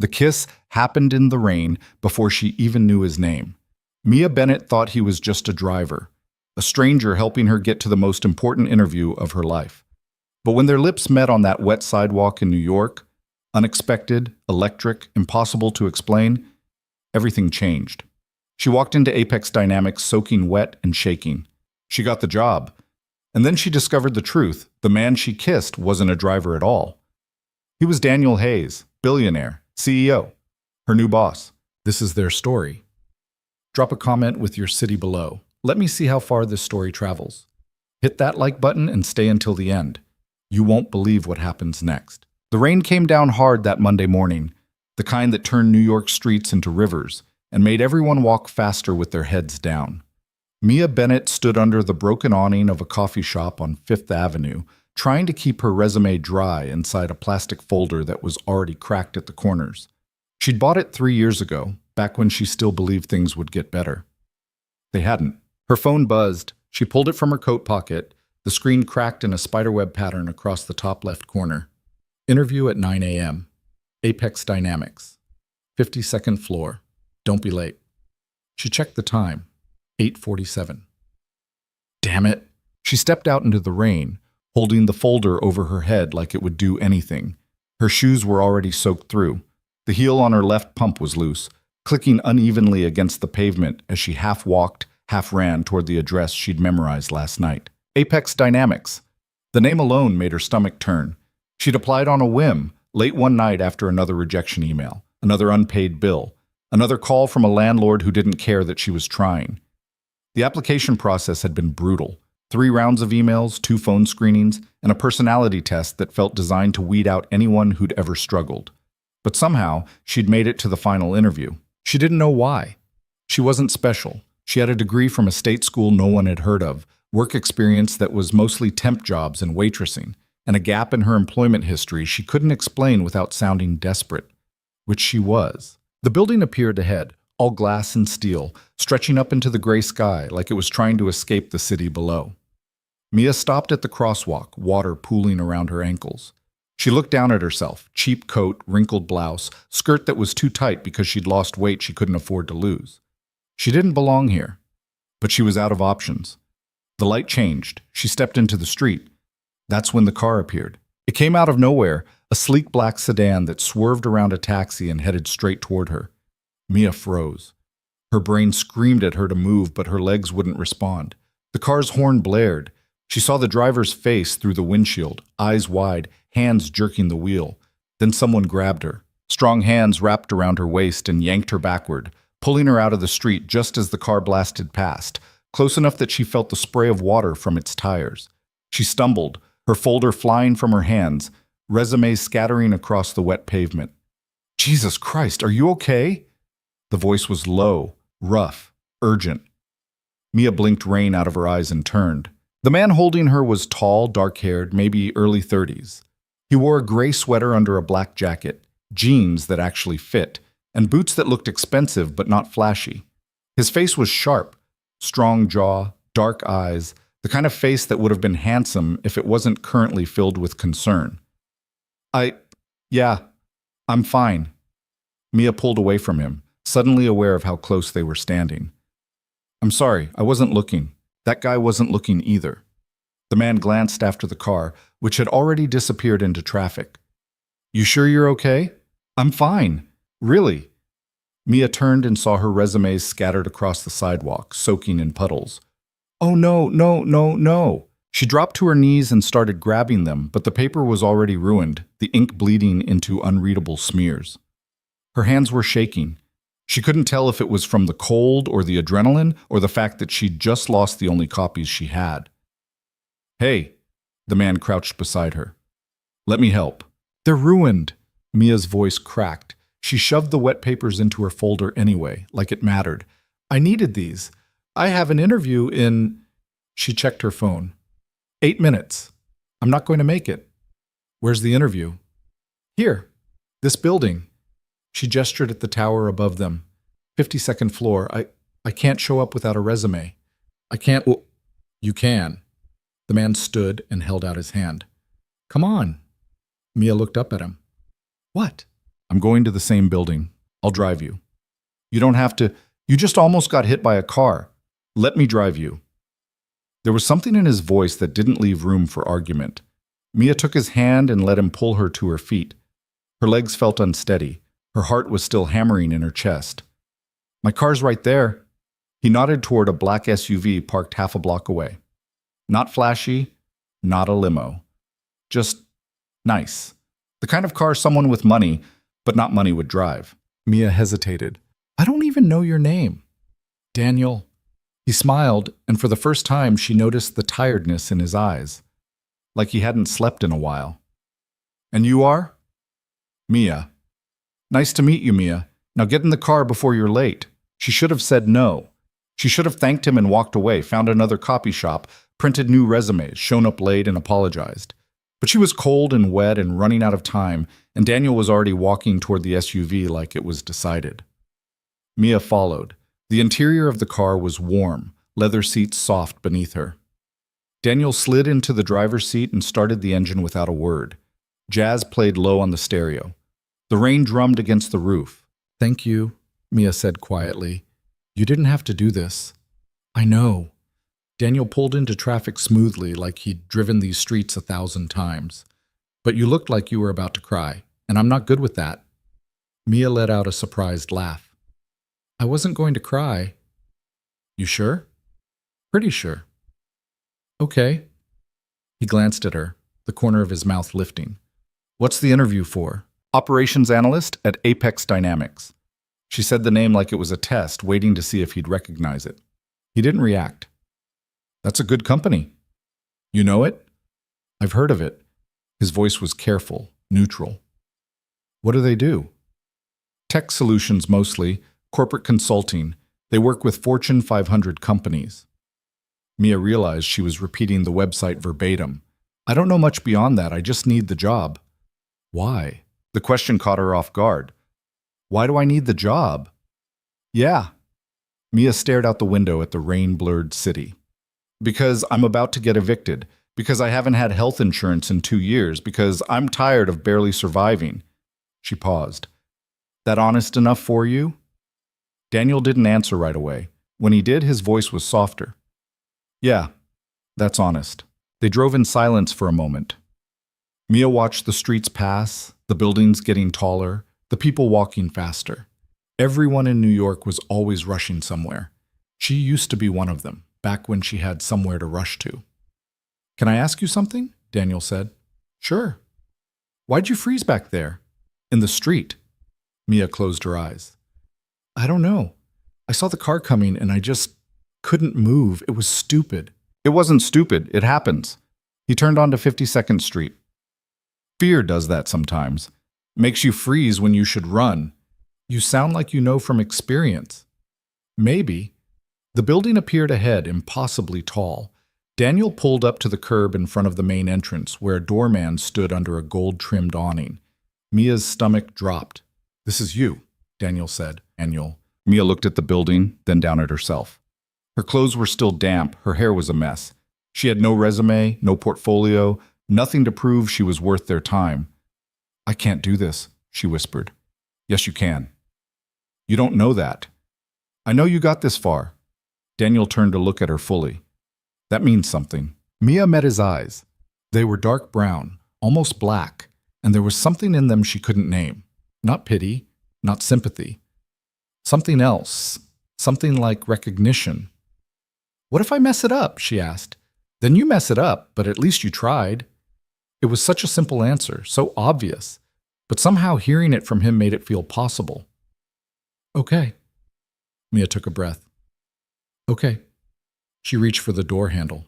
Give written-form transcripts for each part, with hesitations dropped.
The kiss happened in the rain before she even knew his name. Mia Bennett thought he was just a driver, a stranger helping her get to the most important interview of her life. But when their lips met on that wet sidewalk in New York, unexpected, electric, impossible to explain, everything changed. She walked into Apex Dynamics soaking wet and shaking. She got the job. And then she discovered the truth. The man she kissed wasn't a driver at all. He was Daniel Hayes, billionaire, CEO, her new boss. This is their story. Drop a comment with your city below. Let me see how far this story travels. Hit that like button and stay until the end. You won't believe what happens next. The rain came down hard that Monday morning, the kind that turned New York streets into rivers and made everyone walk faster with their heads down. Mia Bennett stood under the broken awning of a coffee shop on Fifth Avenue, trying to keep her resume dry inside a plastic folder that was already cracked at the corners. She'd bought it 3 years ago, back when she still believed things would get better. They hadn't. Her phone buzzed. She pulled it from her coat pocket. The screen cracked in a spiderweb pattern across the top left corner. Interview at 9 a.m. Apex Dynamics. 52nd floor. Don't be late. She checked the time. 8:47. Damn it. She stepped out into the rain, holding the folder over her head like it would do anything. Her shoes were already soaked through. The heel on her left pump was loose, clicking unevenly against the pavement as she half walked, half ran toward the address she'd memorized last night. Apex Dynamics. The name alone made her stomach turn. She'd applied on a whim, late one night after another rejection email, another unpaid bill, another call from a landlord who didn't care that she was trying. The application process had been brutal. 3 rounds of emails, 2 phone screenings, and a personality test that felt designed to weed out anyone who'd ever struggled. But somehow, she'd made it to the final interview. She didn't know why. She wasn't special. She had a degree from a state school no one had heard of, work experience that was mostly temp jobs and waitressing, and a gap in her employment history she couldn't explain without sounding desperate, which she was. The building appeared ahead, all glass and steel, stretching up into the gray sky like it was trying to escape the city below. Mia stopped at the crosswalk, water pooling around her ankles. She looked down at herself, cheap coat, wrinkled blouse, skirt that was too tight because she'd lost weight she couldn't afford to lose. She didn't belong here, but she was out of options. The light changed. She stepped into the street. That's when the car appeared. It came out of nowhere, a sleek black sedan that swerved around a taxi and headed straight toward her. Mia froze. Her brain screamed at her to move, but her legs wouldn't respond. The car's horn blared. She saw the driver's face through the windshield, eyes wide, hands jerking the wheel. Then someone grabbed her. Strong hands wrapped around her waist and yanked her backward, pulling her out of the street just as the car blasted past, close enough that she felt the spray of water from its tires. She stumbled, her folder flying from her hands, resumes scattering across the wet pavement. "Jesus Christ, are you okay?" The voice was low, rough, urgent. Mia blinked rain out of her eyes and turned. The man holding her was tall, dark-haired, maybe early 30s. He wore a gray sweater under a black jacket, jeans that actually fit, and boots that looked expensive but not flashy. His face was sharp, strong jaw, dark eyes, the kind of face that would have been handsome if it wasn't currently filled with concern. Yeah, I'm fine." Mia pulled away from him, suddenly aware of how close they were standing. "I'm sorry, I wasn't looking. That guy wasn't looking either." The man glanced after the car, which had already disappeared into traffic. "You sure you're okay?" "I'm fine. Really." Mia turned and saw her resumes scattered across the sidewalk, soaking in puddles. "Oh no, no, no, no." She dropped to her knees and started grabbing them, but the paper was already ruined, the ink bleeding into unreadable smears. Her hands were shaking. She couldn't tell if it was from the cold or the adrenaline or the fact that she'd just lost the only copies she had. "Hey," the man crouched beside her. "Let me help." "They're ruined." Mia's voice cracked. She shoved the wet papers into her folder anyway, like it mattered. "I needed these. I have an interview in—" She checked her phone. 8 minutes. I'm not going to make it." "Where's the interview?" "Here. This building." She gestured at the tower above them. 52nd floor. I can't show up without a resume. I can't— "Well, you can." The man stood and held out his hand. "Come on." Mia looked up at him. "What?" I'm going to the same building. I'll drive you. You don't have to. You just almost got hit by a car. Let me drive you. There was something in his voice that didn't leave room for argument. Mia took his hand and let him pull her to her feet. Her legs felt unsteady. Her heart was still hammering in her chest. My car's right there. He nodded toward a black SUV parked half a block away. Not flashy, not a limo. Just nice. The kind of car someone with money, but not money, would drive. Mia hesitated. I don't even know your name. Daniel. He smiled, and for the first time she noticed the tiredness in his eyes, like he hadn't slept in a while. And you are? Mia. Nice to meet you, Mia. Now get in the car before you're late. She should have said no. She should have thanked him and walked away, found another copy shop, printed new resumes, shown up late and apologized. But she was cold and wet and running out of time, and Daniel was already walking toward the SUV like it was decided. Mia followed. The interior of the car was warm, leather seats soft beneath her. Daniel slid into the driver's seat and started the engine without a word. Jazz played low on the stereo. The rain drummed against the roof. Thank you, Mia said quietly. You didn't have to do this. I know. Daniel pulled into traffic smoothly like he'd driven these streets 1,000 times. But you looked like you were about to cry, and I'm not good with that. Mia let out a surprised laugh. I wasn't going to cry. You sure? Pretty sure. Okay. He glanced at her, the corner of his mouth lifting. What's the interview for? Operations analyst at Apex Dynamics. She said the name like it was a test, waiting to see if he'd recognize it. He didn't react. That's a good company. You know it? I've heard of it. His voice was careful, neutral. What do they do? Tech solutions mostly, corporate consulting. They work with Fortune 500 companies. Mia realized she was repeating the website verbatim. I don't know much beyond that, I just need the job. Why? The question caught her off guard. Why do I need the job? Yeah. Mia stared out the window at the rain-blurred city. Because I'm about to get evicted. Because I haven't had health insurance in 2 years. Because I'm tired of barely surviving. She paused. That honest enough for you? Daniel didn't answer right away. When he did, his voice was softer. Yeah, that's honest. They drove in silence for a moment. Mia watched the streets pass, the buildings getting taller, the people walking faster. Everyone in New York was always rushing somewhere. She used to be one of them, back when she had somewhere to rush to. Can I ask you something? Daniel said. Sure. Why'd you freeze back there? In the street. Mia closed her eyes. I don't know. I saw the car coming and I just couldn't move. It was stupid. It wasn't stupid. It happens. He turned onto 52nd Street. Fear does that sometimes. Makes you freeze when you should run. You sound like you know from experience. Maybe. The building appeared ahead, impossibly tall. Daniel pulled up to the curb in front of the main entrance, where a doorman stood under a gold-trimmed awning. Mia's stomach dropped. This is you, Daniel said. Mia looked at the building, then down at herself. Her clothes were still damp, her hair was a mess. She had no resume, no portfolio, nothing to prove she was worth their time. I can't do this, she whispered. Yes, you can. You don't know that. I know you got this far. Daniel turned to look at her fully. That means something. Mia met his eyes. They were dark brown, almost black, and there was something in them she couldn't name. Not pity, not sympathy. Something else, something like recognition. What if I mess it up? She asked. Then you mess it up, but at least you tried. It was such a simple answer, so obvious, but somehow hearing it from him made it feel possible. Okay. Mia took a breath. Okay. She reached for the door handle.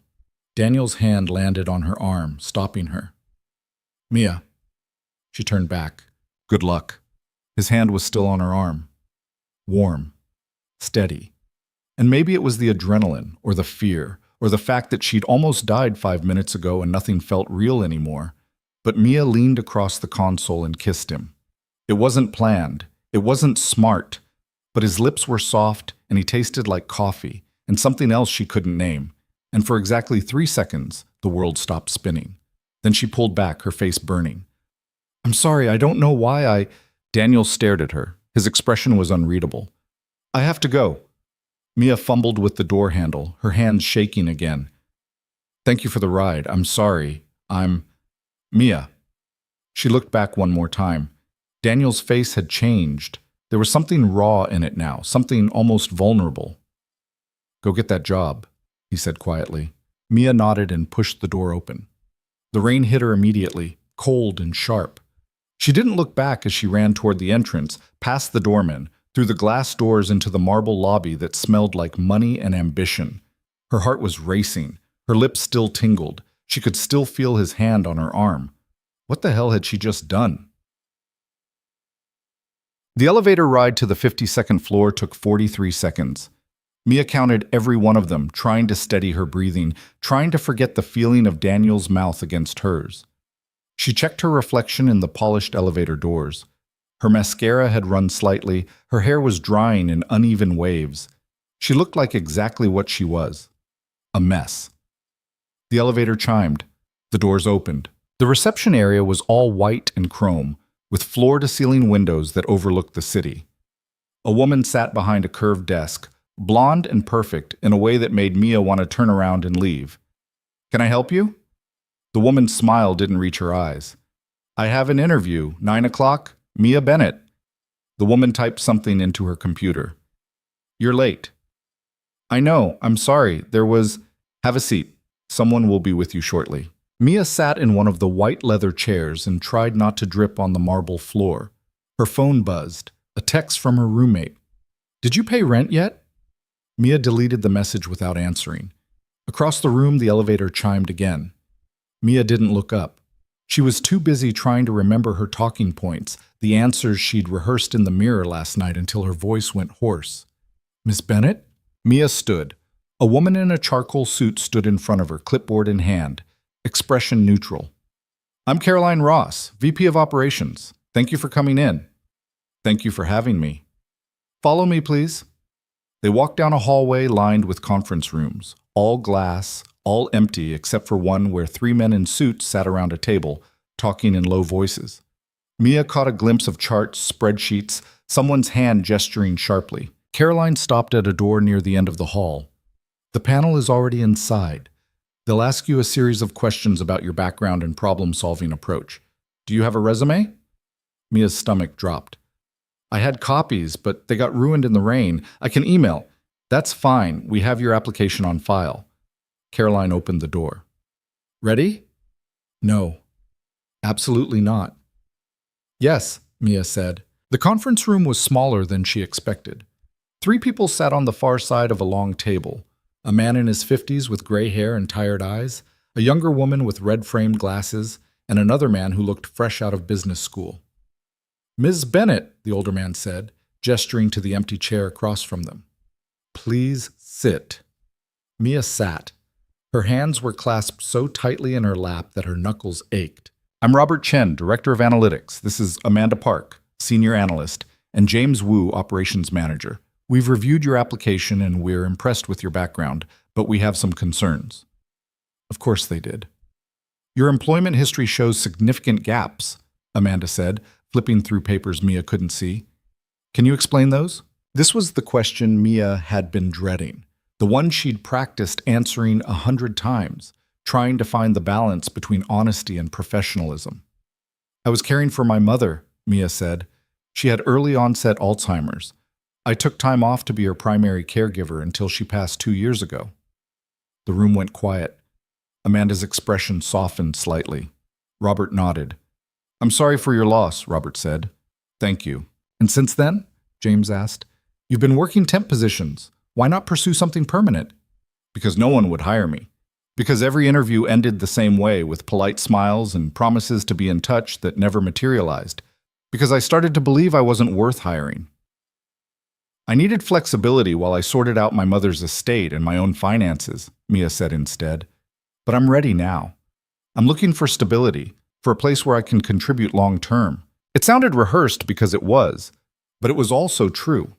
Daniel's hand landed on her arm, stopping her. Mia. She turned back. Good luck. His hand was still on her arm. Warm. Steady. And maybe it was the adrenaline, or the fear, or the fact that she'd almost died 5 minutes ago and nothing felt real anymore. But Mia leaned across the console and kissed him. It wasn't planned. It wasn't smart. But his lips were soft, and he tasted like coffee, and something else she couldn't name. And for exactly 3 seconds, the world stopped spinning. Then she pulled back, her face burning. I'm sorry, I don't know why Daniel stared at her. His expression was unreadable. I have to go. Mia fumbled with the door handle, her hands shaking again. Thank you for the ride. I'm sorry. Mia. She looked back one more time. Daniel's face had changed. There was something raw in it now, something almost vulnerable. Go get that job, he said quietly. Mia nodded and pushed the door open. The rain hit her immediately, cold and sharp. She didn't look back as she ran toward the entrance, past the doorman, through the glass doors into the marble lobby that smelled like money and ambition. Her heart was racing. Her lips still tingled. She could still feel his hand on her arm. What the hell had she just done? The elevator ride to the 52nd floor took 43 seconds. Mia counted every one of them, trying to steady her breathing, trying to forget the feeling of Daniel's mouth against hers. She checked her reflection in the polished elevator doors. Her mascara had run slightly, her hair was drying in uneven waves. She looked like exactly what she was. A mess. The elevator chimed. The doors opened. The reception area was all white and chrome, with floor-to-ceiling windows that overlooked the city. A woman sat behind a curved desk, blonde and perfect in a way that made Mia want to turn around and leave. Can I help you? The woman's smile didn't reach her eyes. I have an interview, 9 o'clock, Mia Bennett. The woman typed something into her computer. You're late. I know, I'm sorry, Have a seat. Someone will be with you shortly. Mia sat in one of the white leather chairs and tried not to drip on the marble floor. Her phone buzzed, a text from her roommate. Did you pay rent yet? Mia deleted the message without answering. Across the room, the elevator chimed again. Mia didn't look up. She was too busy trying to remember her talking points, the answers she'd rehearsed in the mirror last night until her voice went hoarse. Miss Bennett? Mia stood. A woman in a charcoal suit stood in front of her, clipboard in hand, expression neutral. I'm Caroline Ross, VP of Operations. Thank you for coming in. Thank you for having me. Follow me, please. They walked down a hallway lined with conference rooms, all glass, all empty except for one where 3 men in suits sat around a table, talking in low voices. Mia caught a glimpse of charts, spreadsheets, someone's hand gesturing sharply. Caroline stopped at a door near the end of the hall. The panel is already inside. They'll ask you a series of questions about your background and problem-solving approach. Do you have a resume? Mia's stomach dropped. I had copies, but they got ruined in the rain. I can email. That's fine. We have your application on file. Caroline opened the door. Ready? No. Absolutely not. Yes, Mia said. The conference room was smaller than she expected. 3 people sat on the far side of a long table. A man in his 50s with gray hair and tired eyes, a younger woman with red-framed glasses, and another man who looked fresh out of business school. Ms. Bennett, the older man said, gesturing to the empty chair across from them. Please sit. Mia sat. Her hands were clasped so tightly in her lap that her knuckles ached. I'm Robert Chen, Director of Analytics. This is Amanda Park, Senior Analyst, and James Wu, Operations Manager. We've reviewed your application and we're impressed with your background, but we have some concerns. Of course they did. Your employment history shows significant gaps, Amanda said, flipping through papers Mia couldn't see. Can you explain those? This was the question Mia had been dreading, the one she'd practiced answering 100 times, trying to find the balance between honesty and professionalism. I was caring for my mother, Mia said. She had early onset Alzheimer's. I took time off to be her primary caregiver until she passed 2 years ago. The room went quiet. Amanda's expression softened slightly. Robert nodded. I'm sorry for your loss, Robert said. Thank you. And since then? James asked. You've been working temp positions. Why not pursue something permanent? Because no one would hire me. Because every interview ended the same way, with polite smiles and promises to be in touch that never materialized. Because I started to believe I wasn't worth hiring. I needed flexibility while I sorted out my mother's estate and my own finances, Mia said instead. But I'm ready now. I'm looking for stability, for a place where I can contribute long term. It sounded rehearsed because it was, but it was also true.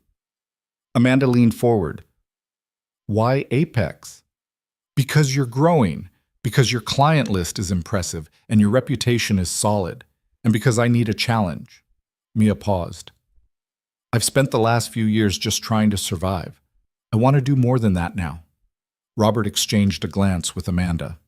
Amanda leaned forward. Why Apex? Because you're growing, because your client list is impressive and your reputation is solid, and because I need a challenge. Mia paused. I've spent the last few years just trying to survive. I want to do more than that now. Robert exchanged a glance with Amanda.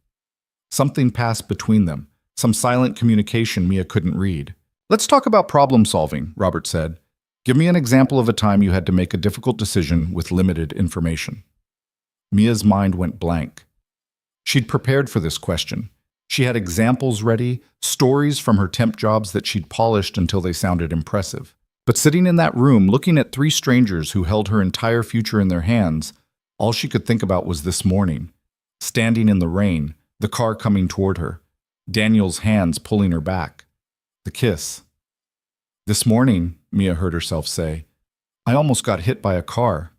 Something passed between them, some silent communication Mia couldn't read. Let's talk about problem solving, Robert said. Give me an example of a time you had to make a difficult decision with limited information. Mia's mind went blank. She'd prepared for this question. She had examples ready, stories from her temp jobs that she'd polished until they sounded impressive. But sitting in that room, looking at three strangers who held her entire future in their hands, all she could think about was this morning. Standing in the rain, the car coming toward her, Daniel's hands pulling her back. The kiss. This morning, Mia heard herself say, I almost got hit by a car.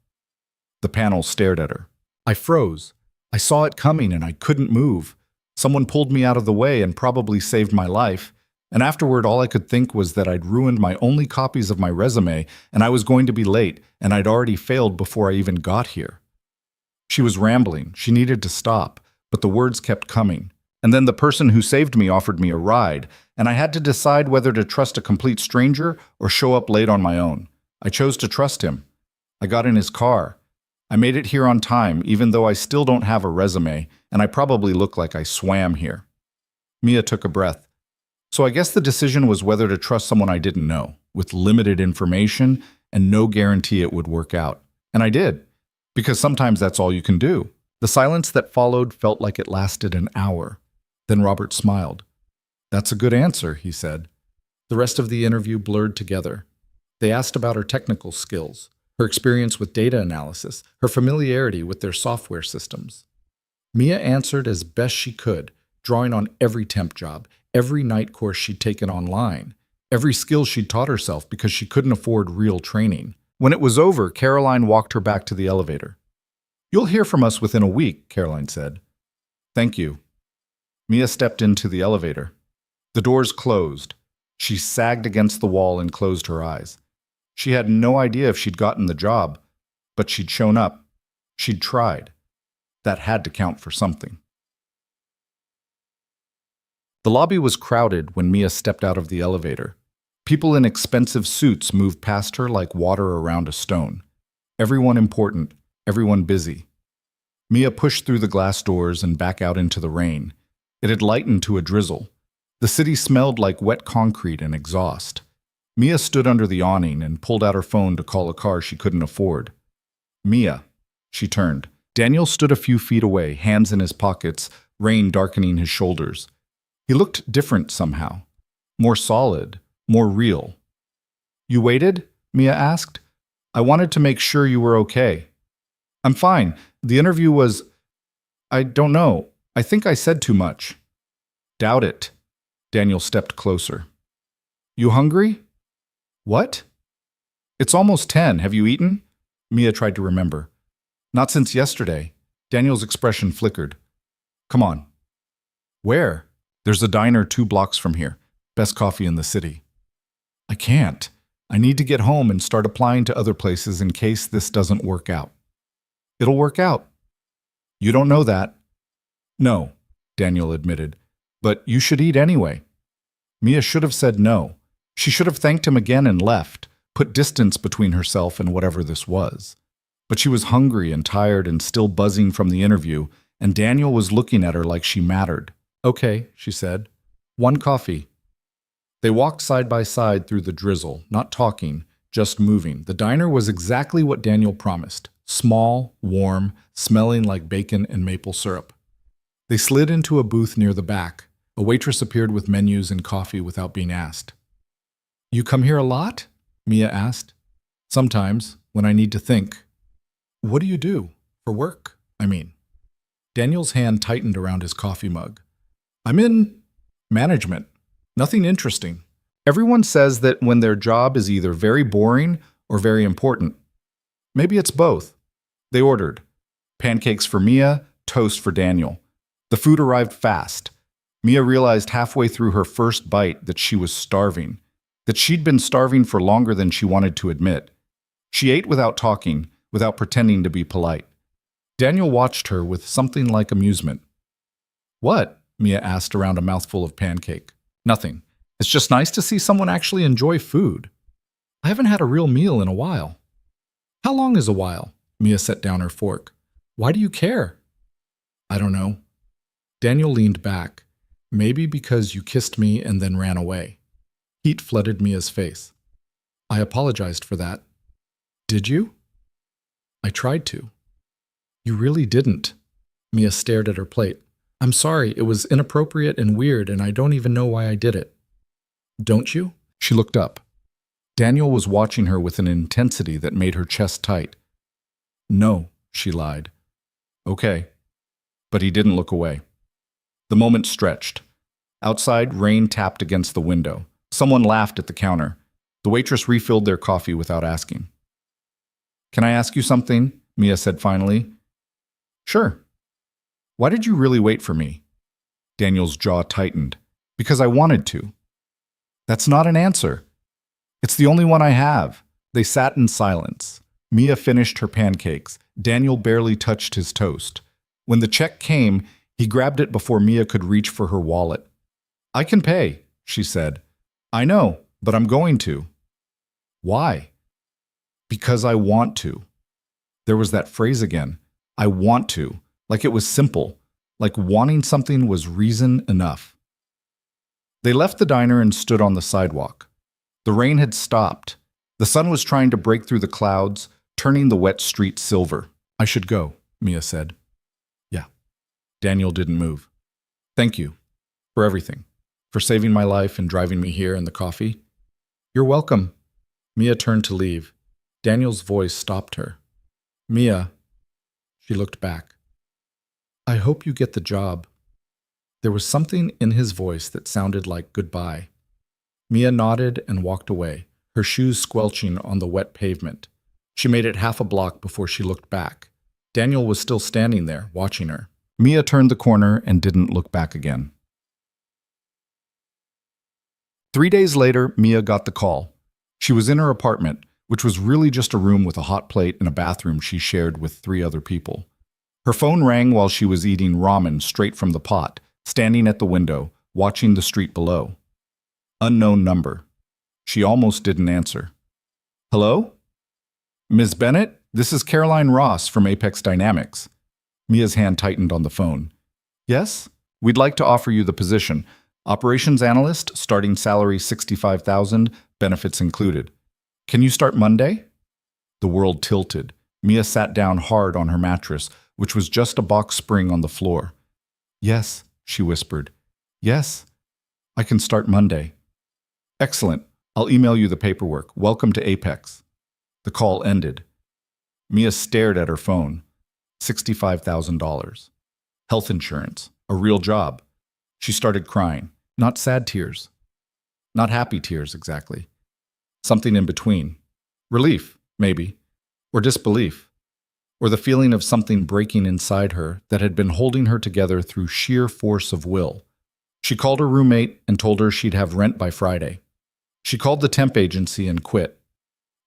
The panel stared at her. I froze. I saw it coming and I couldn't move. Someone pulled me out of the way and probably saved my life. And afterward, all I could think was that I'd ruined my only copies of my resume and I was going to be late and I'd already failed before I even got here. She was rambling. She needed to stop, but the words kept coming. And then the person who saved me offered me a ride, and I had to decide whether to trust a complete stranger or show up late on my own. I chose to trust him. I got in his car. I made it here on time, even though I still don't have a resume, and I probably look like I swam here. Mia took a breath. So I guess the decision was whether to trust someone I didn't know, with limited information and no guarantee it would work out. And I did, because sometimes that's all you can do. The silence that followed felt like it lasted an hour. Then Robert smiled. That's a good answer, he said. The rest of the interview blurred together. They asked about her technical skills, her experience with data analysis, her familiarity with their software systems. Mia answered as best she could, drawing on every temp job, every night course she'd taken online, every skill she'd taught herself because she couldn't afford real training. When it was over, Caroline walked her back to the elevator. You'll hear from us within a week, Caroline said. Thank you. Mia stepped into the elevator. The doors closed. She sagged against the wall and closed her eyes. She had no idea if she'd gotten the job, but she'd shown up. She'd tried. That had to count for something. The lobby was crowded when Mia stepped out of the elevator. People in expensive suits moved past her like water around a stone. Everyone important, everyone busy. Mia pushed through the glass doors and back out into the rain. It had lightened to a drizzle. The city smelled like wet concrete and exhaust. Mia stood under the awning and pulled out her phone to call a car she couldn't afford. Mia. She turned. Daniel stood a few feet away, hands in his pockets, rain darkening his shoulders. He looked different somehow. More solid, more real. You waited? Mia asked. I wanted to make sure you were okay. I'm fine. The interview was… I don't know. I think I said too much. Doubt it. Daniel stepped closer. You hungry? What? It's almost 10. Have you eaten? Mia tried to remember. Not since yesterday. Daniel's expression flickered. Come on. Where? There's a diner 2 blocks from here. Best coffee in the city. I can't. I need to get home and start applying to other places in case this doesn't work out. It'll work out. You don't know that. No, Daniel admitted. But you should eat anyway. Mia should have said no. She should have thanked him again and left, put distance between herself and whatever this was. But she was hungry and tired and still buzzing from the interview, and Daniel was looking at her like she mattered. Okay, she said. 1 coffee. They walked side by side through the drizzle, not talking, just moving. The diner was exactly what Daniel promised. Small, warm, smelling like bacon and maple syrup. They slid into a booth near the back. A waitress appeared with menus and coffee without being asked. You come here a lot? Mia asked. Sometimes, when I need to think. What do you do? For work, I mean. Daniel's hand tightened around his coffee mug. I'm in management. Nothing interesting. Everyone says that when their job is either very boring or very important. Maybe it's both. They ordered. Pancakes for Mia, toast for Daniel. The food arrived fast. Mia realized halfway through her first bite that she was starving, that she'd been starving for longer than she wanted to admit. She ate without talking, without pretending to be polite. Daniel watched her with something like amusement. What? Mia asked around a mouthful of pancake. Nothing. It's just nice to see someone actually enjoy food. I haven't had a real meal in a while. How long is a while? Mia set down her fork. Why do you care? I don't know. Daniel leaned back. Maybe because you kissed me and then ran away. Heat flooded Mia's face. I apologized for that. Did you? I tried to. You really didn't. Mia stared at her plate. I'm sorry, it was inappropriate and weird, and I don't even know why I did it. Don't you? She looked up. Daniel was watching her with an intensity that made her chest tight. No, she lied. Okay. But he didn't look away. The moment stretched. Outside, rain tapped against the window. Someone laughed at the counter. The waitress refilled their coffee without asking. Can I ask you something? Mia said finally. Sure. Why did you really wait for me? Daniel's jaw tightened. Because I wanted to. That's not an answer. It's the only one I have. They sat in silence. Mia finished her pancakes. Daniel barely touched his toast. When the check came, he grabbed it before Mia could reach for her wallet. I can pay, she said. I know, but I'm going to. Why? Because I want to. There was that phrase again. I want to. Like it was simple. Like wanting something was reason enough. They left the diner and stood on the sidewalk. The rain had stopped. The sun was trying to break through the clouds, turning the wet street silver. I should go, Mia said. Yeah. Daniel didn't move. Thank you. For everything. For saving my life and driving me here and the coffee. You're welcome. Mia turned to leave. Daniel's voice stopped her. Mia. She looked back. I hope you get the job. There was something in his voice that sounded like goodbye. Mia nodded and walked away, her shoes squelching on the wet pavement. She made it half a block before she looked back. Daniel was still standing there, watching her. Mia turned the corner and didn't look back again. 3 days later, Mia got the call. She was in her apartment, which was really just a room with a hot plate and a bathroom she shared with 3 other people. Her phone rang while she was eating ramen straight from the pot, standing at the window, watching the street below. Unknown number. She almost didn't answer. Hello? Ms. Bennett, this is Caroline Ross from Apex Dynamics. Mia's hand tightened on the phone. Yes? We'd like to offer you the position. Operations analyst, starting salary $65,000, benefits included. Can you start Monday? The world tilted. Mia sat down hard on her mattress, which was just a box spring on the floor. Yes, she whispered. Yes, I can start Monday. Excellent. I'll email you the paperwork. Welcome to Apex. The call ended. Mia stared at her phone. $65,000. Health insurance. A real job. She started crying. Not sad tears. Not happy tears, exactly. Something in between. Relief, maybe. Or disbelief. Or the feeling of something breaking inside her that had been holding her together through sheer force of will. She called her roommate and told her she'd have rent by Friday. She called the temp agency and quit.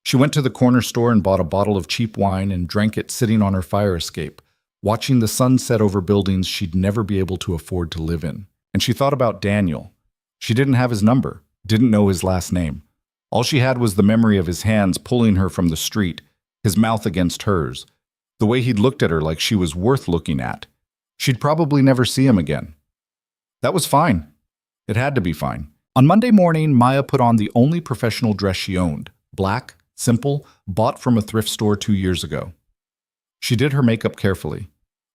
She went to the corner store and bought a bottle of cheap wine and drank it sitting on her fire escape, watching the sun set over buildings she'd never be able to afford to live in. And she thought about Daniel. She didn't have his number, didn't know his last name. All she had was the memory of his hands pulling her from the street, his mouth against hers, the way he'd looked at her like she was worth looking at. She'd probably never see him again. That was fine. It had to be fine. On Monday morning, Maya put on the only professional dress she owned, black, simple, bought from a thrift store 2 years ago. She did her makeup carefully.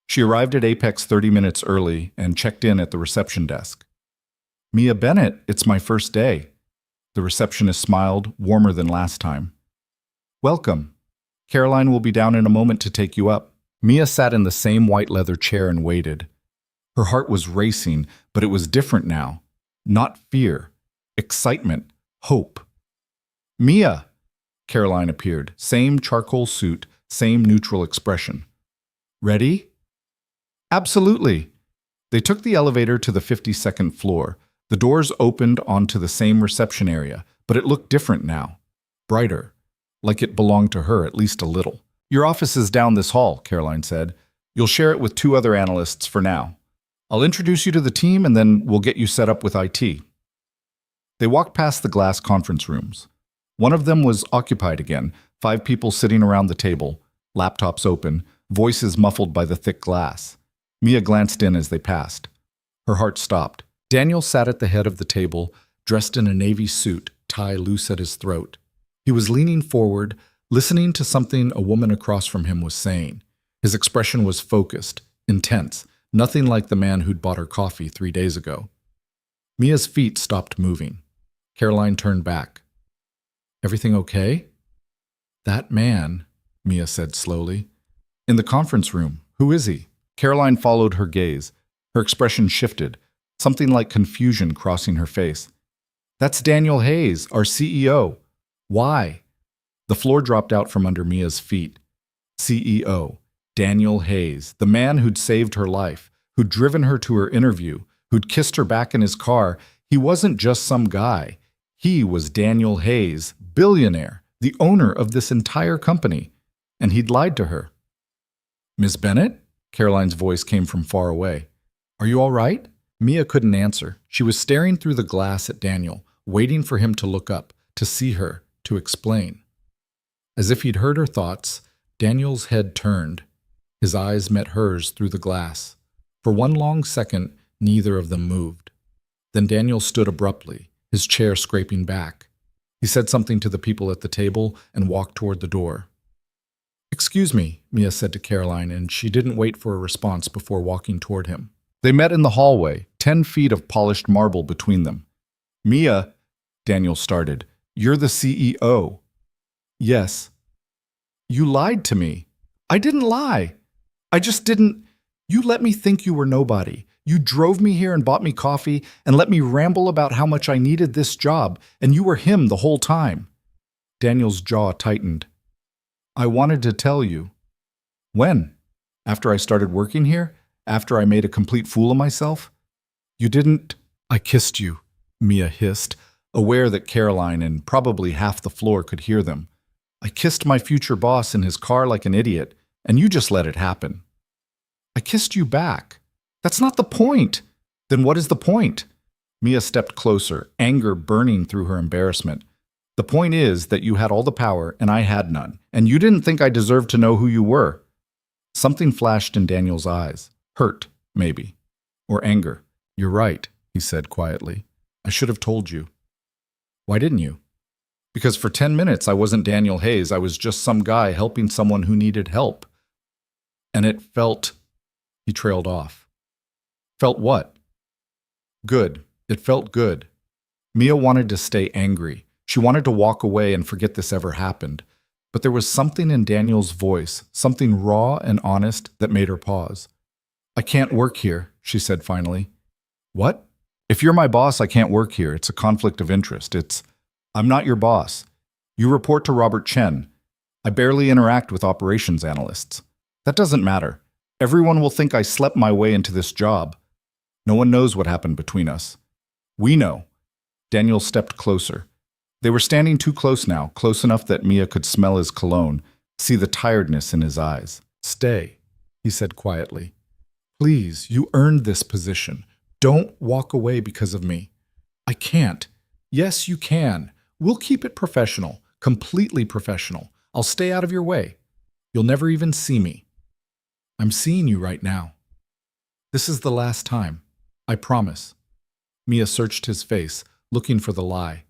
She arrived at Apex 30 minutes early and checked in at the reception desk. Mia Bennett, it's my first day. The receptionist smiled, warmer than last time. Welcome. Caroline will be down in a moment to take you up. Mia sat in the same white leather chair and waited. Her heart was racing, but it was different now. Not fear, excitement, hope. Mia! Caroline appeared, same charcoal suit, same neutral expression. Ready? Absolutely. They took the elevator to the 52nd floor. The doors opened onto the same reception area, but it looked different now. Brighter. Like it belonged to her, at least a little. Your office is down this hall, Caroline said. You'll share it with 2 other analysts for now. I'll introduce you to the team and then we'll get you set up with IT. They walked past the glass conference rooms. One of them was occupied again, 5 people sitting around the table, laptops open, voices muffled by the thick glass. Mia glanced in as they passed. Her heart stopped. Daniel sat at the head of the table, dressed in a navy suit, tie loose at his throat. He was leaning forward, listening to something a woman across from him was saying. His expression was focused, intense, nothing like the man who'd bought her coffee 3 days ago. Mia's feet stopped moving. Caroline turned back. "Everything okay?" "That man," Mia said slowly. "In the conference room. Who is he?" Caroline followed her gaze. Her expression shifted, something like confusion crossing her face. "That's Daniel Hayes, our CEO. Why?" The floor dropped out from under Mia's feet. CEO, Daniel Hayes, the man who'd saved her life, who'd driven her to her interview, who'd kissed her back in his car. He wasn't just some guy. He was Daniel Hayes, billionaire, the owner of this entire company. And he'd lied to her. "Miss Bennett?" Caroline's voice came from far away. "Are you all right?" Mia couldn't answer. She was staring through the glass at Daniel, waiting for him to look up, to see her, to explain. As if he'd heard her thoughts, Daniel's head turned. His eyes met hers through the glass. For one long second, neither of them moved. Then Daniel stood abruptly, his chair scraping back. He said something to the people at the table and walked toward the door. "Excuse me," Mia said to Caroline, and she didn't wait for a response before walking toward him. They met in the hallway, 10 feet of polished marble between them. "Mia," Daniel started, "you're the CEO." "Yes." "You lied to me." "I didn't lie. I just didn't. You let me think you were nobody. You drove me here and bought me coffee and let me ramble about how much I needed this job, and you were him the whole time." Daniel's jaw tightened. "I wanted to tell you." "When? After I started working here? After I made a complete fool of myself?" "You didn't—" "I kissed you," Mia hissed, aware that Caroline and probably half the floor could hear them. "I kissed my future boss in his car like an idiot, and you just let it happen." "I kissed you back." "That's not the point." "Then what is the point?" Mia stepped closer, anger burning through her embarrassment. "The point is that you had all the power and I had none, and you didn't think I deserved to know who you were." Something flashed in Daniel's eyes. Hurt, maybe. Or anger. "You're right," he said quietly. "I should have told you." "Why didn't you?" "Because for 10 minutes I wasn't Daniel Hayes. I was just some guy helping someone who needed help. And it felt—" He trailed off. "Felt what?" "Good. It felt good." Mia wanted to stay angry. She wanted to walk away and forget this ever happened. But there was something in Daniel's voice, something raw and honest, that made her pause. "I can't work here," she said finally. "What?" "If you're my boss, I can't work here. It's a conflict of interest. I'm not your boss. You report to Robert Chen. I barely interact with operations analysts. That doesn't matter. Everyone will think I slept my way into this job. No one knows what happened between us. We know." Daniel stepped closer. They were standing too close now, close enough that Mia could smell his cologne, see the tiredness in his eyes. "Stay," he said quietly. "Please, you earned this position. Don't walk away because of me." "I can't." "Yes, you can. We'll keep it professional, completely professional. I'll stay out of your way. You'll never even see me." "I'm seeing you right now." "This is the last time. I promise." Mia searched his face, looking for the lie.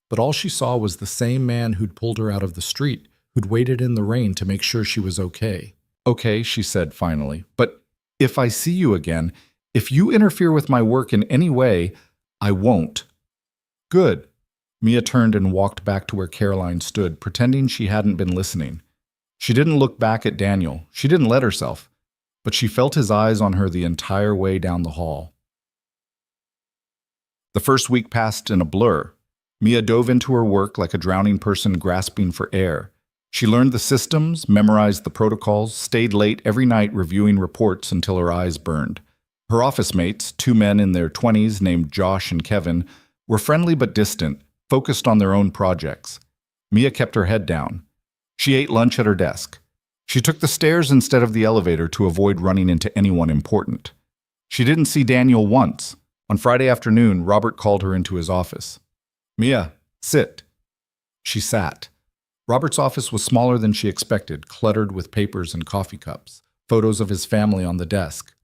But all she saw was the same man who'd pulled her out of the street, who'd waited in the rain to make sure she was okay. "Okay," she said finally, "but if I see you again, if you interfere with my work in any way, I won't." "Good." Mia turned and walked back to where Caroline stood, pretending she hadn't been listening. She didn't look back at Daniel. She didn't let herself. But she felt his eyes on her the entire way down the hall. The first week passed in a blur. Mia dove into her work like a drowning person grasping for air. She learned the systems, memorized the protocols, stayed late every night reviewing reports until her eyes burned. Her office mates, 2 men in their 20s named Josh and Kevin, were friendly but distant, focused on their own projects. Mia kept her head down. She ate lunch at her desk. She took the stairs instead of the elevator to avoid running into anyone important. She didn't see Daniel once. On Friday afternoon, Robert called her into his office. "Mia, sit." She sat. Robert's office was smaller than she expected, cluttered with papers and coffee cups, photos of his family on the desk.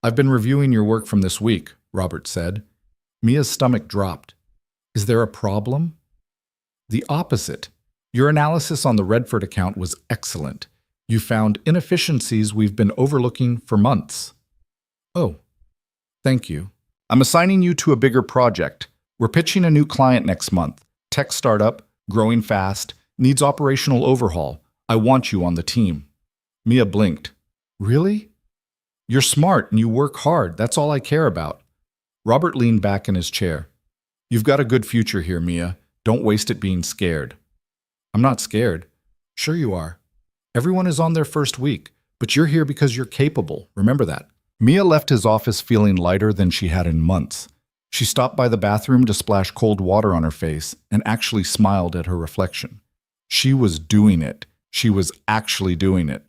"I've been reviewing your work from this week," Robert said. Mia's stomach dropped. "Is there a problem?" "The opposite. Your analysis on the Redford account was excellent. You found inefficiencies we've been overlooking for months." "Oh, thank you. I'm assigning you to a bigger project. We're pitching a new client next month. Tech startup, growing fast, needs operational overhaul. I want you on the team." Mia blinked. "Really? You're smart and you work hard. That's all I care about." Robert leaned back in his chair. "You've got a good future here, Mia. Don't waste it being scared." "I'm not scared." "Sure you are. Everyone is on their first week, but you're here because you're capable. Remember that." Mia left his office feeling lighter than she had in months. She stopped by the bathroom to splash cold water on her face and actually smiled at her reflection. She was doing it. She was actually doing it.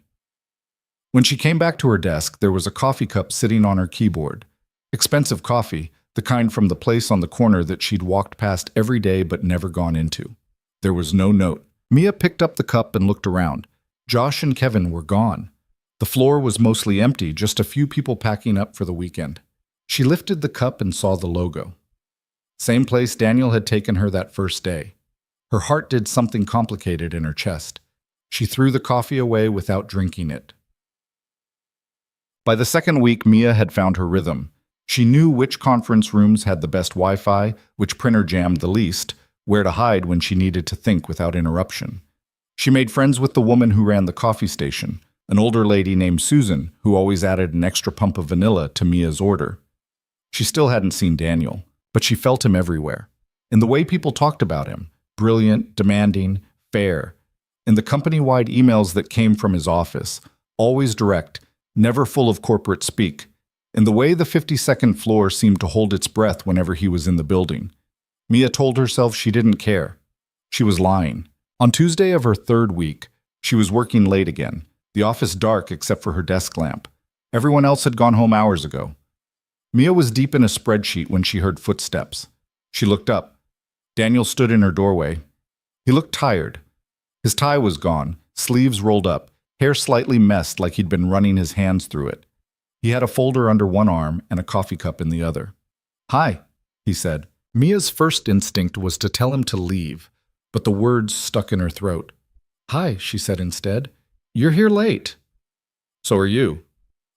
When she came back to her desk, there was a coffee cup sitting on her keyboard. Expensive coffee, the kind from the place on the corner that she'd walked past every day but never gone into. There was no note. Mia picked up the cup and looked around. Josh and Kevin were gone. The floor was mostly empty, just a few people packing up for the weekend. She lifted the cup and saw the logo. Same place Daniel had taken her that first day. Her heart did something complicated in her chest. She threw the coffee away without drinking it. By the second week, Mia had found her rhythm. She knew which conference rooms had the best Wi-Fi, which printer jammed the least, where to hide when she needed to think without interruption. She made friends with the woman who ran the coffee station, an older lady named Susan, who always added an extra pump of vanilla to Mia's order. She still hadn't seen Daniel, but she felt him everywhere. In the way people talked about him, brilliant, demanding, fair. In the company-wide emails that came from his office, always direct, never full of corporate speak. In the way the 52nd floor seemed to hold its breath whenever he was in the building. Mia told herself she didn't care. She was lying. On Tuesday of her third week, she was working late again, the office dark except for her desk lamp. Everyone else had gone home hours ago. Mia was deep in a spreadsheet when she heard footsteps. She looked up. Daniel stood in her doorway. He looked tired. His tie was gone, sleeves rolled up, hair slightly messed like he'd been running his hands through it. He had a folder under one arm and a coffee cup in the other. "Hi," he said. Mia's first instinct was to tell him to leave, but the words stuck in her throat. "Hi," she said instead. "You're here late." "So are you."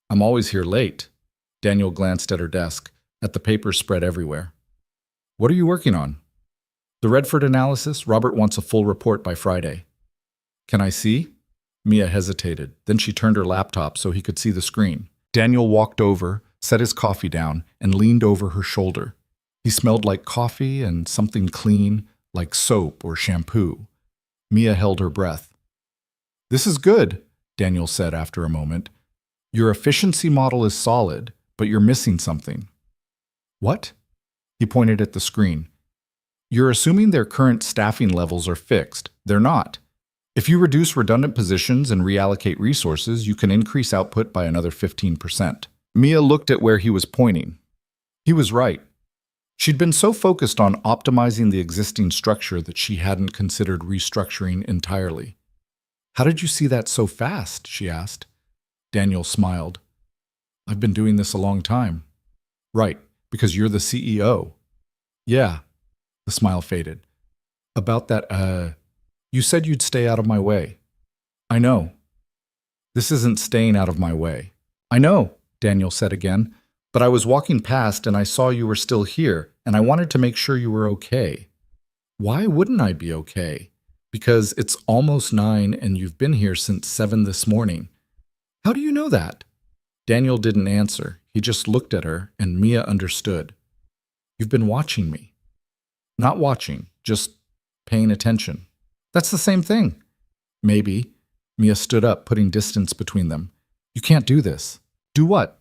"I'm always here late." Daniel glanced at her desk, at the papers spread everywhere. "What are you working on?" "The Redford analysis. Robert wants a full report by Friday." "Can I see?" Mia hesitated. Then she turned her laptop so he could see the screen. Daniel walked over, set his coffee down, and leaned over her shoulder. He smelled like coffee and something clean, like soap or shampoo. Mia held her breath. "This is good," Daniel said after a moment. "Your efficiency model is solid, but you're missing something." "What?" He pointed at the screen. "You're assuming their current staffing levels are fixed. They're not. If you reduce redundant positions and reallocate resources, you can increase output by another 15%. Mia looked at where he was pointing. He was right. She'd been so focused on optimizing the existing structure that she hadn't considered restructuring entirely. "How did you see that so fast?" she asked. Daniel smiled. "I've been doing this a long time." "Right, because you're the CEO." "Yeah." The smile faded. "About that, you said you'd stay out of my way." "I know." "This isn't staying out of my way." "I know," Daniel said again, "but I was walking past and I saw you were still here, and I wanted to make sure you were okay." "Why wouldn't I be okay?" "Because it's almost 9 and you've been here since 7 this morning." "How do you know that?" Daniel didn't answer. He just looked at her, and Mia understood. "You've been watching me." "Not watching, just paying attention." "That's the same thing." "Maybe." Mia stood up, putting distance between them. "You can't do this." "Do what?"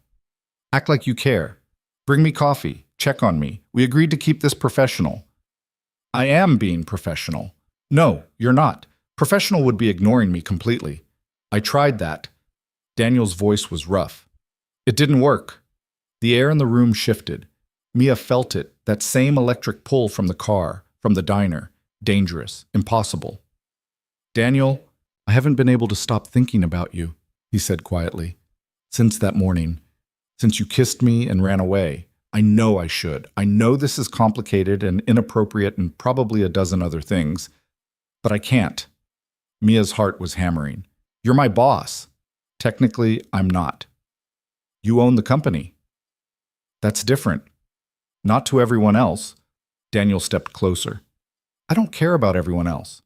"Act like you care. Bring me coffee. Check on me. We agreed to keep this professional." "I am being professional." "No, you're not. Professional would be ignoring me completely." "I tried that." Daniel's voice was rough. "It didn't work." The air in the room shifted. Mia felt it, that same electric pull from the car, from the diner. dangerous, impossible. Daniel, I haven't been able to stop thinking about you, he said quietly. Since that morning, since you kissed me and ran away, I know I should. I know this is complicated and inappropriate and probably a dozen other things, but I can't. Mia's heart was hammering. You're my boss. Technically, I'm not. You own the company. That's different. Not to everyone else. Daniel stepped closer. I don't care about everyone else.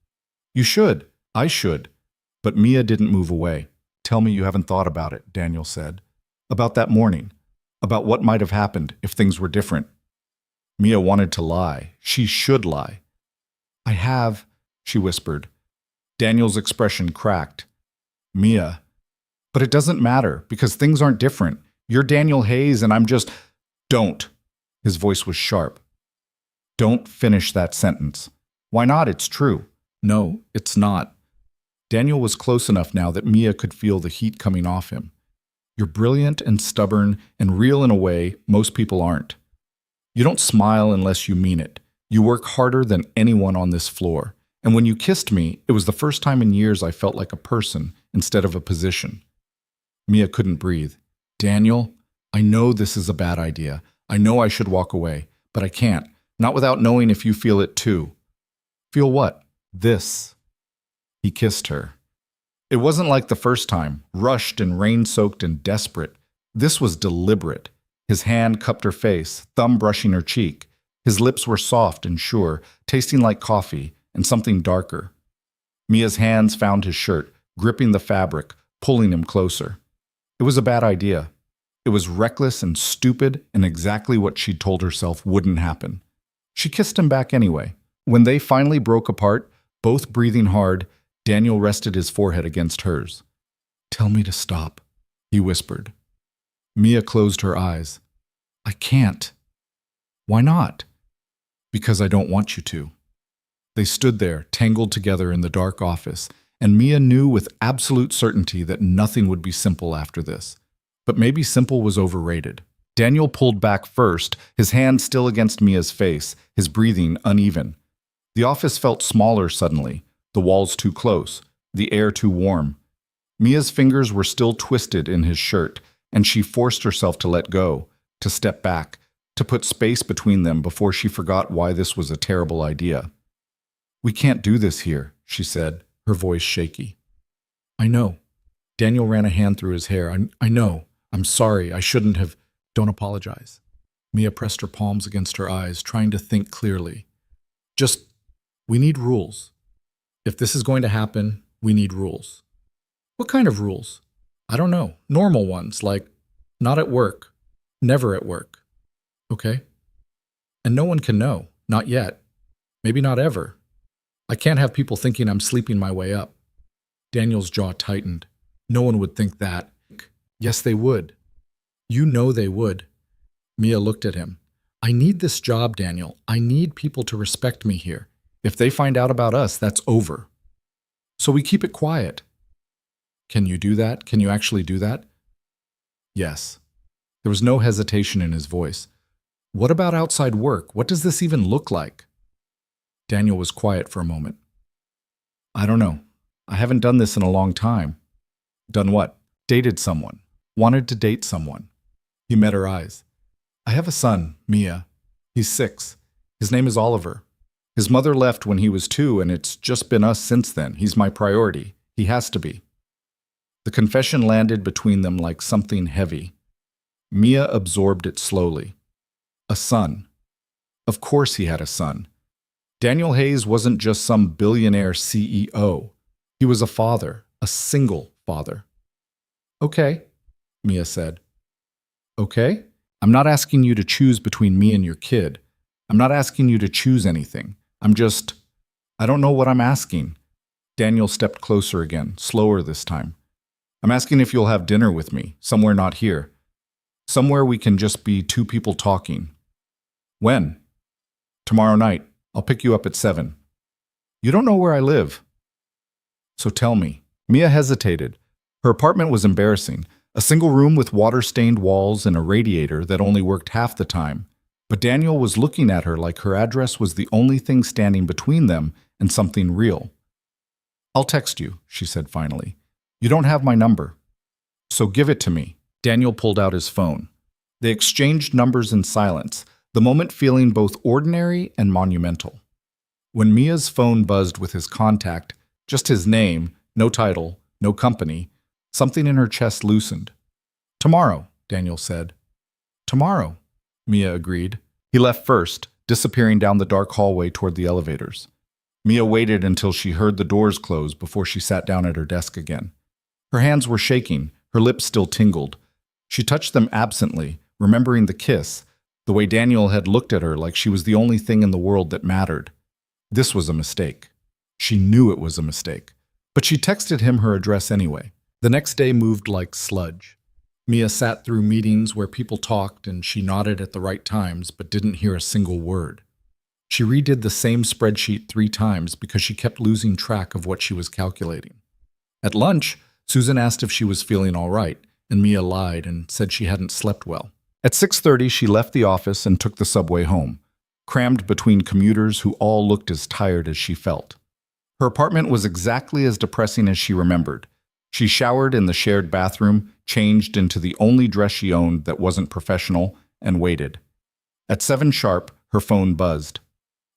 You should. I should. But Mia didn't move away. Tell me you haven't thought about it, Daniel said. About that morning. About what might have happened if things were different. Mia wanted to lie. She should lie. I have, she whispered. Daniel's expression cracked. Mia. But it doesn't matter, because things aren't different. You're Daniel Hayes and I'm just… Don't. His voice was sharp. Don't finish that sentence. Why not? It's true. No, it's not. Daniel was close enough now that Mia could feel the heat coming off him. You're brilliant and stubborn and real in a way most people aren't. You don't smile unless you mean it. You work harder than anyone on this floor. And when you kissed me, it was the first time in years I felt like a person instead of a position. Mia couldn't breathe. Daniel, I know this is a bad idea. I know I should walk away, but I can't. Not without knowing if you feel it too. Feel what? This. He kissed her. It wasn't like the first time, rushed and rain-soaked and desperate. This was deliberate. His hand cupped her face, thumb brushing her cheek. His lips were soft and sure, tasting like coffee and something darker. Mia's hands found his shirt, gripping the fabric, pulling him closer. It was a bad idea. It was reckless and stupid and exactly what she'd told herself wouldn't happen. She kissed him back anyway. When they finally broke apart, both breathing hard, Daniel rested his forehead against hers. Tell me to stop, he whispered. Mia closed her eyes. I can't. Why not? Because I don't want you to. They stood there, tangled together in the dark office, and Mia knew with absolute certainty that nothing would be simple after this. But maybe simple was overrated. Daniel pulled back first, his hand still against Mia's face, his breathing uneven. The office felt smaller suddenly, the walls too close, the air too warm. Mia's fingers were still twisted in his shirt, and she forced herself to let go, to step back, to put space between them before she forgot why this was a terrible idea. We can't do this here, she said, her voice shaky. I know. Daniel ran a hand through his hair. I know. I'm sorry. I shouldn't have. Don't apologize. Mia pressed her palms against her eyes, trying to think clearly. We need rules. If this is going to happen, we need rules. What kind of rules? I don't know. Normal ones, like not at work, never at work. Okay? And no one can know. Not yet. Maybe not ever. I can't have people thinking I'm sleeping my way up. Daniel's jaw tightened. No one would think that. Yes, they would. You know they would. Mia looked at him. I need this job, Daniel. I need people to respect me here. If they find out about us, that's over. So we keep it quiet. Can you do that? Can you actually do that? Yes. There was no hesitation in his voice. What about outside work? What does this even look like? Daniel was quiet for a moment. I don't know. I haven't done this in a long time. Done what? Dated someone. Wanted to date someone. He met her eyes. I have a son, Mia. He's 6. His name is Oliver. His mother left when he was 2, and it's just been us since then. He's my priority. He has to be. The confession landed between them like something heavy. Mia absorbed it slowly. A son. Of course he had a son. Daniel Hayes wasn't just some billionaire CEO. He was a father, a single father. Okay, Mia said. Okay? I'm not asking you to choose between me and your kid. I'm not asking you to choose anything. I don't know what I'm asking. Daniel stepped closer again, slower this time. I'm asking if you'll have dinner with me, somewhere not here. Somewhere we can just be 2 people talking. When? Tomorrow night. I'll pick you up at 7. You don't know where I live. So tell me. Mia hesitated. Her apartment was embarrassing. A single room with water-stained walls and a radiator that only worked half the time. But Daniel was looking at her like her address was the only thing standing between them and something real. "I'll text you," she said finally. "You don't have my number, so give it to me." Daniel pulled out his phone. They exchanged numbers in silence, the moment feeling both ordinary and monumental. When Mia's phone buzzed with his contact, just his name, no title, no company, something in her chest loosened. "Tomorrow," Daniel said. "Tomorrow," Mia agreed. He left first, disappearing down the dark hallway toward the elevators. Mia waited until she heard the doors close before she sat down at her desk again. Her hands were shaking, her lips still tingled. She touched them absently, remembering the kiss, the way Daniel had looked at her like she was the only thing in the world that mattered. This was a mistake. She knew it was a mistake. But she texted him her address anyway. The next day moved like sludge. Mia sat through meetings where people talked and she nodded at the right times but didn't hear a single word. She redid the same spreadsheet 3 times because she kept losing track of what she was calculating. At lunch, Susan asked if she was feeling all right, and Mia lied and said she hadn't slept well. At 6:30, she left the office and took the subway home, crammed between commuters who all looked as tired as she felt. Her apartment was exactly as depressing as she remembered. She showered in the shared bathroom, changed into the only dress she owned that wasn't professional, and waited. At 7 sharp, her phone buzzed.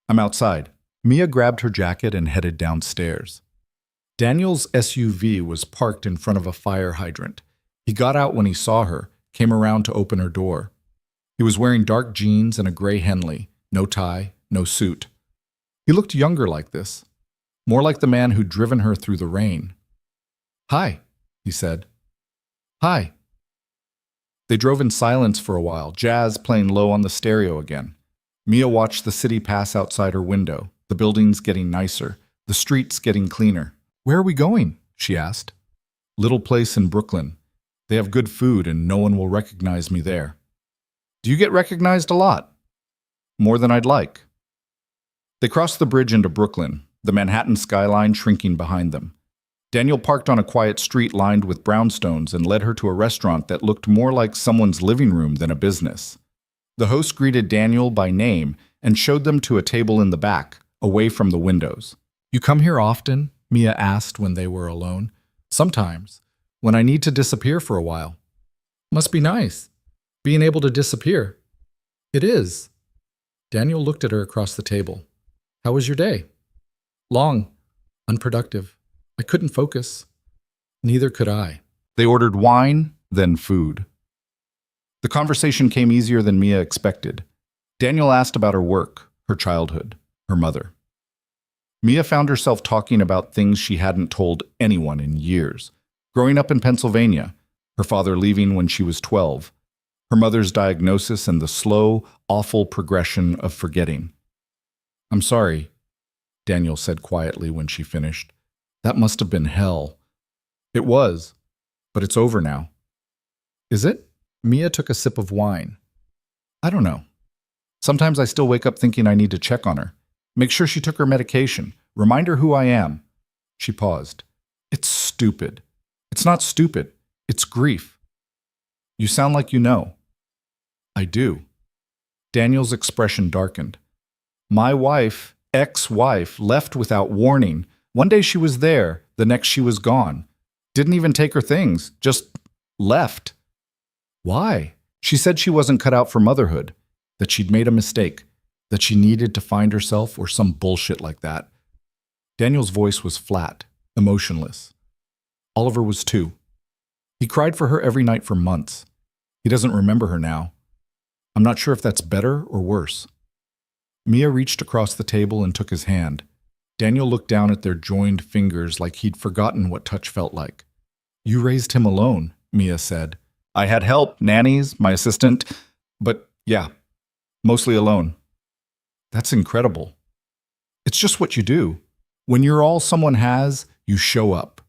"I'm outside." Mia grabbed her jacket and headed downstairs. Daniel's SUV was parked in front of a fire hydrant. He got out when he saw her, came around to open her door. He was wearing dark jeans and a gray Henley, no tie, no suit. He looked younger like this, more like the man who'd driven her through the rain. "Hi," he said. "Hi." They drove in silence for a while, jazz playing low on the stereo again. Mia watched the city pass outside her window, the buildings getting nicer, the streets getting cleaner. "Where are we going?" she asked. "Little place in Brooklyn. They have good food and no one will recognize me there." "Do you get recognized a lot?" "More than I'd like." They crossed the bridge into Brooklyn, the Manhattan skyline shrinking behind them. Daniel parked on a quiet street lined with brownstones and led her to a restaurant that looked more like someone's living room than a business. The host greeted Daniel by name and showed them to a table in the back, away from the windows. "You come here often?" Mia asked when they were alone. "Sometimes, when I need to disappear for a while." "Must be nice, being able to disappear." "It is." Daniel looked at her across the table. "How was your day?" "Long. Unproductive. I couldn't focus." Neither could I. They ordered wine, then food. The conversation came easier than Mia expected. Daniel asked about her work, her childhood, her mother. Mia found herself talking about things she hadn't told anyone in years. Growing up in Pennsylvania, her father leaving when she was 12, her mother's diagnosis and the slow, awful progression of forgetting. "I'm sorry," Daniel said quietly when she finished. "That must have been hell." "It was, but it's over now." "Is it?" Mia took a sip of wine. "I don't know. Sometimes I still wake up thinking I need to check on her. Make sure she took her medication. Remind her who I am." She paused. "It's stupid." "It's not stupid. It's grief." "You sound like you know." "I do." Daniel's expression darkened. "My wife, ex-wife, left without warning. One day she was there, the next she was gone. Didn't even take her things, just left." "Why?" "She said she wasn't cut out for motherhood, that she'd made a mistake, that she needed to find herself or some bullshit like that." Daniel's voice was flat, emotionless. Oliver was too. He cried for her every night for months. He doesn't remember her now. I'm not sure if that's better or worse. Mia reached across the table and took his hand. Daniel looked down at their joined fingers like he'd forgotten what touch felt like. "You raised him alone," Mia said. "I had help, nannies, my assistant, but yeah, mostly alone." "That's incredible." "It's just what you do. When you're all someone has, you show up."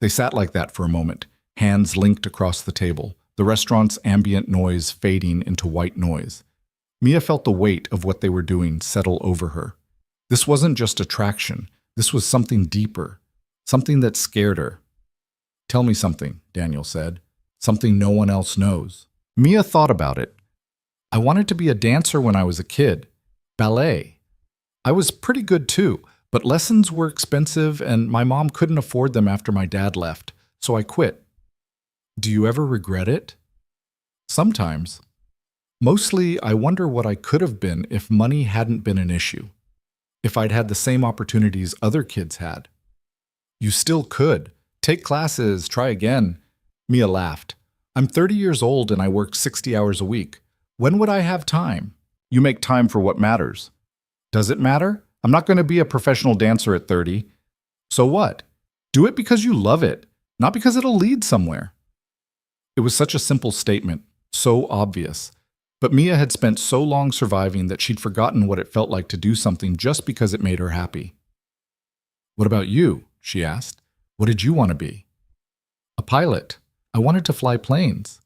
They sat like that for a moment, hands linked across the table, the restaurant's ambient noise fading into white noise. Mia felt the weight of what they were doing settle over her. This wasn't just attraction. This was something deeper, something that scared her. "Tell me something," Daniel said. "Something no one else knows." Mia thought about it. I wanted to be a dancer when I was a kid. Ballet. I was pretty good too, but lessons were expensive and my mom couldn't afford them after my dad left, so I quit. Do you ever regret it? Sometimes. Mostly, I wonder what I could have been if money hadn't been an issue. If I'd had the same opportunities other kids had. You still could. Take classes, try again. Mia laughed. I'm 30 years old and I work 60 hours a week. When would I have time? You make time for what matters. Does it matter? I'm not going to be a professional dancer at 30. So what? Do it because you love it, not because it'll lead somewhere. It was such a simple statement, so obvious. But Mia had spent so long surviving that she'd forgotten what it felt like to do something just because it made her happy. What about you? She asked. What did you want to be? A pilot. I wanted to fly planes.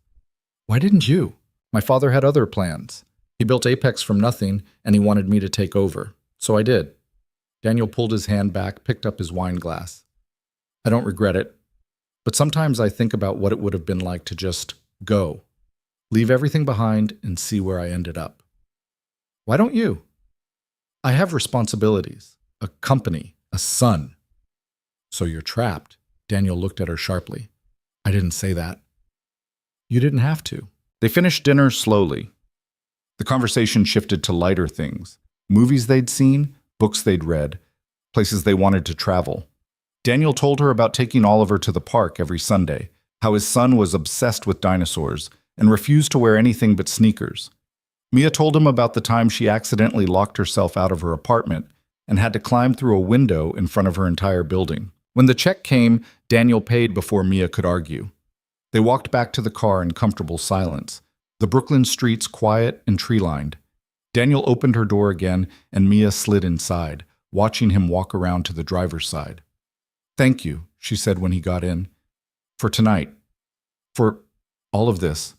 Why didn't you? My father had other plans. He built Apex from nothing, and he wanted me to take over. So I did. Daniel pulled his hand back, picked up his wine glass. I don't regret it, but sometimes I think about what it would have been like to just go. Leave everything behind and see where I ended up. Why don't you? I have responsibilities, a company, a son. So you're trapped. Daniel looked at her sharply. I didn't say that. You didn't have to. They finished dinner slowly. The conversation shifted to lighter things. Movies they'd seen, books they'd read, places they wanted to travel. Daniel told her about taking Oliver to the park every Sunday, how his son was obsessed with dinosaurs and refused to wear anything but sneakers. Mia told him about the time she accidentally locked herself out of her apartment and had to climb through a window in front of her entire building. When the check came, Daniel paid before Mia could argue. They walked back to the car in comfortable silence, the Brooklyn streets quiet and tree-lined. Daniel opened her door again, and Mia slid inside, watching him walk around to the driver's side. Thank you, she said when he got in. For tonight. For all of this.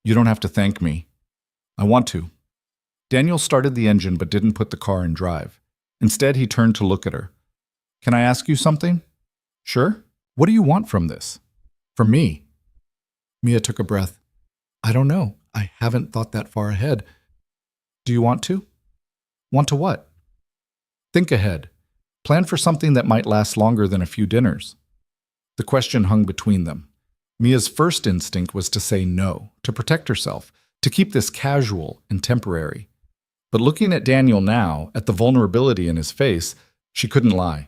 You don't have to thank me. I want to. Daniel started the engine but didn't put the car in drive. Instead, he turned to look at her. Can I ask you something? Sure. What do you want from this? From me? Mia took a breath. I don't know. I haven't thought that far ahead. Do you want to? Want to what? Think ahead. Plan for something that might last longer than a few dinners. The question hung between them. Mia's first instinct was to say no, to protect herself, to keep this casual and temporary. But looking at Daniel now, at the vulnerability in his face, she couldn't lie.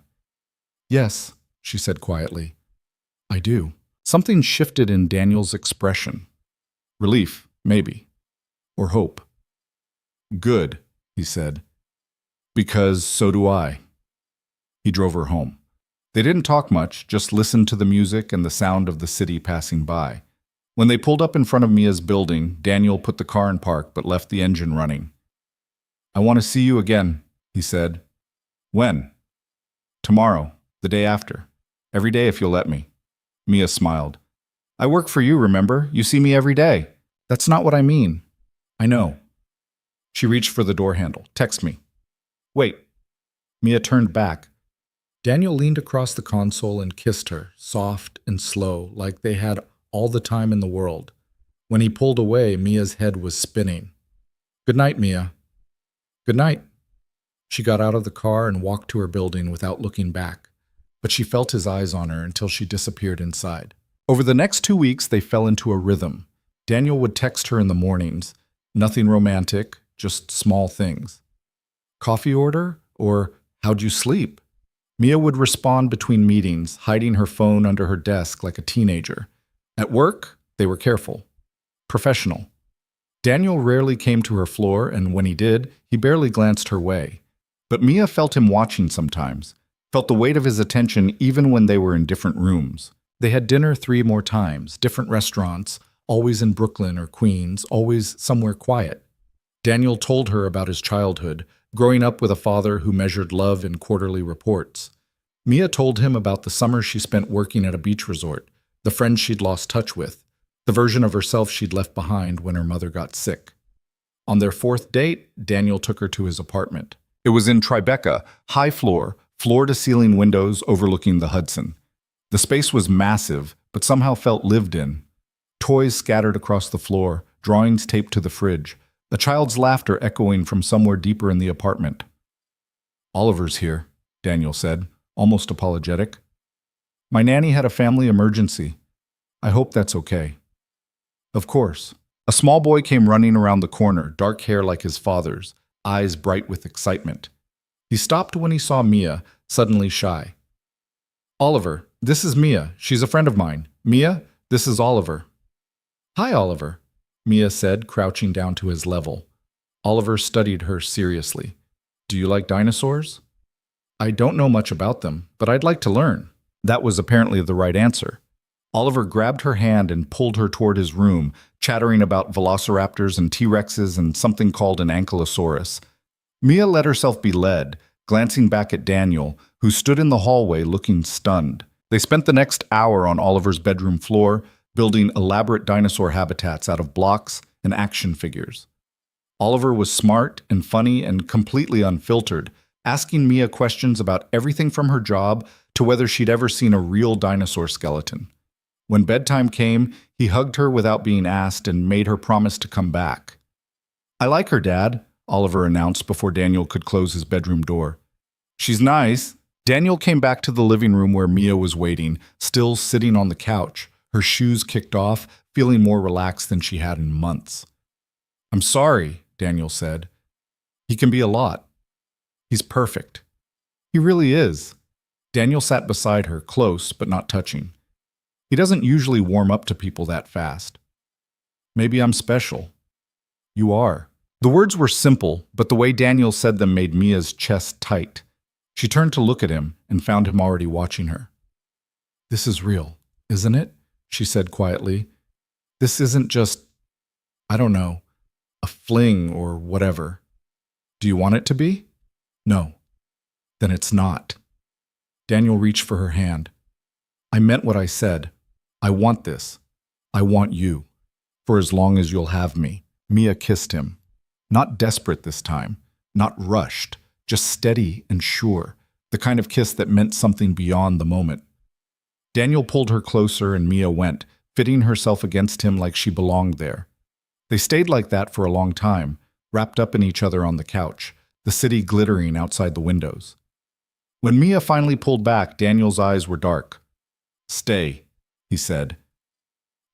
Yes, she said quietly. I do. Something shifted in Daniel's expression. Relief, maybe. Or hope. Good, he said. Because so do I. He drove her home. They didn't talk much, just listened to the music and the sound of the city passing by. When they pulled up in front of Mia's building, Daniel put the car in park but left the engine running. I want to see you again, he said. When? Tomorrow, the day after. Every day if you'll let me. Mia smiled. I work for you, remember? You see me every day. That's not what I mean. I know. She reached for the door handle. Text me. Wait. Mia turned back. Daniel leaned across the console and kissed her, soft and slow, like they had all the time in the world. When he pulled away, Mia's head was spinning. Good night, Mia. Good night. She got out of the car and walked to her building without looking back, but she felt his eyes on her until she disappeared inside. Over the next 2 weeks, they fell into a rhythm. Daniel would text her in the mornings. Nothing romantic, just small things. Coffee order? Or how'd you sleep? Mia would respond between meetings, hiding her phone under her desk like a teenager. At work, they were careful. Professional. Daniel rarely came to her floor, and when he did, he barely glanced her way. But Mia felt him watching sometimes, felt the weight of his attention even when they were in different rooms. They had dinner 3 more times, different restaurants, always in Brooklyn or Queens, always somewhere quiet. Daniel told her about his childhood, growing up with a father who measured love in quarterly reports. Mia told him about the summer she spent working at a beach resort, the friends she'd lost touch with, the version of herself she'd left behind when her mother got sick. On their 4th date, Daniel took her to his apartment. It was in Tribeca, high floor, floor-to-ceiling windows overlooking the Hudson. The space was massive, but somehow felt lived in. Toys scattered across the floor, drawings taped to the fridge, a child's laughter echoing from somewhere deeper in the apartment. "Oliver's here," Daniel said, almost apologetic. "My nanny had a family emergency. I hope that's okay." Of course. A small boy came running around the corner, dark hair like his father's, eyes bright with excitement. He stopped when he saw Mia, suddenly shy. "Oliver, this is Mia. She's a friend of mine. Mia, this is Oliver." "Hi, Oliver," Mia said, crouching down to his level. Oliver studied her seriously. "Do you like dinosaurs?" "I don't know much about them, but I'd like to learn." That was apparently the right answer. Oliver grabbed her hand and pulled her toward his room, chattering about velociraptors and T-Rexes and something called an ankylosaurus. Mia let herself be led, glancing back at Daniel, who stood in the hallway looking stunned. They spent the next hour on Oliver's bedroom floor, building elaborate dinosaur habitats out of blocks and action figures. Oliver was smart and funny and completely unfiltered, asking Mia questions about everything from her job to whether she'd ever seen a real dinosaur skeleton. When bedtime came, he hugged her without being asked and made her promise to come back. "I like her, Dad," Oliver announced before Daniel could close his bedroom door. "She's nice." Daniel came back to the living room where Mia was waiting, still sitting on the couch, her shoes kicked off, feeling more relaxed than she had in months. "I'm sorry," Daniel said. "He can be a lot. He's perfect." "He really is." Daniel sat beside her, close but not touching. "He doesn't usually warm up to people that fast." "Maybe I'm special." "You are." The words were simple, but the way Daniel said them made Mia's chest tight. She turned to look at him and found him already watching her. "This is real, isn't it?" she said quietly. "This isn't just, I don't know, a fling or whatever. Do you want it to be?" "No." "Then it's not." Daniel reached for her hand. "I meant what I said. I want this. I want you. For as long as you'll have me." Mia kissed him. Not desperate this time, not rushed, just steady and sure, the kind of kiss that meant something beyond the moment. Daniel pulled her closer and Mia went, fitting herself against him like she belonged there. They stayed like that for a long time, wrapped up in each other on the couch, the city glittering outside the windows. When Mia finally pulled back, Daniel's eyes were dark. "Stay," he said.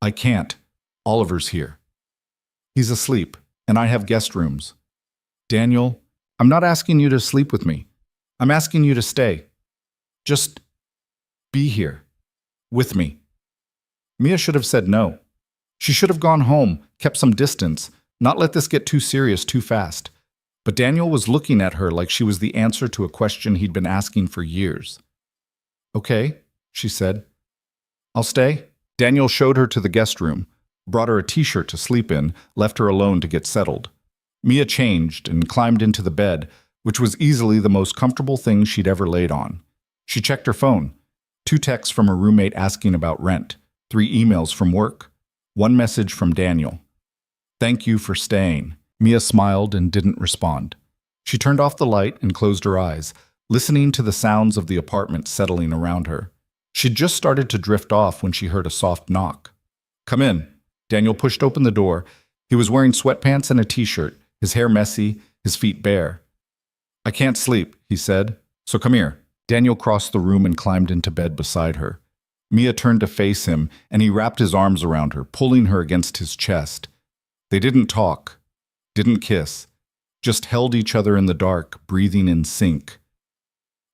"I can't. Oliver's here. He's asleep, and I have guest rooms." "Daniel, I'm not asking you to sleep with me. I'm asking you to stay. Just be here. With me." Mia should have said no. She should have gone home, kept some distance, not let this get too serious too fast. But Daniel was looking at her like she was the answer to a question he'd been asking for years. "Okay," she said. "I'll stay." Daniel showed her to the guest room, brought her a t-shirt to sleep in, left her alone to get settled. Mia changed and climbed into the bed, which was easily the most comfortable thing she'd ever laid on. She checked her phone. 2 texts from her roommate asking about rent, 3 emails from work, 1 message from Daniel. "Thank you for staying." Mia smiled and didn't respond. She turned off the light and closed her eyes, listening to the sounds of the apartment settling around her. She'd just started to drift off when she heard a soft knock. "Come in." Daniel pushed open the door. He was wearing sweatpants and a t-shirt, his hair messy, his feet bare. "I can't sleep," he said, "so come here." Daniel crossed the room and climbed into bed beside her. Mia turned to face him, and he wrapped his arms around her, pulling her against his chest. They didn't talk, didn't kiss, just held each other in the dark, breathing in sync.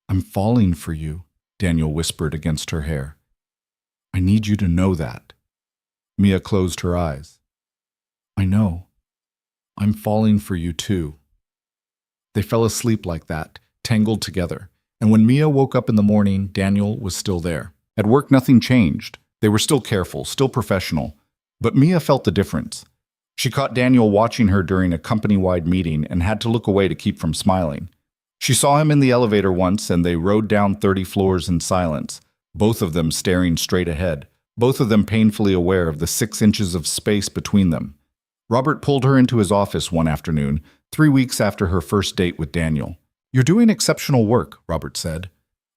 "I'm falling for you," Daniel whispered against her hair. "I need you to know that." Mia closed her eyes. "I know. I'm falling for you too." They fell asleep like that, tangled together, and when Mia woke up in the morning, Daniel was still there. At work, nothing changed. They were still careful, still professional, but Mia felt the difference. She caught Daniel watching her during a company-wide meeting and had to look away to keep from smiling. She saw him in the elevator once, and they rode down 30 floors in silence, both of them staring straight ahead, both of them painfully aware of the 6 inches of space between them. Robert pulled her into his office one afternoon, 3 weeks after her first date with Daniel. "You're doing exceptional work," Robert said.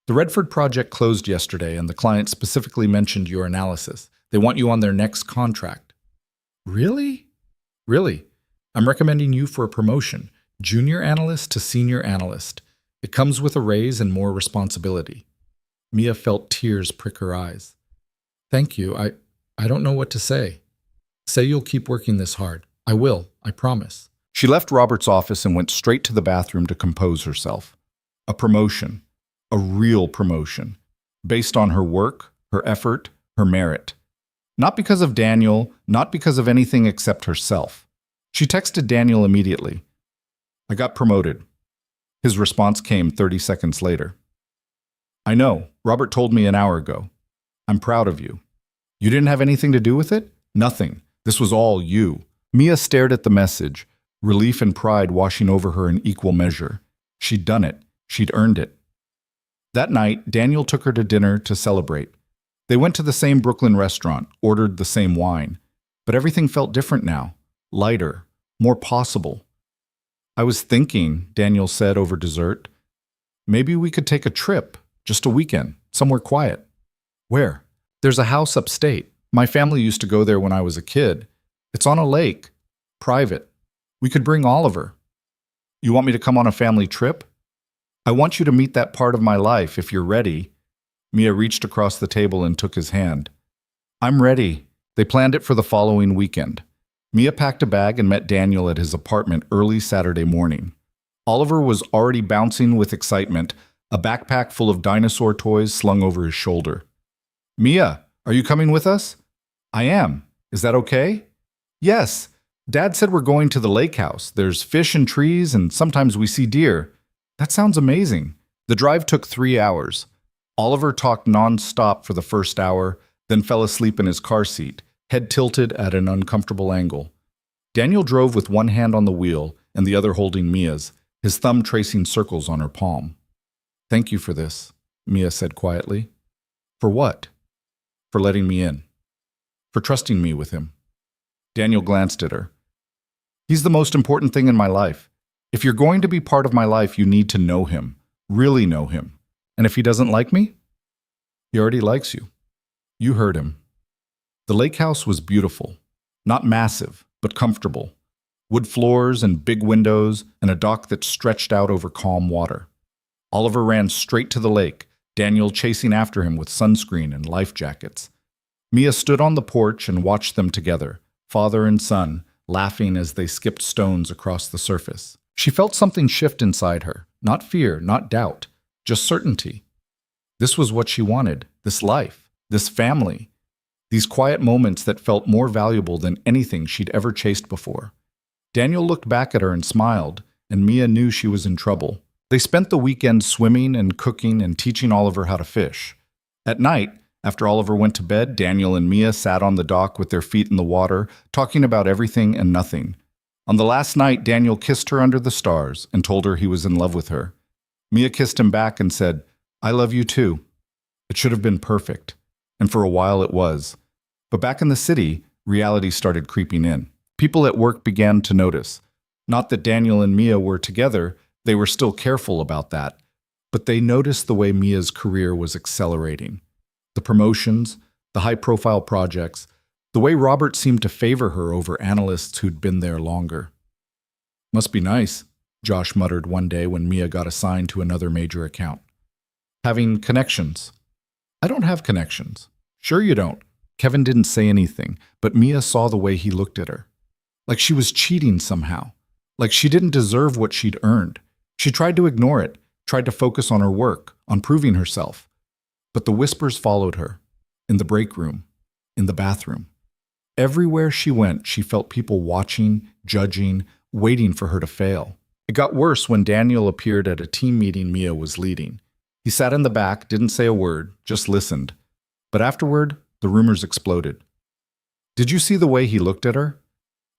"The Redford project closed yesterday, and the client specifically mentioned your analysis. They want you on their next contract." "Really?" Really? I'm recommending you for a promotion, junior analyst to senior analyst. It comes with a raise and more responsibility. Mia felt tears prick her eyes. Thank you. I don't know what to say. Say you'll keep working this hard. I will, I promise. She left Robert's office and went straight to the bathroom to compose herself. A promotion. A real promotion. Based on her work, her effort, her merit. Not because of Daniel, not because of anything except herself. She texted Daniel immediately. I got promoted. His response came 30 seconds later. I know, Robert told me an hour ago. I'm proud of you. You didn't have anything to do with it? Nothing. This was all you. Mia stared at the message, relief and pride washing over her in equal measure. She'd done it. She'd earned it. That night, Daniel took her to dinner to celebrate. They went to the same Brooklyn restaurant, ordered the same wine. But everything felt different now. Lighter. More possible. I was thinking, Daniel said over dessert, maybe we could take a trip, just a weekend, somewhere quiet. Where? There's a house upstate. My family used to go there when I was a kid. It's on a lake. Private. We could bring Oliver. You want me to come on a family trip? I want you to meet that part of my life if you're ready. Mia reached across the table and took his hand. I'm ready. They planned it for the following weekend. Mia packed a bag and met Daniel at his apartment early Saturday morning. Oliver was already bouncing with excitement, a backpack full of dinosaur toys slung over his shoulder. Mia, are you coming with us? I am. Is that okay? Yes. Dad said we're going to the lake house. There's fish and trees, and sometimes we see deer. That sounds amazing. The drive took 3 hours. Oliver talked non-stop for the first hour, then fell asleep in his car seat, head tilted at an uncomfortable angle. Daniel drove with one hand on the wheel and the other holding Mia's, his thumb tracing circles on her palm. Thank you for this, Mia said quietly. For what? For letting me in. For trusting me with him. Daniel glanced at her. He's the most important thing in my life. If you're going to be part of my life, you need to know him. Really know him. And if he doesn't like me? He already likes you. You heard him. The lake house was beautiful. Not massive, but comfortable. Wood floors and big windows and a dock that stretched out over calm water. Oliver ran straight to the lake, Daniel chasing after him with sunscreen and life jackets. Mia stood on the porch and watched them together, father and son, laughing as they skipped stones across the surface. She felt something shift inside her, not fear, not doubt, just certainty. This was what she wanted, this life, this family, these quiet moments that felt more valuable than anything she'd ever chased before. Daniel looked back at her and smiled, and Mia knew she was in trouble. They spent the weekend swimming and cooking and teaching Oliver how to fish. At night, after Oliver went to bed, Daniel and Mia sat on the dock with their feet in the water, talking about everything and nothing. On the last night, Daniel kissed her under the stars and told her he was in love with her. Mia kissed him back and said, I love you too. It should have been perfect. And for a while it was. But back in the city, reality started creeping in. People at work began to notice. Not that Daniel and Mia were together, they were still careful about that. But they noticed the way Mia's career was accelerating. The promotions, the high-profile projects, the way Robert seemed to favor her over analysts who'd been there longer. Must be nice, Josh muttered one day when Mia got assigned to another major account. Having connections. I don't have connections. Sure you don't. Kevin didn't say anything, but Mia saw the way he looked at her. Like she was cheating somehow. Like she didn't deserve what she'd earned. She tried to ignore it, tried to focus on her work, on proving herself. But the whispers followed her. In the break room. In the bathroom. Everywhere she went, she felt people watching, judging, waiting for her to fail. It got worse when Daniel appeared at a team meeting Mia was leading. He sat in the back, didn't say a word, just listened. But afterward, the rumors exploded. Did you see the way he looked at her?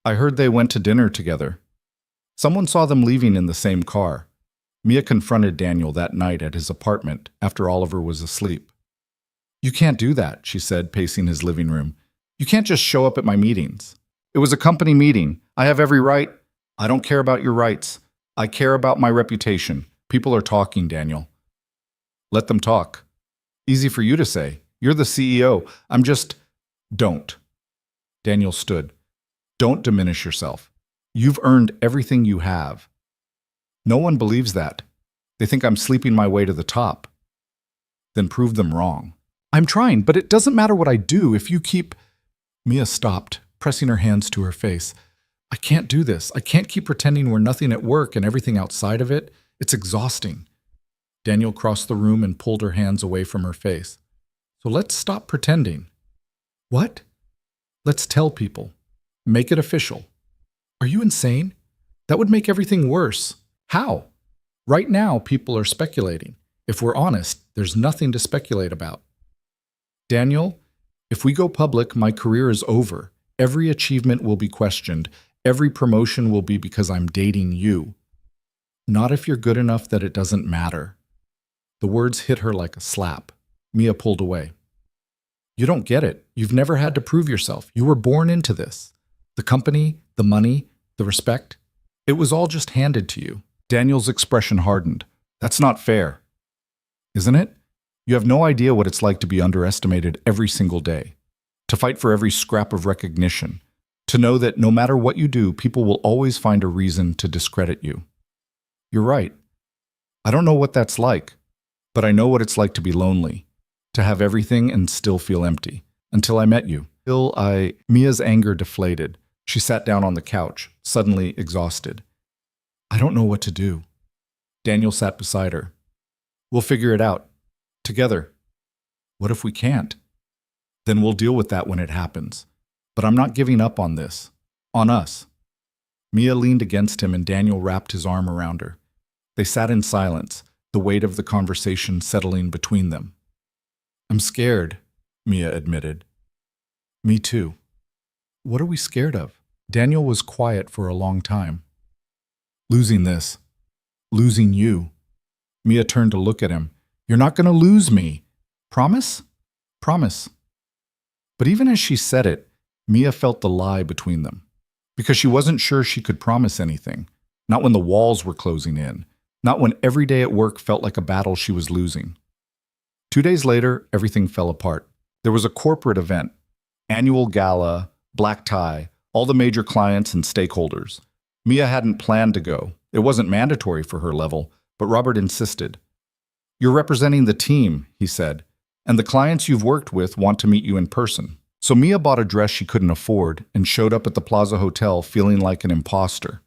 I heard they went to dinner together. Someone saw them leaving in the same car. Mia confronted Daniel that night at his apartment after Oliver was asleep. You can't do that, she said, pacing his living room. You can't just show up at my meetings. It was a company meeting. I have every right. I don't care about your rights. I care about my reputation. People are talking, Daniel. Let them talk. Easy for you to say. You're the CEO. I'm just... Don't. Daniel stood. Don't diminish yourself. You've earned everything you have. No one believes that. They think I'm sleeping my way to the top. Then prove them wrong. I'm trying, but it doesn't matter what I do if you keep... Mia stopped, pressing her hands to her face. I can't do this. I can't keep pretending we're nothing at work and everything outside of it. It's exhausting. Daniel crossed the room and pulled her hands away from her face. So let's stop pretending. What? Let's tell people. Make it official. Are you insane? That would make everything worse. How? Right now, people are speculating. If we're honest, there's nothing to speculate about. Daniel, if we go public, my career is over. Every achievement will be questioned. Every promotion will be because I'm dating you. Not if you're good enough that it doesn't matter. The words hit her like a slap. Mia pulled away. You don't get it. You've never had to prove yourself. You were born into this. The company, the money, the respect. It was all just handed to you. Daniel's expression hardened. That's not fair. Isn't it? You have no idea what it's like to be underestimated every single day. To fight for every scrap of recognition. To know that no matter what you do, people will always find a reason to discredit you. You're right. I don't know what that's like, but I know what it's like to be lonely, to have everything and still feel empty. Until I met you. Mia's anger deflated. She sat down on the couch, suddenly exhausted. I don't know what to do. Daniel sat beside her. We'll figure it out. Together. What if we can't? Then we'll deal with that when it happens. But I'm not giving up on this. On us. Mia leaned against him and Daniel wrapped his arm around her. They sat in silence, the weight of the conversation settling between them. I'm scared, Mia admitted. Me too. What are we scared of? Daniel was quiet for a long time. Losing this. Losing you. Mia turned to look at him. You're not going to lose me. Promise? Promise. But even as she said it, Mia felt the lie between them. Because she wasn't sure she could promise anything. Not when the walls were closing in. Not when every day at work felt like a battle she was losing. 2 days later, everything fell apart. There was a corporate event. Annual gala, black tie, all the major clients and stakeholders. Mia hadn't planned to go. It wasn't mandatory for her level, but Robert insisted. You're representing the team, he said, and the clients you've worked with want to meet you in person. So Mia bought a dress she couldn't afford and showed up at the Plaza Hotel feeling like an imposter.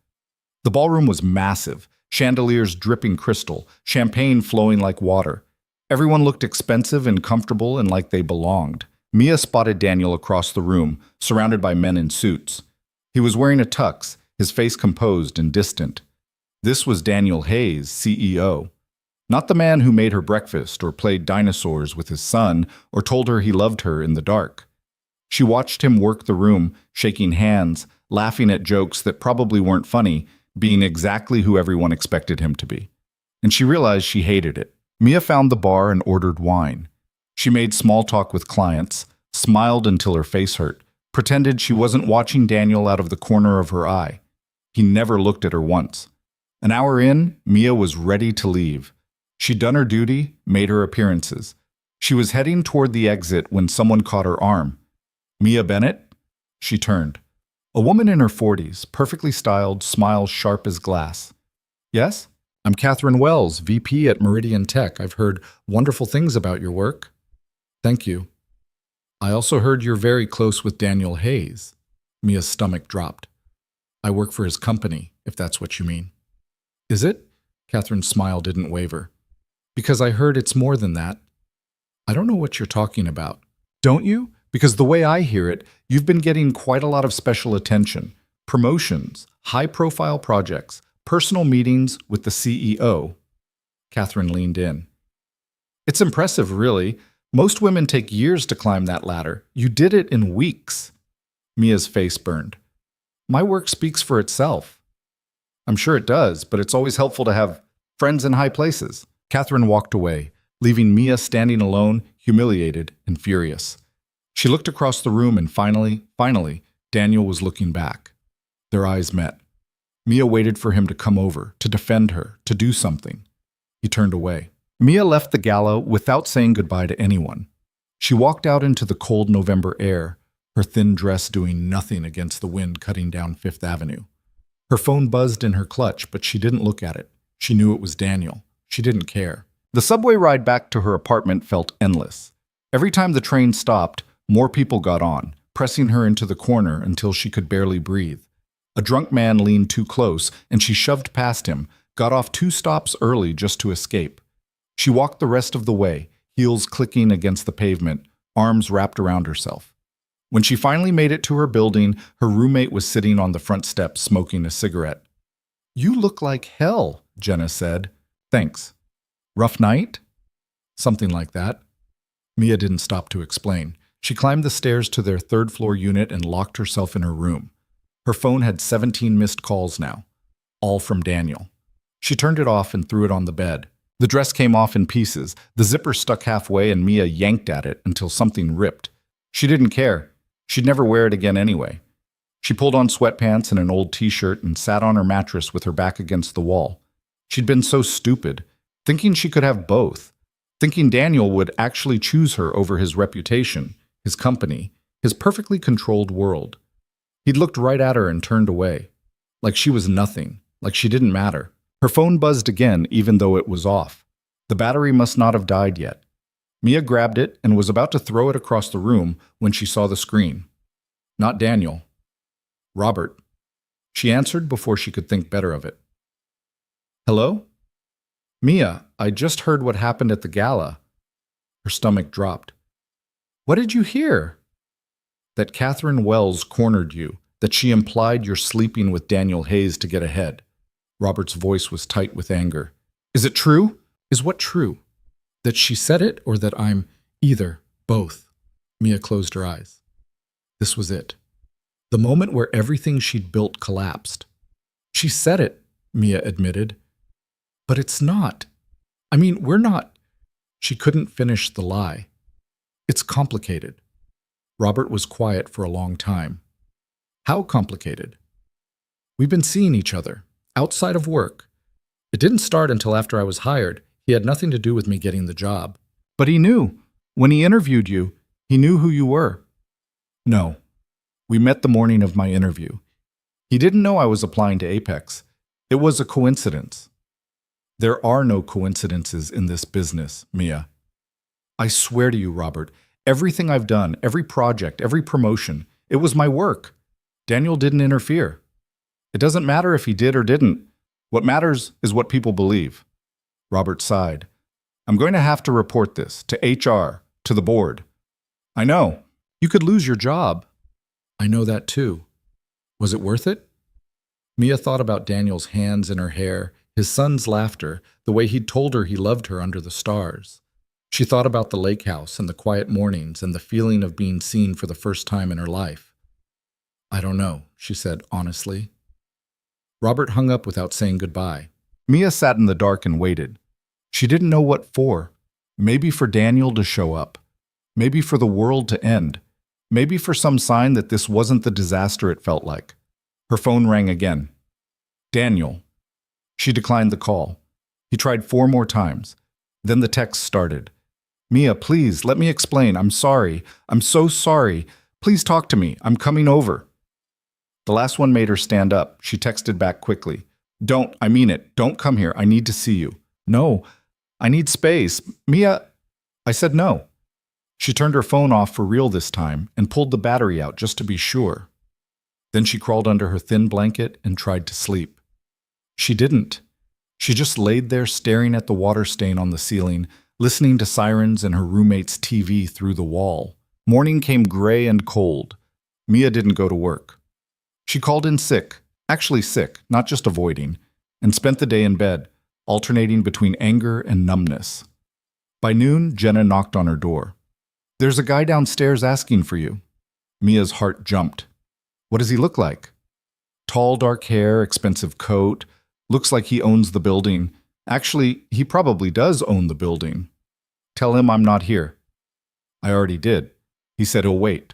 The ballroom was massive, chandeliers dripping crystal, champagne flowing like water. Everyone looked expensive and comfortable and like they belonged. Mia spotted Daniel across the room, surrounded by men in suits. He was wearing a tux, his face composed and distant. This was Daniel Hayes, CEO. Not the man who made her breakfast or played dinosaurs with his son or told her he loved her in the dark. She watched him work the room, shaking hands, laughing at jokes that probably weren't funny, being exactly who everyone expected him to be. And she realized she hated it. Mia found the bar and ordered wine. She made small talk with clients, smiled until her face hurt, pretended she wasn't watching Daniel out of the corner of her eye. He never looked at her once. An hour in, Mia was ready to leave. She'd done her duty, made her appearances. She was heading toward the exit when someone caught her arm. Mia Bennett? She turned. A woman in her 40s, perfectly styled, smile sharp as glass. Yes? I'm Catherine Wells, VP at Meridian Tech. I've heard wonderful things about your work. Thank you. I also heard you're very close with Daniel Hayes. Mia's stomach dropped. I work for his company, if that's what you mean. Is it? Catherine's smile didn't waver. Because I heard it's more than that. I don't know what you're talking about. Don't you? Because the way I hear it, you've been getting quite a lot of special attention. Promotions, high-profile projects, personal meetings with the CEO. Catherine leaned in. It's impressive, really. Most women take years to climb that ladder. You did it in weeks. Mia's face burned. My work speaks for itself. I'm sure it does, but it's always helpful to have friends in high places. Catherine walked away, leaving Mia standing alone, humiliated and furious. She looked across the room and finally, Daniel was looking back. Their eyes met. Mia waited for him to come over, to defend her, to do something. He turned away. Mia left the gala without saying goodbye to anyone. She walked out into the cold November air, her thin dress doing nothing against the wind cutting down Fifth Avenue. Her phone buzzed in her clutch, but she didn't look at it. She knew it was Daniel. She didn't care. The subway ride back to her apartment felt endless. Every time the train stopped, more people got on, pressing her into the corner until she could barely breathe. A drunk man leaned too close, and she shoved past him, got off 2 stops early just to escape. She walked the rest of the way, heels clicking against the pavement, arms wrapped around herself. When she finally made it to her building, her roommate was sitting on the front steps smoking a cigarette. "You look like hell," Jenna said. "Thanks. Rough night?" "Something like that." Mia didn't stop to explain. She climbed the stairs to their 3rd-floor unit and locked herself in her room. Her phone had 17 missed calls now, all from Daniel. She turned it off and threw it on the bed. The dress came off in pieces. The zipper stuck halfway and Mia yanked at it until something ripped. She didn't care. She'd never wear it again anyway. She pulled on sweatpants and an old t-shirt and sat on her mattress with her back against the wall. She'd been so stupid, thinking she could have both, thinking Daniel would actually choose her over his reputation, his company, his perfectly controlled world. He'd looked right at her and turned away, like she was nothing, like she didn't matter. Her phone buzzed again, even though it was off. The battery must not have died yet. Mia grabbed it and was about to throw it across the room when she saw the screen. Not Daniel. Robert. She answered before she could think better of it. "Hello? Mia, I just heard what happened at the gala." Her stomach dropped. "What did you hear?" "That Catherine Wells cornered you, that she implied you're sleeping with Daniel Hayes to get ahead." Robert's voice was tight with anger. "Is it true?" "Is what true? That she said it or that I'm either, both?" Mia closed her eyes. This was it. The moment where everything she'd built collapsed. "She said it," Mia admitted. "But it's not. I mean, we're not." She couldn't finish the lie. "It's complicated." Robert was quiet for a long time. "How complicated?" "We've been seeing each other, outside of work. It didn't start until after I was hired. He had nothing to do with me getting the job." "But he knew. When he interviewed you, he knew who you were." "No. We met the morning of my interview. He didn't know I was applying to Apex. It was a coincidence." "There are no coincidences in this business, Mia." "I swear to you, Robert, everything I've done, every project, every promotion, it was my work. Daniel didn't interfere. It doesn't matter if he did or didn't. What matters is what people believe." Robert sighed. "I'm going to have to report this to HR, to the board." "I know. You could lose your job." "I know that too. Was it worth it?" Mia thought about Daniel's hands in her hair, his son's laughter, the way he'd told her he loved her under the stars. She thought about the lake house and the quiet mornings and the feeling of being seen for the first time in her life. "I don't know," she said honestly. Robert hung up without saying goodbye. Mia sat in the dark and waited. She didn't know what for. Maybe for Daniel to show up. Maybe for the world to end. Maybe for some sign that this wasn't the disaster it felt like. Her phone rang again. "Daniel." She declined the call. He tried 4 more times. Then the text started. "Mia, please, let me explain. I'm sorry. I'm so sorry. Please talk to me. I'm coming over." The last one made her stand up. She texted back quickly. "Don't, I mean it. Don't come here. I need to see you." "No, I need space. Mia." I said no. She turned her phone off for real this time and pulled the battery out just to be sure. Then she crawled under her thin blanket and tried to sleep. She didn't. She just laid there staring at the water stain on the ceiling, listening to sirens and her roommate's TV through the wall. Morning came gray and cold. Mia didn't go to work. She called in sick, actually sick, not just avoiding, and spent the day in bed, alternating between anger and numbness. By noon, Jenna knocked on her door. "There's a guy downstairs asking for you." Mia's heart jumped. "What does he look like?" "Tall, dark hair, expensive coat. Looks like he owns the building. Actually, he probably does own the building." "Tell him I'm not here." "I already did. He said he'll wait."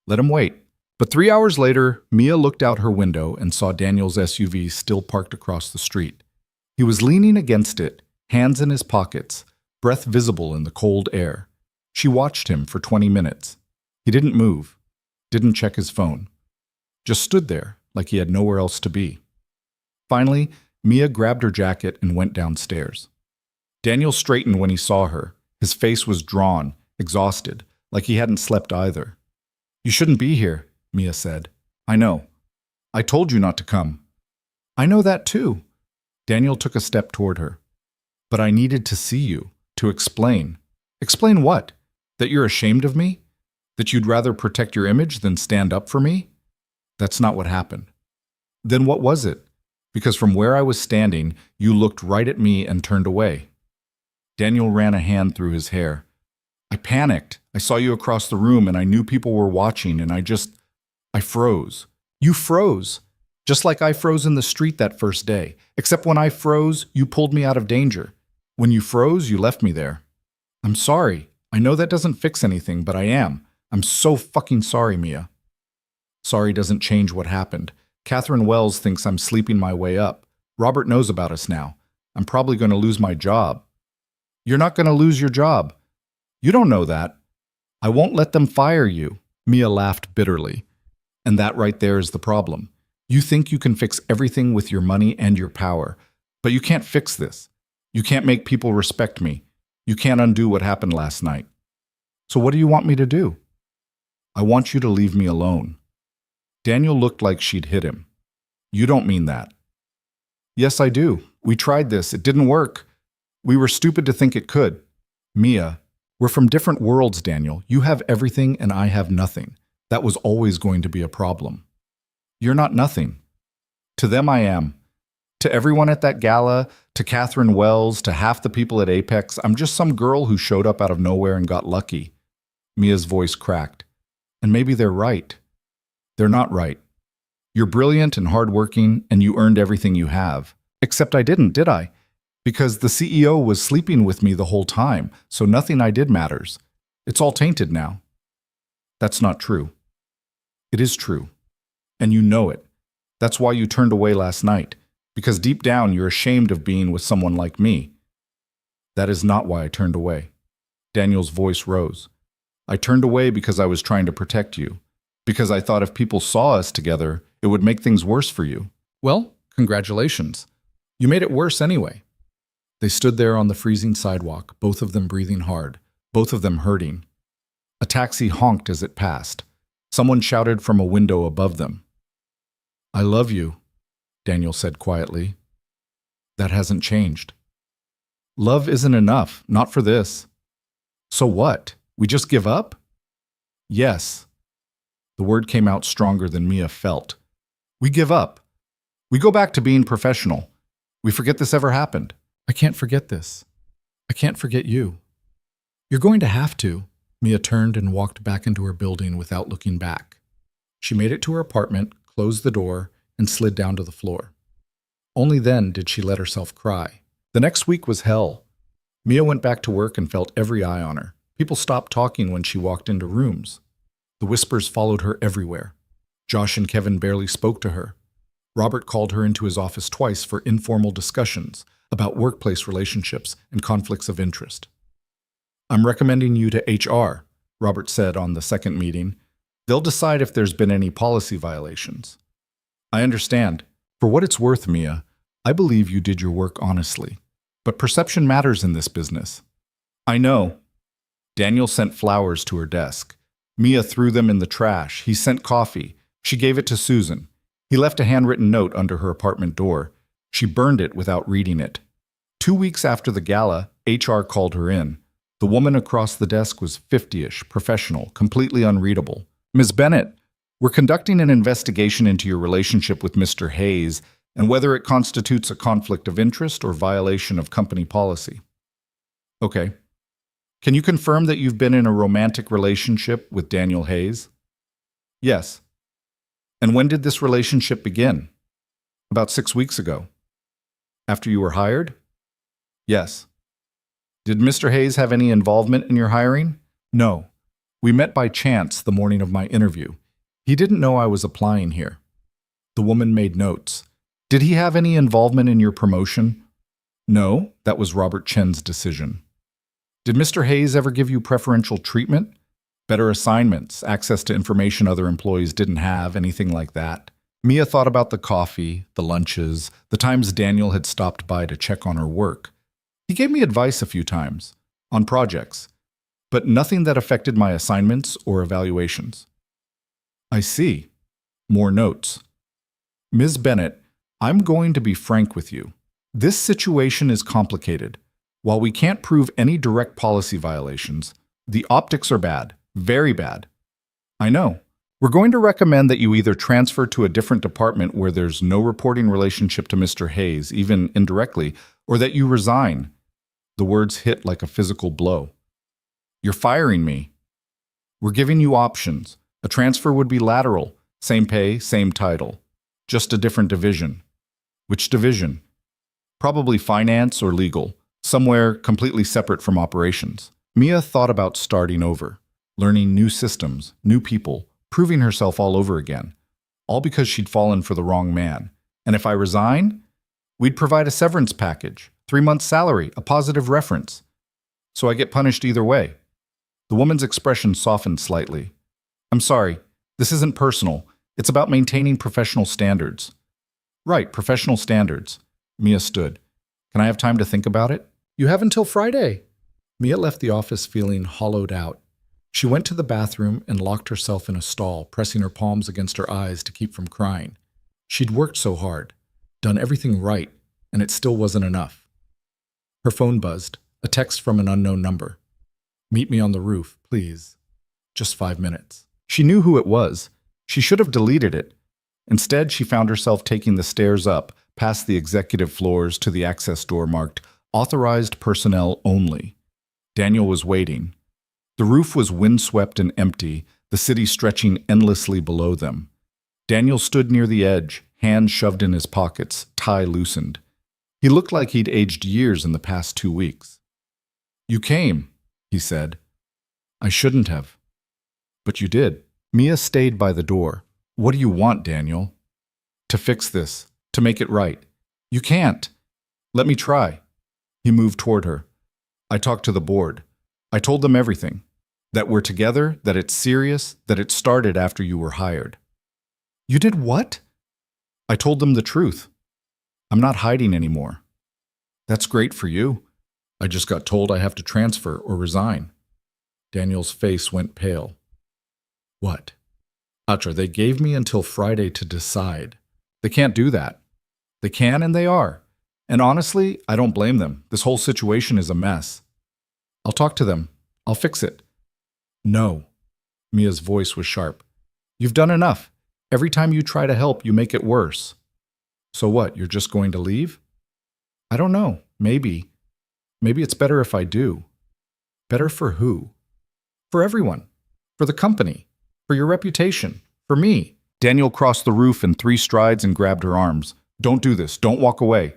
"Let him wait." But 3 hours later, Mia looked out her window and saw Daniel's SUV still parked across the street. He was leaning against it, hands in his pockets, breath visible in the cold air. She watched him for 20 minutes. He didn't move. didn't check his phone. Just stood there like he had nowhere else to be. Finally, Mia grabbed her jacket and went downstairs. Daniel straightened when he saw her. His face was drawn, exhausted, like he hadn't slept either. "You shouldn't be here," Mia said. "I know. I told you not to come." "I know that too." Daniel took a step toward her. "But I needed to see you, to explain." "Explain what? That you're ashamed of me? That you'd rather protect your image than stand up for me?" "That's not what happened." "Then what was it? Because from where I was standing, you looked right at me and turned away." Daniel ran a hand through his hair. "I panicked. I saw you across the room and I knew people were watching and I froze." "You froze? Just like I froze in the street that first day. Except when I froze, you pulled me out of danger. When you froze, you left me there." "I'm sorry. I know that doesn't fix anything, but I am. I'm so fucking sorry, Mia." "Sorry doesn't change what happened. Catherine Wells thinks I'm sleeping my way up. Robert knows about us now. I'm probably going to lose my job." "You're not going to lose your job. You don't know that. I won't let them fire you." Mia laughed bitterly. "And that right there is the problem. You think you can fix everything with your money and your power, but you can't fix this. You can't make people respect me. You can't undo what happened last night. So what do you want me to do?" "I want you to leave me alone." Daniel looked like she'd hit him. "You don't mean that." "Yes, I do. We tried this. It didn't work. We were stupid to think it could." "Mia, we're from different worlds, Daniel. You have everything and I have nothing. That was always going to be a problem." "You're not nothing." "To them I am. To everyone at that gala, to Catherine Wells, to half the people at Apex, I'm just some girl who showed up out of nowhere and got lucky." Mia's voice cracked. "And maybe they're right." "They're not right. You're brilliant and hardworking, and you earned everything you have. Except I didn't, did I? Because the CEO was sleeping with me the whole time, so nothing I did matters. It's all tainted now." "That's not true." "It is true. And you know it. That's why you turned away last night. Because deep down you're ashamed of being with someone like me." "That is not why I turned away." Daniel's voice rose. "I turned away because I was trying to protect you. Because I thought if people saw us together, it would make things worse for you." "Well, congratulations. You made it worse anyway." They stood there on the freezing sidewalk, both of them breathing hard, both of them hurting. A taxi honked as it passed. Someone shouted from a window above them. "I love you," Daniel said quietly. "That hasn't changed." "Love isn't enough, not for this." "So what? We just give up?" "Yes." The word came out stronger than Mia felt. "We give up. We go back to being professional. We forget this ever happened." "I can't forget this. I can't forget you." "You're going to have to." Mia turned and walked back into her building without looking back. She made it to her apartment, closed the door, and slid down to the floor. Only then did she let herself cry. The next week was hell. Mia went back to work and felt every eye on her. People stopped talking when she walked into rooms. The whispers followed her everywhere. Josh and Kevin barely spoke to her. Robert called her into his office twice for informal discussions about workplace relationships and conflicts of interest. "I'm recommending you to HR," Robert said on the second meeting. "They'll decide if there's been any policy violations." "I understand. For what it's worth, Mia, I believe you did your work honestly. But perception matters in this business." "I know." Daniel sent flowers to her desk. Mia threw them in the trash. He sent coffee. She gave it to Susan. He left a handwritten note under her apartment door. She burned it without reading it. 2 weeks after the gala, HR called her in. The woman across the desk was 50-ish, professional, completely unreadable. "Ms. Bennett, we're conducting an investigation into your relationship with Mr. Hayes and whether it constitutes a conflict of interest or violation of company policy." "Okay. Can you confirm that you've been in a romantic relationship with Daniel Hayes?" "Yes." "And when did this relationship begin?" "About 6 weeks ago." "After you were hired?" "Yes." "Did Mr. Hayes have any involvement in your hiring?" "No. We met by chance the morning of my interview. He didn't know I was applying here." The woman made notes. "Did he have any involvement in your promotion?" "No, that was Robert Chen's decision." "Did Mr. Hayes ever give you preferential treatment?" Better assignments, access to information other employees didn't have, anything like that. Mia thought about the coffee, the lunches, the times Daniel had stopped by to check on her work. He gave me advice a few times, on projects, but nothing that affected my assignments or evaluations. I see. More notes. Ms. Bennett, I'm going to be frank with you. This situation is complicated. While we can't prove any direct policy violations, the optics are bad, very bad. I know. We're going to recommend that you either transfer to a different department where there's no reporting relationship to Mr. Hayes, even indirectly, or that you resign. The words hit like a physical blow. You're firing me. We're giving you options. A transfer would be lateral, same pay, same title, just a different division. Which division? Probably finance or legal, somewhere completely separate from operations. Mia thought about starting over, learning new systems, new people, proving herself all over again, all because she'd fallen for the wrong man. And if I resign, we'd provide a severance package, 3 months' salary, a positive reference. So I get punished either way. The woman's expression softened slightly. I'm sorry, this isn't personal. It's about maintaining professional standards. Right, professional standards. Mia stood. Can I have time to think about it? You have until Friday. Mia left the office feeling hollowed out. She went to the bathroom and locked herself in a stall, pressing her palms against her eyes to keep from crying. She'd worked so hard, done everything right, and it still wasn't enough. Her phone buzzed, a text from an unknown number. Meet me on the roof, please. Just 5 minutes. She knew who it was. She should have deleted it. Instead, she found herself taking the stairs up, past the executive floors to the access door marked Authorized Personnel Only. Daniel was waiting. The roof was windswept and empty, the city stretching endlessly below them. Daniel stood near the edge, hands shoved in his pockets, tie loosened. He looked like he'd aged years in the past 2 weeks. You came, he said. I shouldn't have. But you did. Mia stayed by the door. What do you want, Daniel? To fix this, to make it right. You can't. Let me try. He moved toward her. I talked to the board. I told them everything. That we're together, that it's serious, that it started after you were hired. You did what? I told them the truth. I'm not hiding anymore. That's great for you. I just got told I have to transfer or resign. Daniel's face went pale. What? Atra, they gave me until Friday to decide. They can't do that. They can and they are. And honestly, I don't blame them. This whole situation is a mess. I'll talk to them. I'll fix it. No. Mia's voice was sharp. You've done enough. Every time you try to help, you make it worse. So what, you're just going to leave? I don't know. Maybe. Maybe it's better if I do. Better for who? For everyone. For the company. For your reputation. For me. Daniel crossed the roof in 3 strides and grabbed her arms. Don't do this. Don't walk away.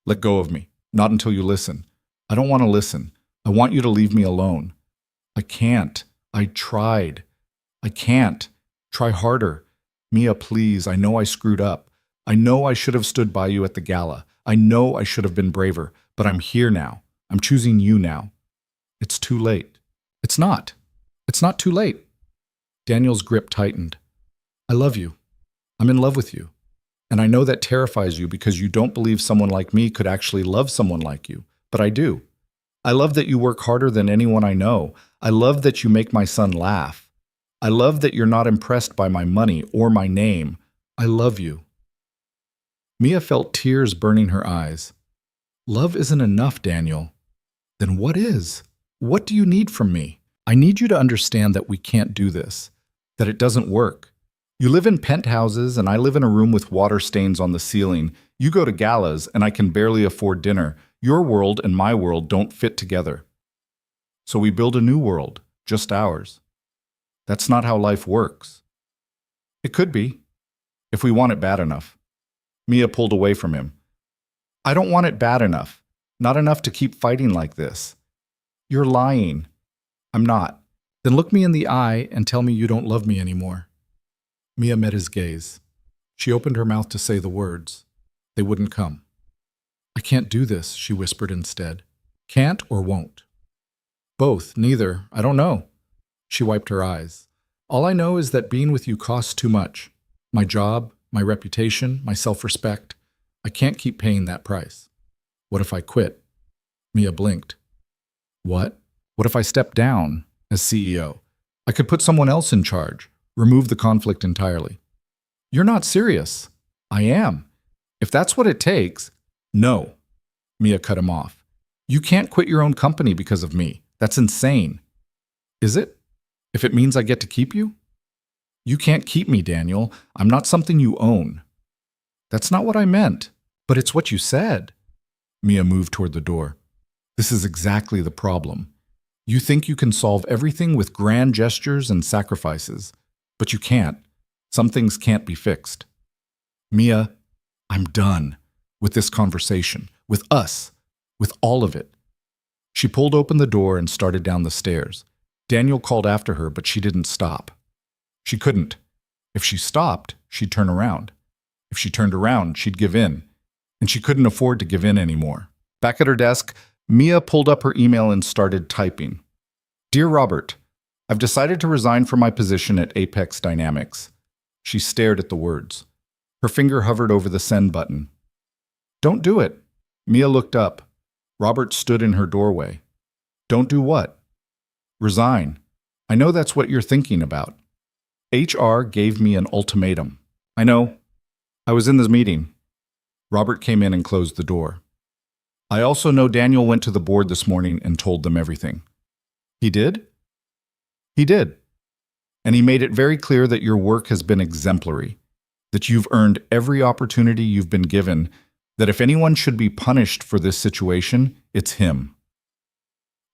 Let go of me. Not until you listen. I don't want to listen. I want you to leave me alone. I can't. I tried. I can't. Try harder. Mia, please. I know I screwed up. I know I should have stood by you at the gala. I know I should have been braver. But I'm here now. I'm choosing you now. It's too late. It's not. It's not too late. Daniel's grip tightened. I love you. I'm in love with you. And I know that terrifies you because you don't believe someone like me could actually love someone like you. But I do. I love that you work harder than anyone I know. I love that you make my son laugh. I love that you're not impressed by my money or my name. I love you. Mia felt tears burning her eyes. Love isn't enough, Daniel. Then what is? What do you need from me? I need you to understand that we can't do this, that it doesn't work. You live in penthouses and I live in a room with water stains on the ceiling. You go to galas and I can barely afford dinner. Your world and my world don't fit together. So we build a new world, just ours. That's not how life works. It could be, if we want it bad enough. Mia pulled away from him. I don't want it bad enough. Not enough to keep fighting like this. You're lying. I'm not. Then look me in the eye and tell me you don't love me anymore. Mia met his gaze. She opened her mouth to say the words. They wouldn't come. I can't do this, she whispered instead. Can't or won't? Both, neither. I don't know. She wiped her eyes. All I know is that being with you costs too much. My job, my reputation, my self-respect. I can't keep paying that price. What if I quit? Mia blinked. What? What if I step down as CEO? I could put someone else in charge, remove the conflict entirely. You're not serious. I am. If that's what it takes, no. Mia cut him off. You can't quit your own company because of me. That's insane. Is it? If it means I get to keep you? You can't keep me, Daniel. I'm not something you own. That's not what I meant, but it's what you said. Mia moved toward the door. This is exactly the problem. You think you can solve everything with grand gestures and sacrifices, but you can't. Some things can't be fixed. Mia, I'm done with this conversation, with us, with all of it. She pulled open the door and started down the stairs. Daniel called after her, but she didn't stop. She couldn't. If she stopped, she'd turn around. If she turned around, she'd give in. And she couldn't afford to give in anymore. Back at her desk, Mia pulled up her email and started typing. Dear Robert, I've decided to resign from my position at Apex Dynamics. She stared at the words. Her finger hovered over the send button. Don't do it. Mia looked up. Robert stood in her doorway. Don't do what? Resign. I know that's what you're thinking about. HR gave me an ultimatum. I know. I was in this meeting. Robert came in and closed the door. I also know Daniel went to the board this morning and told them everything. He did? He did. And he made it very clear that your work has been exemplary, that you've earned every opportunity you've been given, that if anyone should be punished for this situation, it's him.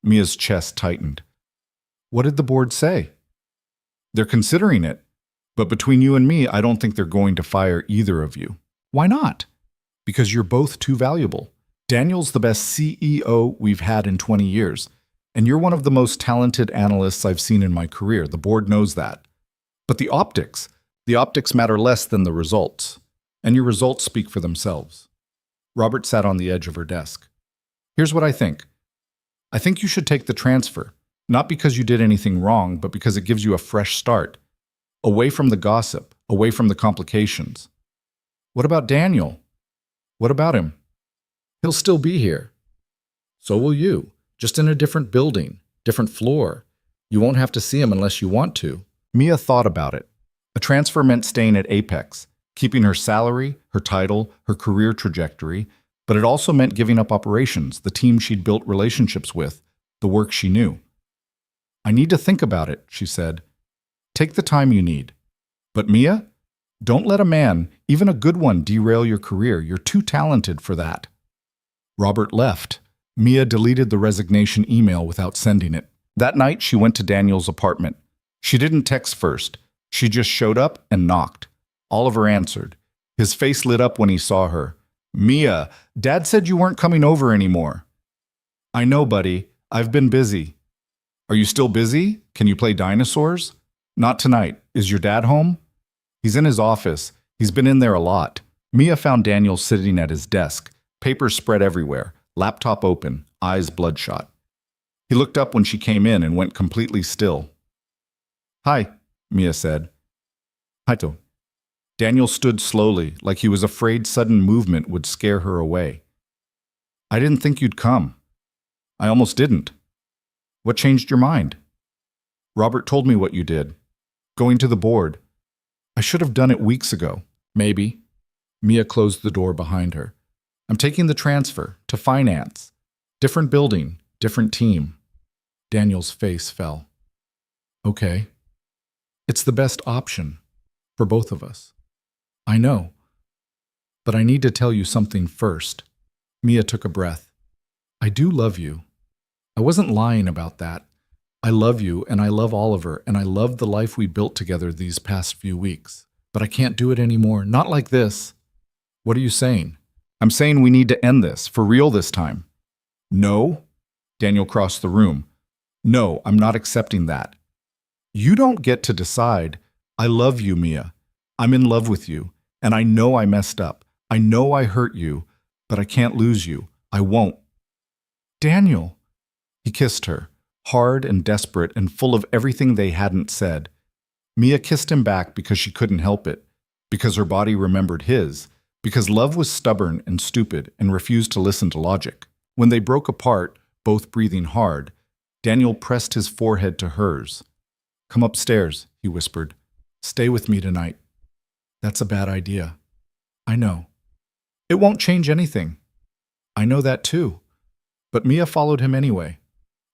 Mia's chest tightened. What did the board say? They're considering it, but between you and me, I don't think they're going to fire either of you. Why not? Because you're both too valuable. Daniel's the best CEO we've had in 20 years, and you're one of the most talented analysts I've seen in my career. The board knows that. But the optics matter less than the results, and your results speak for themselves. Robert sat on the edge of her desk. Here's what I think. I think you should take the transfer. Not because you did anything wrong, but because it gives you a fresh start. Away from the gossip, away from the complications. What about Daniel? What about him? He'll still be here. So will you, just in a different building, different floor. You won't have to see him unless you want to. Mia thought about it. A transfer meant staying at Apex, keeping her salary, her title, her career trajectory, but it also meant giving up operations, the team she'd built relationships with, the work she knew. I need to think about it, she said. Take the time you need. But Mia, don't let a man, even a good one, derail your career. You're too talented for that. Robert left. Mia deleted the resignation email without sending it. That night, she went to Daniel's apartment. She didn't text first. She just showed up and knocked. Oliver answered. His face lit up when he saw her. Mia, Dad said you weren't coming over anymore. I know, buddy. I've been busy. Are you still busy? Can you play dinosaurs? Not tonight. Is your dad home? He's in his office. He's been in there a lot. Mia found Daniel sitting at his desk, papers spread everywhere, laptop open, eyes bloodshot. He looked up when she came in and went completely still. Hi, Mia said. Haito. Daniel stood slowly, like he was afraid sudden movement would scare her away. I didn't think you'd come. I almost didn't. What changed your mind? Robert told me what you did. Going to the board. I should have done it weeks ago. Maybe. Mia closed the door behind her. I'm taking the transfer to finance. Different building, different team. Daniel's face fell. Okay. It's the best option for both of us. I know. But I need to tell you something first. Mia took a breath. I do love you. I wasn't lying about that. I love you, and I love Oliver, and I love the life we built together these past few weeks. But I can't do it anymore. Not like this. What are you saying? I'm saying we need to end this, for real this time. No? Daniel crossed the room. No, I'm not accepting that. You don't get to decide. I love you, Mia. I'm in love with you, and I know I messed up. I know I hurt you, but I can't lose you. I won't. Daniel. He kissed her, hard and desperate and full of everything they hadn't said. Mia kissed him back because she couldn't help it, because her body remembered his, because love was stubborn and stupid and refused to listen to logic. When they broke apart, both breathing hard, Daniel pressed his forehead to hers. "Come upstairs," he whispered. "Stay with me tonight." "That's a bad idea." "I know." "It won't change anything." "I know that too." But Mia followed him anyway,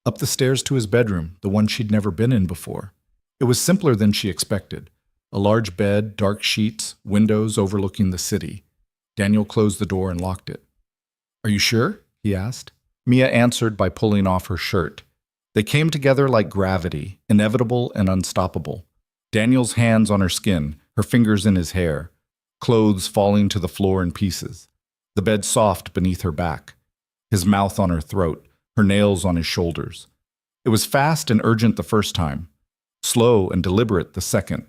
up the stairs to his bedroom, the one she'd never been in before. It was simpler than she expected. A large bed, dark sheets, windows overlooking the city. Daniel closed the door and locked it. "Are you sure?" he asked. Mia answered by pulling off her shirt. They came together like gravity, inevitable and unstoppable. Daniel's hands on her skin, her fingers in his hair, clothes falling to the floor in pieces. The bed soft beneath her back, his mouth on her throat, her nails on his shoulders. It was fast and urgent the first time, slow and deliberate the second.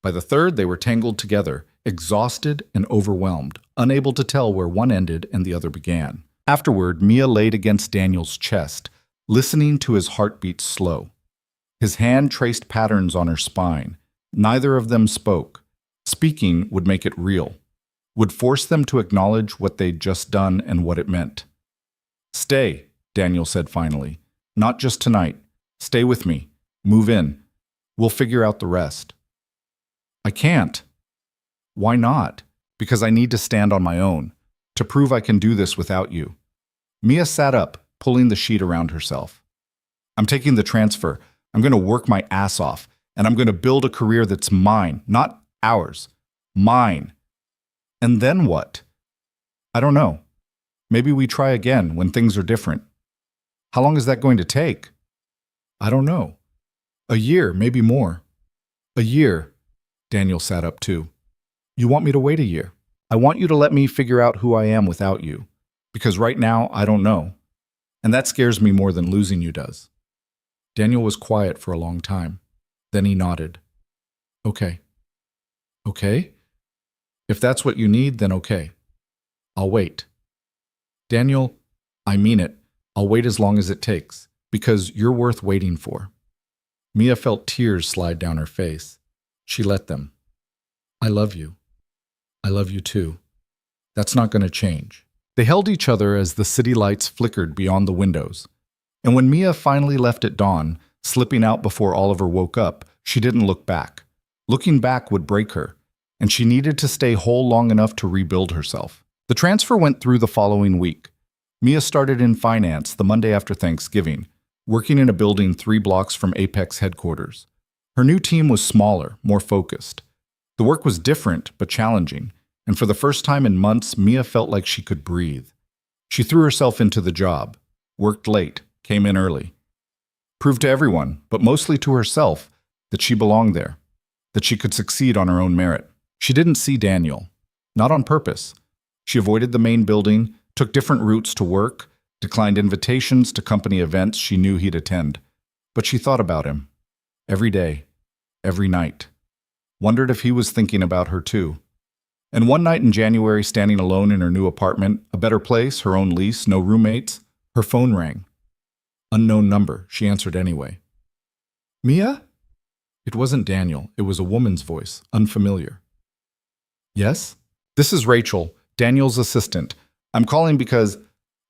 By the third, they were tangled together, exhausted and overwhelmed, unable to tell where one ended and the other began. Afterward, Mia laid against Daniel's chest, listening to his heartbeat slow. His hand traced patterns on her spine. Neither of them spoke. Speaking would make it real, would force them to acknowledge what they'd just done and what it meant. "Stay," Daniel said finally. "Not just tonight. Stay with me. Move in. We'll figure out the rest." "I can't." "Why not?" "Because I need to stand on my own, to prove I can do this without you." Mia sat up, pulling the sheet around herself. "I'm taking the transfer. I'm going to work my ass off, and I'm going to build a career that's mine, not ours. Mine. And then what? I don't know. Maybe we try again when things are different. How long is that going to take? I don't know. A year, maybe more." "A year." Daniel sat up too. "You want me to wait a year? I want you to let me figure out who I am without you. Because right now, I don't know. And that scares me more than losing you does." Daniel was quiet for a long time. Then he nodded. "Okay." "Okay? If that's what you need, then okay. I'll wait." "Daniel, I mean it. I'll wait as long as it takes, because you're worth waiting for." Mia felt tears slide down her face. She let them. "I love you. I love you too. That's not going to change." They held each other as the city lights flickered beyond the windows. And when Mia finally left at dawn, slipping out before Oliver woke up, she didn't look back. Looking back would break her, and she needed to stay whole long enough to rebuild herself. The transfer went through the following week. Mia started in finance the Monday after Thanksgiving, working in a building 3 blocks from Apex headquarters. Her new team was smaller, more focused. The work was different but challenging, and for the first time in months, Mia felt like she could breathe. She threw herself into the job, worked late, came in early. Proved to everyone, but mostly to herself, that she belonged there, that she could succeed on her own merit. She didn't see Daniel, not on purpose. She avoided the main building, took different routes to work, declined invitations to company events she knew he'd attend. But she thought about him. Every day, every night. Wondered if he was thinking about her too. And one night in January, standing alone in her new apartment, a better place, her own lease, no roommates, her phone rang. Unknown number, she answered anyway. "Mia?" It wasn't Daniel, it was a woman's voice, unfamiliar. "Yes? This is Rachel, Daniel's assistant. I'm calling because,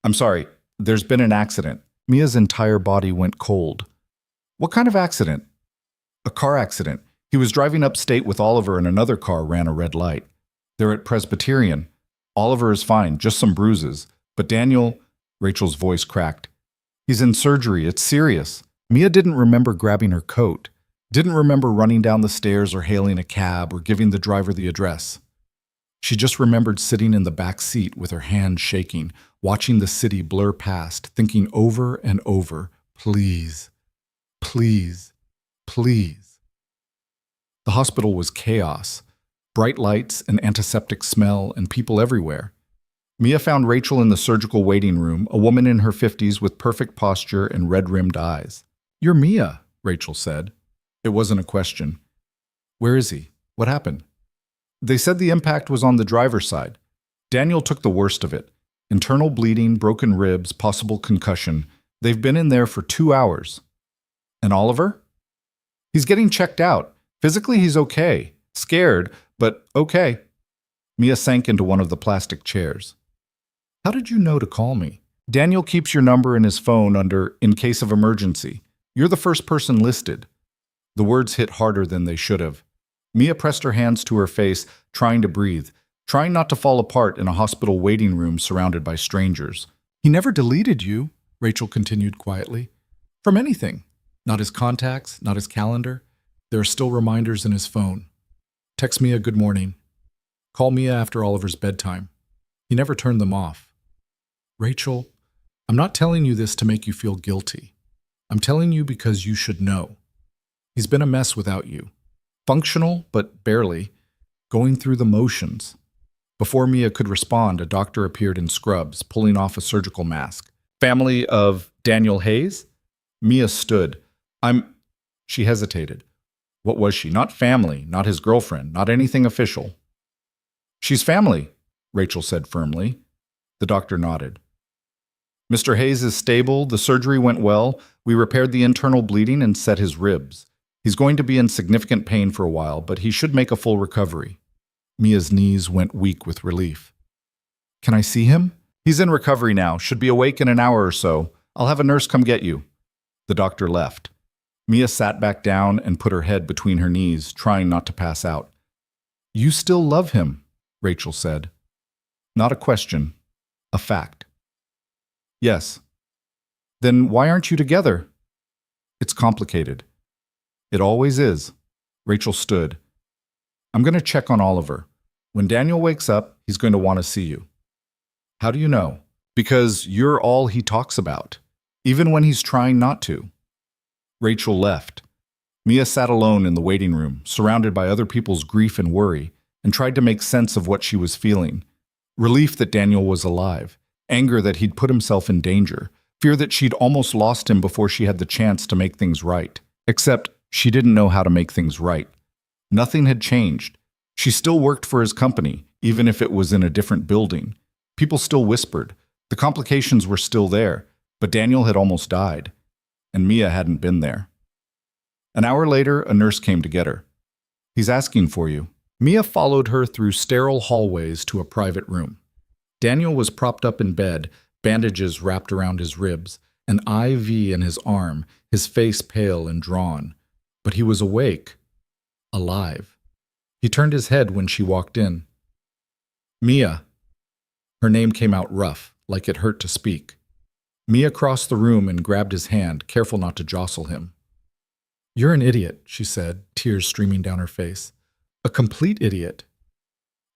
I'm sorry, there's been an accident." Mia's entire body went cold. "What kind of accident?" "A car accident. He was driving upstate with Oliver and another car ran a red light. They're at Presbyterian. Oliver is fine, just some bruises. But Daniel," Rachel's voice cracked. "He's in surgery, it's serious." Mia didn't remember grabbing her coat, didn't remember running down the stairs or hailing a cab or giving the driver the address. She just remembered sitting in the back seat with her hands shaking, watching the city blur past, thinking over and over, "Please, please, please." The hospital was chaos. Bright lights, an antiseptic smell, and people everywhere. Mia found Rachel in the surgical waiting room, a woman in her 50s with perfect posture and red-rimmed eyes. "You're Mia," Rachel said. It wasn't a question. "Where is he? What happened?" "They said the impact was on the driver's side. Daniel took the worst of it. Internal bleeding, broken ribs, possible concussion. They've been in there for 2 hours." And Oliver? He's getting checked out. Physically, he's okay. Scared, but okay. Mia sank into one of the plastic chairs. How did you know to call me? Daniel keeps your number in his phone under "in case of emergency." You're the first person listed. The words hit harder than they should have. Mia pressed her hands to her face, trying to breathe, trying not to fall apart in a hospital waiting room surrounded by strangers. He never deleted you, Rachel continued quietly. From anything. Not his contacts, not his calendar. There are still reminders in his phone. Text Mia good morning. Call Mia after Oliver's bedtime. He never turned them off. Rachel, I'm not telling you this to make you feel guilty. I'm telling you because you should know. He's been a mess without you. Functional, but barely. Going through the motions. Before Mia could respond, a doctor appeared in scrubs, pulling off a surgical mask. Family of Daniel Hayes? Mia stood. She hesitated. What was she? Not family, not his girlfriend, not anything official. She's family, Rachel said firmly. The doctor nodded. Mr. Hayes is stable. The surgery went well. We repaired the internal bleeding and set his ribs. He's going to be in significant pain for a while, but he should make a full recovery. Mia's knees went weak with relief. Can I see him? He's in recovery now. Should be awake in an hour or so. I'll have a nurse come get you. The doctor left. Mia sat back down and put her head between her knees, trying not to pass out. You still love him, Rachel said. Not a question, a fact. Yes. Then why aren't you together? It's complicated. It always is. Rachel stood. I'm going to check on Oliver. When Daniel wakes up, he's going to want to see you. How do you know? Because you're all he talks about, even when he's trying not to. Rachel left. Mia sat alone in the waiting room, surrounded by other people's grief and worry, and tried to make sense of what she was feeling. Relief that Daniel was alive, anger that he'd put himself in danger, fear that she'd almost lost him before she had the chance to make things right. Except she didn't know how to make things right. Nothing had changed. She still worked for his company, even if it was in a different building. People still whispered. The complications were still there, but Daniel had almost died, and Mia hadn't been there. An hour later, a nurse came to get her. He's asking for you. Mia followed her through sterile hallways to a private room. Daniel was propped up in bed, bandages wrapped around his ribs, an IV in his arm, his face pale and drawn. But he was awake, alive. He turned his head when she walked in. Mia. Her name came out rough, like it hurt to speak. Mia crossed the room and grabbed his hand, careful not to jostle him. You're an idiot, she said, tears streaming down her face. A complete idiot.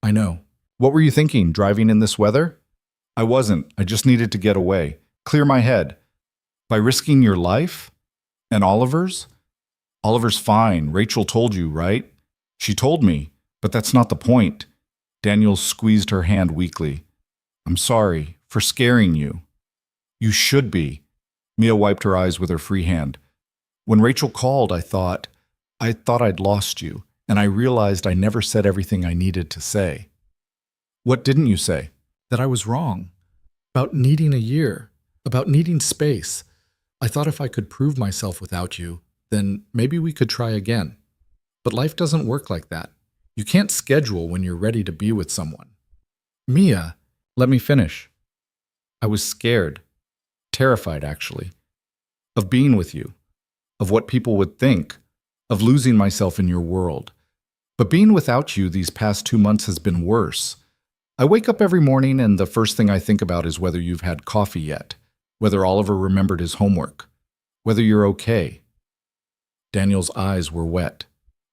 I know. What were you thinking, driving in this weather? I wasn't. I just needed to get away, clear my head. By risking your life? And Oliver's? Oliver's fine. Rachel told you, right? She told me, but that's not the point. Daniel squeezed her hand weakly. I'm sorry for scaring you. You should be. Mia wiped her eyes with her free hand. When Rachel called, I thought I'd lost you, and I realized I never said everything I needed to say. What didn't you say? That I was wrong. About needing a year. About needing space. I thought if I could prove myself without you, then maybe we could try again. But life doesn't work like that. You can't schedule when you're ready to be with someone. Mia, let me finish. I was scared. Terrified, actually. Of being with you. Of what people would think. Of losing myself in your world. But being without you these past 2 months has been worse. I wake up every morning and the first thing I think about is whether you've had coffee yet. Whether Oliver remembered his homework. Whether you're okay. Daniel's eyes were wet.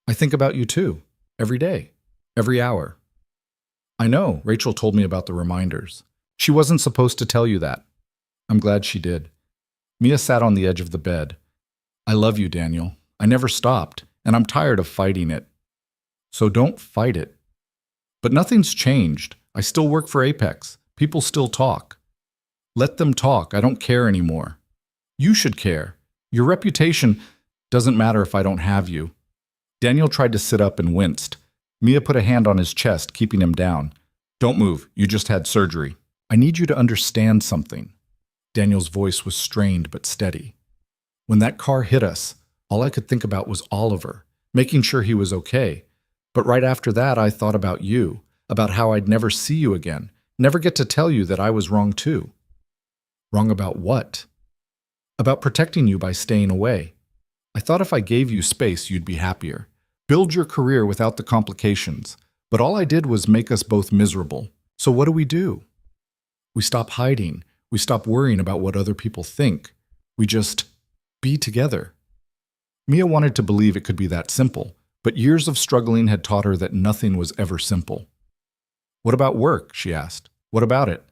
I think about you too. Every day. Every hour. I know, Rachel told me about the reminders. She wasn't supposed to tell you that. I'm glad she did. Mia sat on the edge of the bed. I love you, Daniel. I never stopped, and I'm tired of fighting it. So don't fight it. But nothing's changed. I still work for Apex. People still talk. Let them talk. I don't care anymore. You should care. Your reputation doesn't matter if I don't have you. Daniel tried to sit up and winced. Mia put a hand on his chest, keeping him down. Don't move. You just had surgery. I need you to understand something. Daniel's voice was strained but steady. When that car hit us, All I could think about was Oliver, making sure he was okay. But right after that, I thought about you, about how I'd never see you again, never get to tell you that I was wrong too. Wrong about what? About protecting you by staying away. I thought if I gave you space, you'd be happier. Build your career without the complications. But all I did was make us both miserable. So what do? We stop hiding. We stop worrying about what other people think. We just be together. Mia wanted to believe it could be that simple, but years of struggling had taught her that nothing was ever simple. What about work? She asked. What about it?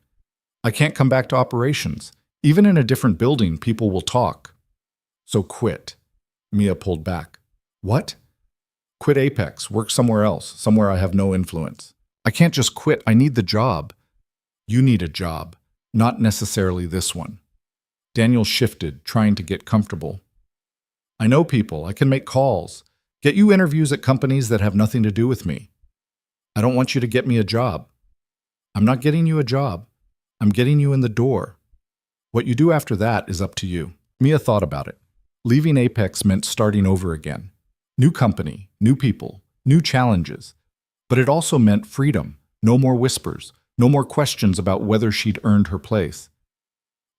I can't come back to operations. Even in a different building, people will talk. So quit. Mia pulled back. What? Quit Apex, work somewhere else, somewhere I have no influence. I can't just quit, I need the job. You need a job, not necessarily this one. Daniel shifted, trying to get comfortable. I know people, I can make calls, get you interviews at companies that have nothing to do with me. I don't want you to get me a job. I'm not getting you a job. I'm getting you in the door. What you do after that is up to you. Mia thought about it. Leaving Apex meant starting over again. New company, new people, new challenges. But it also meant freedom, no more whispers, no more questions about whether she'd earned her place.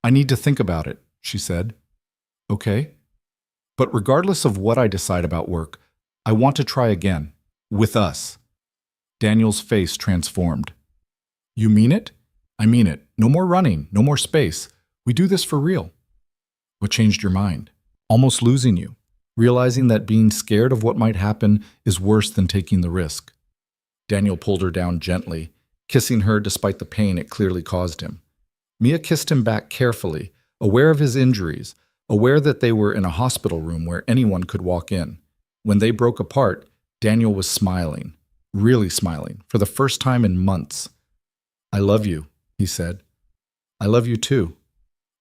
I need to think about it, she said. Okay. But regardless of what I decide about work, I want to try again. With us. Daniel's face transformed. You mean it? I mean it. No more running, no more space. We do this for real. What changed your mind? Almost losing you. Realizing that being scared of what might happen is worse than taking the risk. Daniel pulled her down gently, kissing her despite the pain it clearly caused him. Mia kissed him back carefully, aware of his injuries, aware that they were in a hospital room where anyone could walk in. When they broke apart, Daniel was smiling, really smiling, for the first time in months. I love you, he said. I love you too.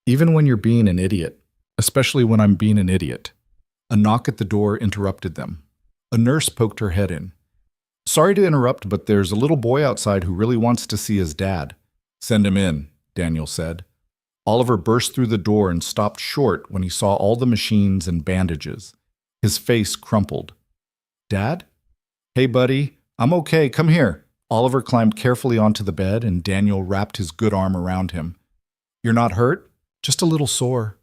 Even when you're being an idiot, especially when I'm being an idiot. A knock at the door interrupted them. A nurse poked her head in. Sorry to interrupt, but there's a little boy outside who really wants to see his dad. Send him in, Daniel said. Oliver burst through the door and stopped short when he saw all the machines and bandages. His face crumpled. Dad? Hey, buddy. I'm okay. Come here. Oliver climbed carefully onto the bed and Daniel wrapped his good arm around him. You're not hurt? Just a little sore.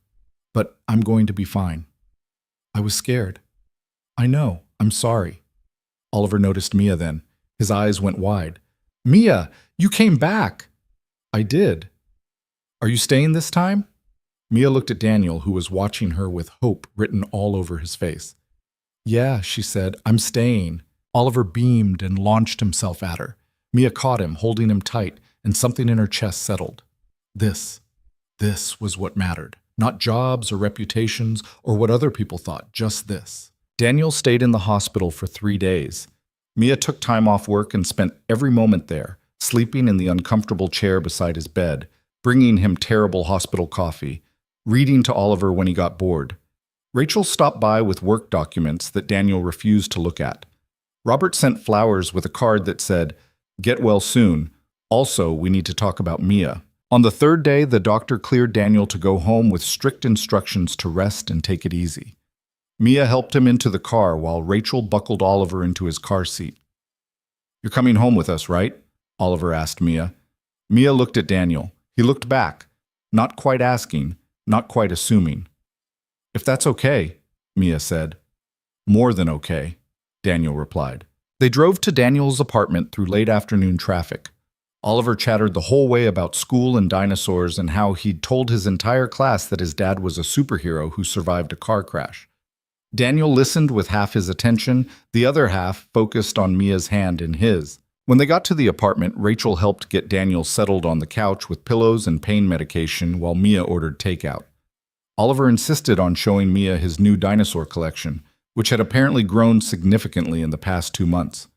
But I'm going to be fine. I was scared. I know. I'm sorry. Oliver noticed Mia then. His eyes went wide. Mia, you came back. I did. Are you staying this time? Mia looked at Daniel, who was watching her with hope written all over his face. Yeah, she said, I'm staying. Oliver beamed and launched himself at her. Mia caught him, holding him tight, and something in her chest settled. This was what mattered. Not jobs or reputations or what other people thought, just this. Daniel stayed in the hospital for 3 days. Mia took time off work and spent every moment there, sleeping in the uncomfortable chair beside his bed, bringing him terrible hospital coffee, reading to Oliver when he got bored. Rachel stopped by with work documents that Daniel refused to look at. Robert sent flowers with a card that said, "Get well soon. Also, we need to talk about Mia." On the 3rd day, the doctor cleared Daniel to go home with strict instructions to rest and take it easy. Mia helped him into the car while Rachel buckled Oliver into his car seat. You're coming home with us, right? Oliver asked Mia. Mia looked at Daniel. He looked back, not quite asking, not quite assuming. If that's okay, Mia said. More than okay, Daniel replied. They drove to Daniel's apartment through late afternoon traffic. Oliver chattered the whole way about school and dinosaurs and how he'd told his entire class that his dad was a superhero who survived a car crash. Daniel listened with half his attention, the other half focused on Mia's hand in his. When they got to the apartment, Rachel helped get Daniel settled on the couch with pillows and pain medication while Mia ordered takeout. Oliver insisted on showing Mia his new dinosaur collection, which had apparently grown significantly in the past 2 months.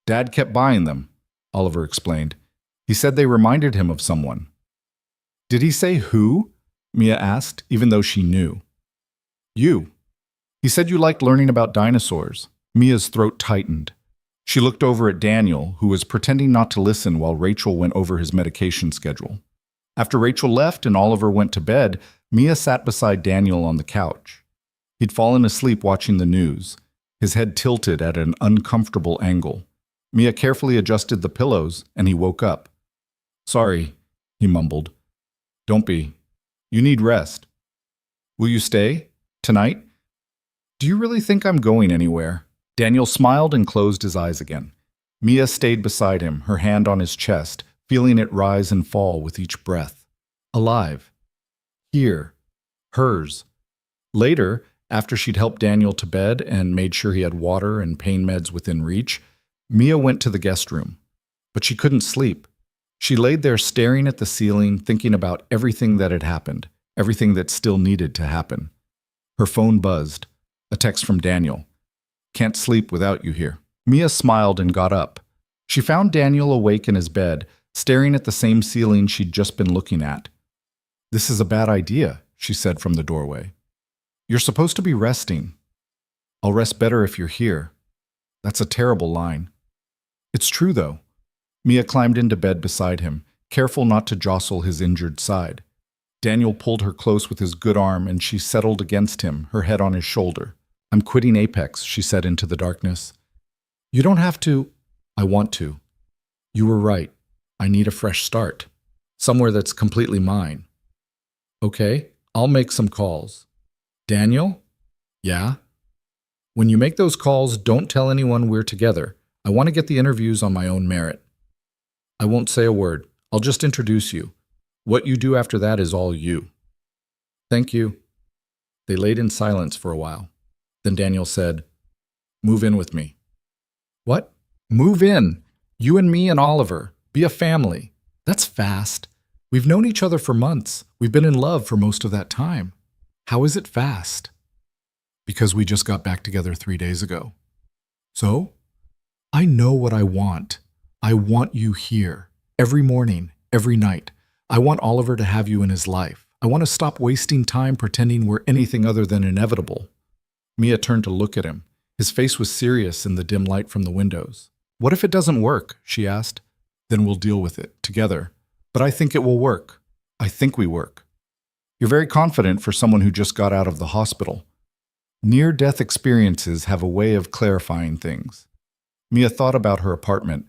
Dad kept buying them, Oliver explained. He said they reminded him of someone. Did he say who? Mia asked, even though she knew. You. He said you liked learning about dinosaurs. Mia's throat tightened. She looked over at Daniel, who was pretending not to listen while Rachel went over his medication schedule. After Rachel left and Oliver went to bed, Mia sat beside Daniel on the couch. He'd fallen asleep watching the news, his head tilted at an uncomfortable angle. Mia carefully adjusted the pillows, and he woke up. "Sorry," he mumbled. "Don't be. You need rest. Will you stay? Tonight? Do you really think I'm going anywhere?" Daniel smiled and closed his eyes again. Mia stayed beside him, her hand on his chest, feeling it rise and fall with each breath. Alive. Here. Hers. Later, after she'd helped Daniel to bed and made sure he had water and pain meds within reach, Mia went to the guest room. But she couldn't sleep. She laid there staring at the ceiling, thinking about everything that had happened, everything that still needed to happen. Her phone buzzed. A text from Daniel. "Can't sleep without you here." Mia smiled and got up. She found Daniel awake in his bed, staring at the same ceiling she'd just been looking at. "This is a bad idea," she said from the doorway. "You're supposed to be resting." "I'll rest better if you're here." That's a terrible line. It's true, though. Mia climbed into bed beside him, careful not to jostle his injured side. Daniel pulled her close with his good arm, and she settled against him, her head on his shoulder. "I'm quitting Apex," she said into the darkness. "You don't have to." "I want to." "You were right. I need a fresh start. Somewhere that's completely mine." "Okay, I'll make some calls." "Daniel?" "Yeah?" "When you make those calls, don't tell anyone we're together. I want to get the interviews on my own merit." "I won't say a word. I'll just introduce you. What you do after that is all you." "Thank you." They laid in silence for a while. Then Daniel said, "Move in with me." "What?" "Move in. You and me and Oliver. Be a family." "That's fast. We've known each other for months. We've been in love for most of that time." "How is it fast?" "Because we just got back together 3 days ago." "So?" "I know what I want. I want you here. Every morning, every night. I want Oliver to have you in his life. I want to stop wasting time pretending we're anything other than inevitable." Mia turned to look at him. His face was serious in the dim light from the windows. "What if it doesn't work?" she asked. "Then we'll deal with it, together. But I think it will work. I think we work." "You're very confident for someone who just got out of the hospital." Near-death experiences have a way of clarifying things. Mia thought about her apartment,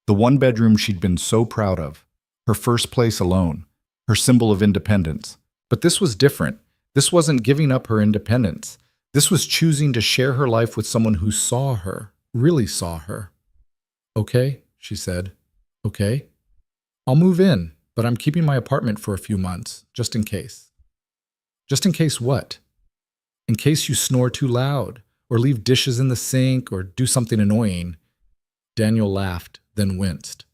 the one bedroom she'd been so proud of, her first place alone, her symbol of independence. But this was different. This wasn't giving up her independence. This was choosing to share her life with someone who saw her, really saw her. "Okay," she said. "Okay. I'll move in, but I'm keeping my apartment for a few months, just in case." "Just in case what?" "In case you snore too loud, or leave dishes in the sink, or do something annoying." Daniel laughed, then winced.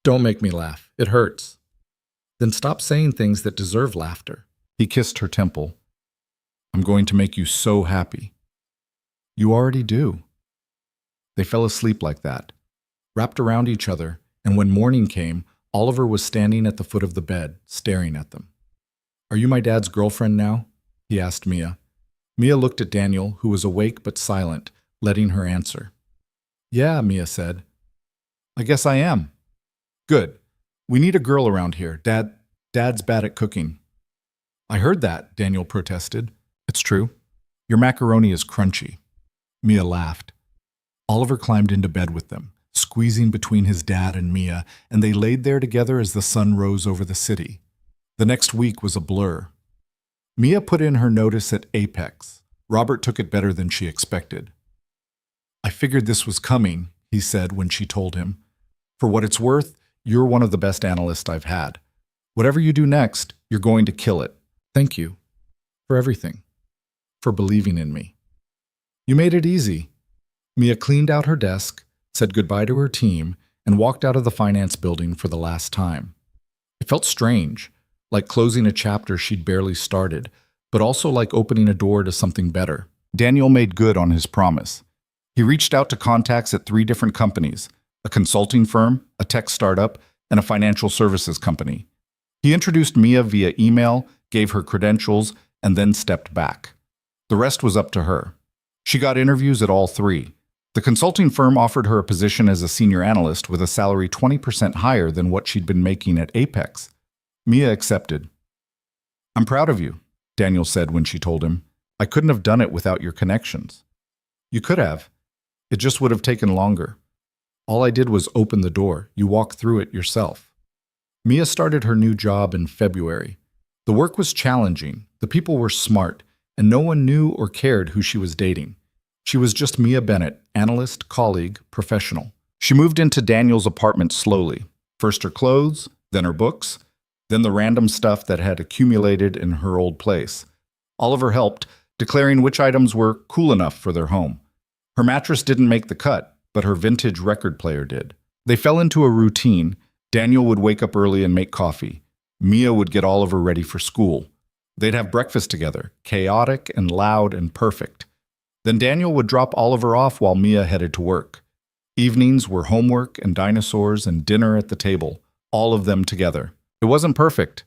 "Don't make me laugh. It hurts." "Then stop saying things that deserve laughter." He kissed her temple. "I'm going to make you so happy." "You already do." They fell asleep like that, wrapped around each other, and when morning came, Oliver was standing at the foot of the bed, staring at them. "Are you my dad's girlfriend now?" he asked Mia. Mia looked at Daniel, who was awake but silent, letting her answer. "Yeah," Mia said. "I guess I am." "Good. We need a girl around here. Dad's bad at cooking." "I heard that," Daniel protested. "It's true. Your macaroni is crunchy." Mia laughed. Oliver climbed into bed with them, squeezing between his dad and Mia, and they laid there together as the sun rose over the city. The next week was a blur. Mia put in her notice at Apex. Robert took it better than she expected. "I figured this was coming," he said when she told him. "For what it's worth, you're one of the best analysts I've had. Whatever you do next, you're going to kill it. Thank you. For everything. For believing in me." "You made it easy." Mia cleaned out her desk, said goodbye to her team, and walked out of the finance building for the last time. It felt strange, like closing a chapter she'd barely started, but also like opening a door to something better. Daniel made good on his promise. He reached out to contacts at 3 different companies, a consulting firm, a tech startup, and a financial services company. He introduced Mia via email, gave her credentials, and then stepped back. The rest was up to her. She got interviews at all 3. The consulting firm offered her a position as a senior analyst with a salary 20% higher than what she'd been making at Apex. Mia accepted. "I'm proud of you," Daniel said when she told him. I couldn't have done it without your connections. You could have. It just would have taken longer. All I did was open the door. You walked through it yourself. Mia started her new job in February. The work was challenging, the people were smart, and no one knew or cared who she was dating. She was just Mia Bennett, analyst, colleague, professional. She moved into Daniel's apartment slowly. First her clothes, then her books, then the random stuff that had accumulated in her old place. Oliver helped, declaring which items were cool enough for their home. Her mattress didn't make the cut, but her vintage record player did. They fell into a routine. Daniel would wake up early and make coffee. Mia would get Oliver ready for school. They'd have breakfast together, chaotic and loud and perfect. Then Daniel would drop Oliver off while Mia headed to work. Evenings were homework and dinosaurs and dinner at the table, all of them together. It wasn't perfect.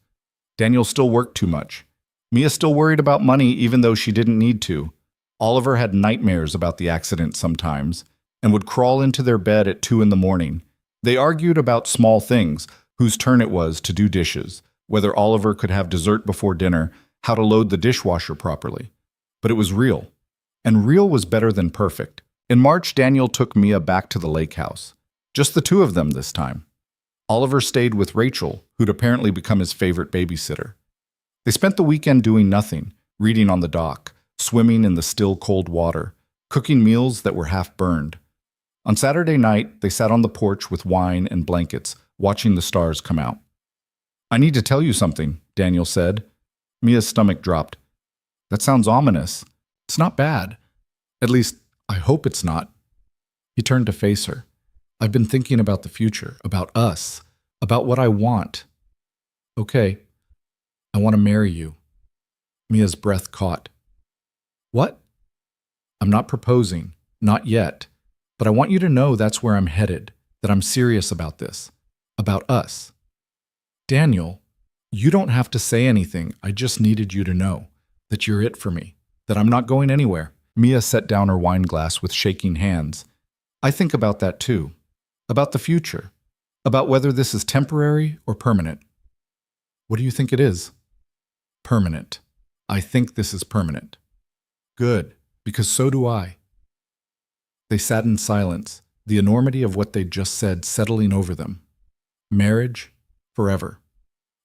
Daniel still worked too much. Mia still worried about money even though she didn't need to. Oliver had nightmares about the accident sometimes and would crawl into their bed at 2 in the morning. They argued about small things, whose turn it was to do dishes, whether Oliver could have dessert before dinner, how to load the dishwasher properly. But it was real. And real was better than perfect. In March, Daniel took Mia back to the lake house. Just the two of them this time. Oliver stayed with Rachel, who'd apparently become his favorite babysitter. They spent the weekend doing nothing, reading on the dock, swimming in the still cold water, cooking meals that were half burned. On Saturday night, they sat on the porch with wine and blankets, watching the stars come out. "I need to tell you something," Daniel said. Mia's stomach dropped. "That sounds ominous. It's not bad. At least, I hope it's not." He turned to face her. "I've been thinking about the future, about us, about what I want." "Okay, I want to marry you." Mia's breath caught. "What?" "I'm not proposing, not yet, but I want you to know that's where I'm headed, that I'm serious about this, about us." "Daniel, you don't have to say anything. I just needed you to know that you're it for me, that I'm not going anywhere." Mia set down her wine glass with shaking hands. "I think about that too, about the future, about whether this is temporary or permanent." "What do you think it is?" "Permanent. I think this is permanent." "Good, because so do I." They sat in silence, the enormity of what they'd just said settling over them. Marriage, forever.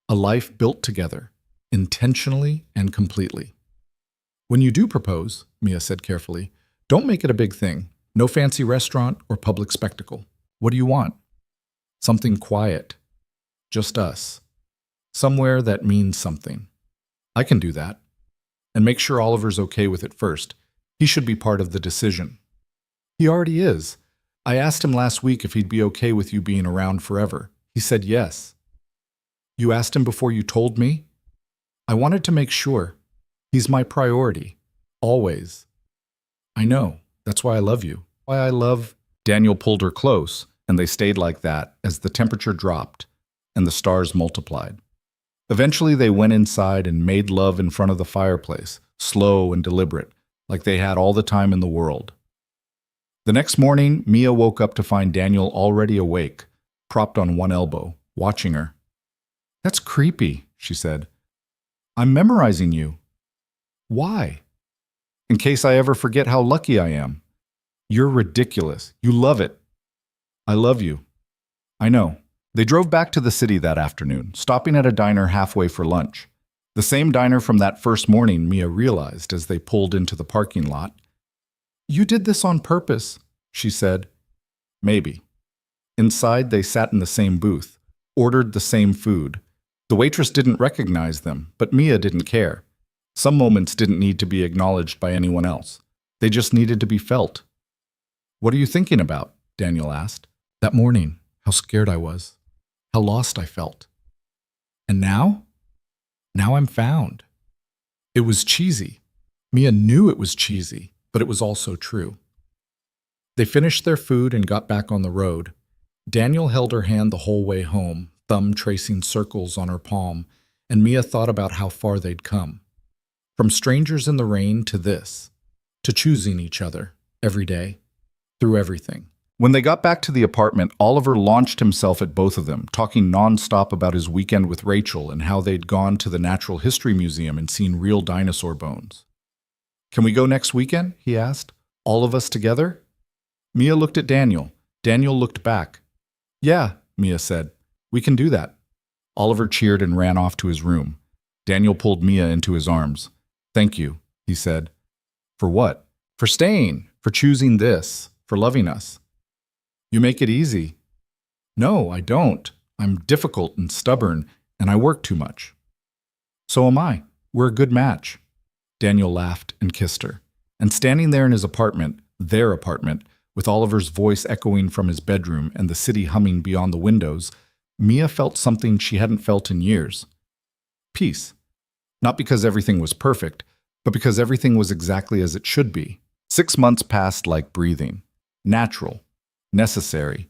A life built together, intentionally and completely. "When you do propose," Mia said carefully, "don't make it a big thing. No fancy restaurant or public spectacle. What do you want?" "Something quiet. Just us. Somewhere that means something." "I can do that. And make sure Oliver's okay with it first. He should be part of the decision." "He already is. I asked him last week if he'd be okay with you being around forever. He said yes." "You asked him before you told me?" "I wanted to make sure. He's my priority. Always." "I know. That's why I love you. Why I love—" Daniel pulled her close, and they stayed like that as the temperature dropped and the stars multiplied. Eventually they went inside and made love in front of the fireplace, slow and deliberate, like they had all the time in the world. The next morning, Mia woke up to find Daniel already awake, propped on one elbow, watching her. "That's creepy," she said. "I'm memorizing you." "Why?" "In case I ever forget how lucky I am." "You're ridiculous. You love it." "I love you." "I know." They drove back to the city that afternoon, stopping at a diner halfway for lunch. The same diner from that first morning, Mia realized as they pulled into the parking lot. "You did this on purpose," she said. "Maybe." Inside, they sat in the same booth, ordered the same food. The waitress didn't recognize them, but Mia didn't care. Some moments didn't need to be acknowledged by anyone else. They just needed to be felt. "What are you thinking about?" Daniel asked. "That morning, how scared I was. How lost I felt. And now? Now I'm found." It was cheesy. Mia knew it was cheesy, but it was also true. They finished their food and got back on the road. Daniel held her hand the whole way home, thumb tracing circles on her palm, and Mia thought about how far they'd come. From strangers in the rain to this, to choosing each other, every day, through everything. When they got back to the apartment, Oliver launched himself at both of them, talking nonstop about his weekend with Rachel and how they'd gone to the Natural History Museum and seen real dinosaur bones. Can we go next weekend? He asked. All of us together? Mia looked at Daniel. Daniel looked back. Yeah, Mia said. We can do that. Oliver cheered and ran off to his room. Daniel pulled Mia into his arms. Thank you, he said. For what? For staying, for choosing this, for loving us. You make it easy. No, I don't. I'm difficult and stubborn, and I work too much. So am I. We're a good match. Daniel laughed and kissed her. And standing there in his apartment, their apartment, with Oliver's voice echoing from his bedroom and the city humming beyond the windows, Mia felt something she hadn't felt in years. Peace. Not because everything was perfect, but because everything was exactly as it should be. 6 months passed like breathing. Natural. Necessary.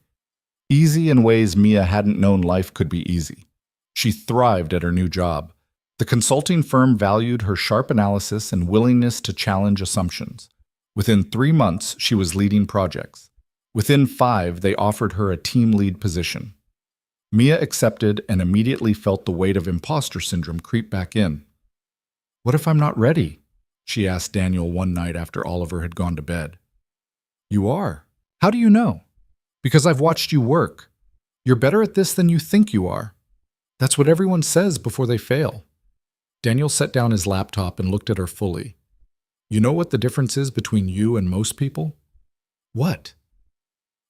Easy in ways Mia hadn't known life could be easy. She thrived at her new job. The consulting firm valued her sharp analysis and willingness to challenge assumptions. Within 3 months, she was leading projects. Within 5, they offered her a team lead position. Mia accepted and immediately felt the weight of imposter syndrome creep back in. What if I'm not ready? She asked Daniel one night after Oliver had gone to bed. You are. How do you know? Because I've watched you work. You're better at this than you think you are. That's what everyone says before they fail. Daniel set down his laptop and looked at her fully. You know what the difference is between you and most people? What?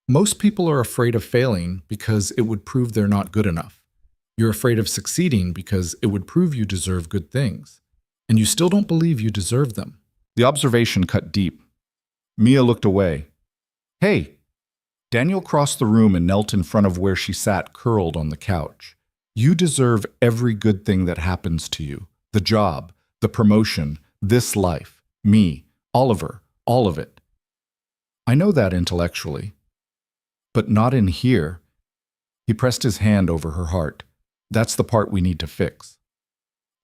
Most people are afraid of failing because it would prove they're not good enough. You're afraid of succeeding because it would prove you deserve good things. And you still don't believe you deserve them. The observation cut deep. Mia looked away. Hey! Daniel crossed the room and knelt in front of where she sat curled on the couch. You deserve every good thing that happens to you. The job, the promotion, this life, me, Oliver, all of it. I know that intellectually. But not in here. He pressed his hand over her heart. That's the part we need to fix.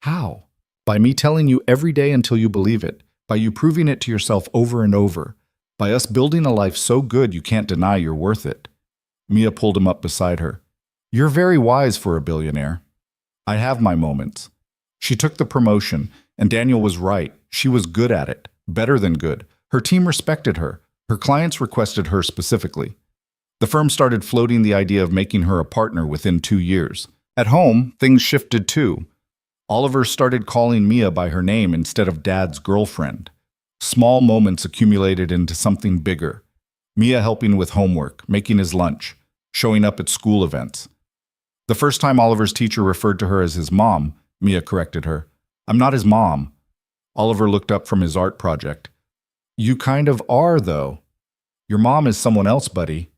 How? By me telling you every day until you believe it, by you proving it to yourself over and over, by us building a life so good you can't deny you're worth it. Mia pulled him up beside her. You're very wise for a billionaire. I have my moments. She took the promotion, and Daniel was right. She was good at it, better than good. Her team respected her. Her clients requested her specifically. The firm started floating the idea of making her a partner within 2 years. At home, things shifted too. Oliver started calling Mia by her name instead of Dad's girlfriend. Small moments accumulated into something bigger. Mia helping with homework, making his lunch, showing up at school events. The first time Oliver's teacher referred to her as his mom, Mia corrected her. I'm not his mom. Oliver looked up from his art project. You kind of are, though. Your mom is someone else, buddy.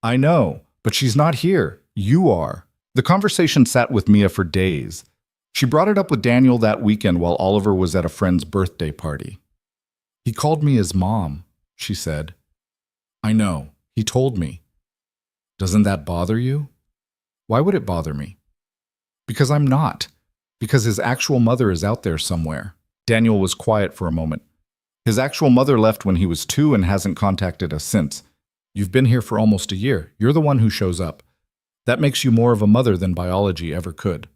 I know, but she's not here. You are. The conversation sat with Mia for days. She brought it up with Daniel that weekend while Oliver was at a friend's birthday party. He called me his mom, she said. I know. He told me. Doesn't that bother you? Why would it bother me? Because I'm not. Because his actual mother is out there somewhere. Daniel was quiet for a moment. His actual mother left when he was 2 and hasn't contacted us since. You've been here for almost a year. You're the one who shows up. That makes you more of a mother than biology ever could.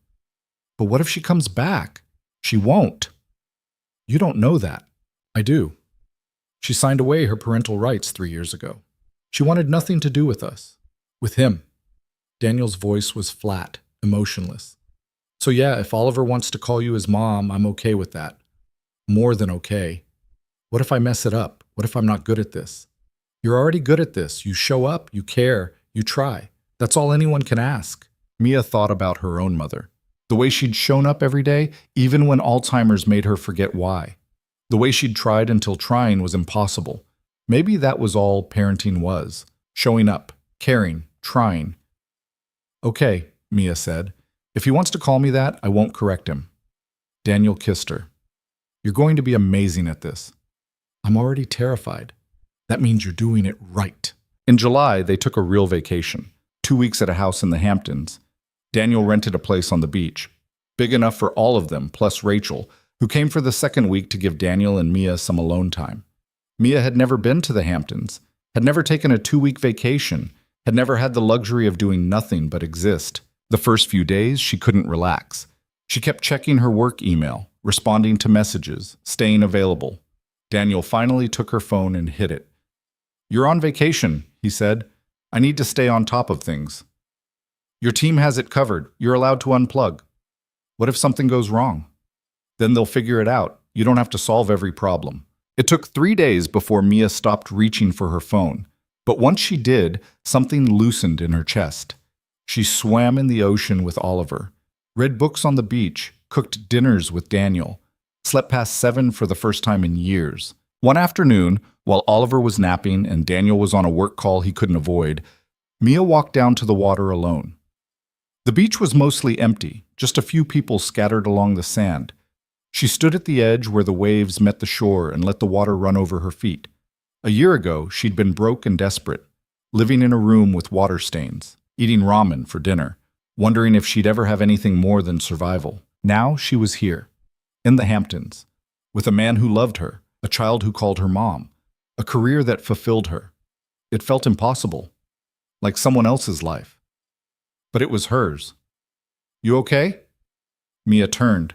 But what if she comes back? She won't. You don't know that. I do. She signed away her parental rights 3 years ago. She wanted nothing to do with us. With him. Daniel's voice was flat, emotionless. So yeah, if Oliver wants to call you his mom, I'm okay with that. More than okay. What if I mess it up? What if I'm not good at this? You're already good at this. You show up, you care, you try. That's all anyone can ask. Mia thought about her own mother. The way she'd shown up every day, even when Alzheimer's made her forget why. The way she'd tried until trying was impossible. Maybe that was all parenting was. Showing up, caring, trying. Okay, Mia said. If he wants to call me that, I won't correct him. Daniel kissed her. You're going to be amazing at this. I'm already terrified. That means you're doing it right. In July, they took a real vacation. 2 weeks at a house in the Hamptons. Daniel rented a place on the beach. Big enough for all of them, plus Rachel, who came for the second week to give Daniel and Mia some alone time. Mia had never been to the Hamptons, had never taken a 2-week vacation, had never had the luxury of doing nothing but exist. The first few days, she couldn't relax. She kept checking her work email, responding to messages, staying available. Daniel finally took her phone and hid it. "You're on vacation," he said. "I need to stay on top of things. Your team has it covered. You're allowed to unplug. What if something goes wrong? Then they'll figure it out. You don't have to solve every problem." It took 3 days before Mia stopped reaching for her phone. But once she did, something loosened in her chest. She swam in the ocean with Oliver, read books on the beach, cooked dinners with Daniel, slept past 7 for the first time in years. One afternoon, while Oliver was napping and Daniel was on a work call he couldn't avoid, Mia walked down to the water alone. The beach was mostly empty, just a few people scattered along the sand. She stood at the edge where the waves met the shore and let the water run over her feet. A year ago, she'd been broke and desperate, living in a room with water stains, eating ramen for dinner, wondering if she'd ever have anything more than survival. Now she was here, in the Hamptons, with a man who loved her, a child who called her mom, a career that fulfilled her. It felt impossible, like someone else's life. But it was hers. "You okay?" Mia turned.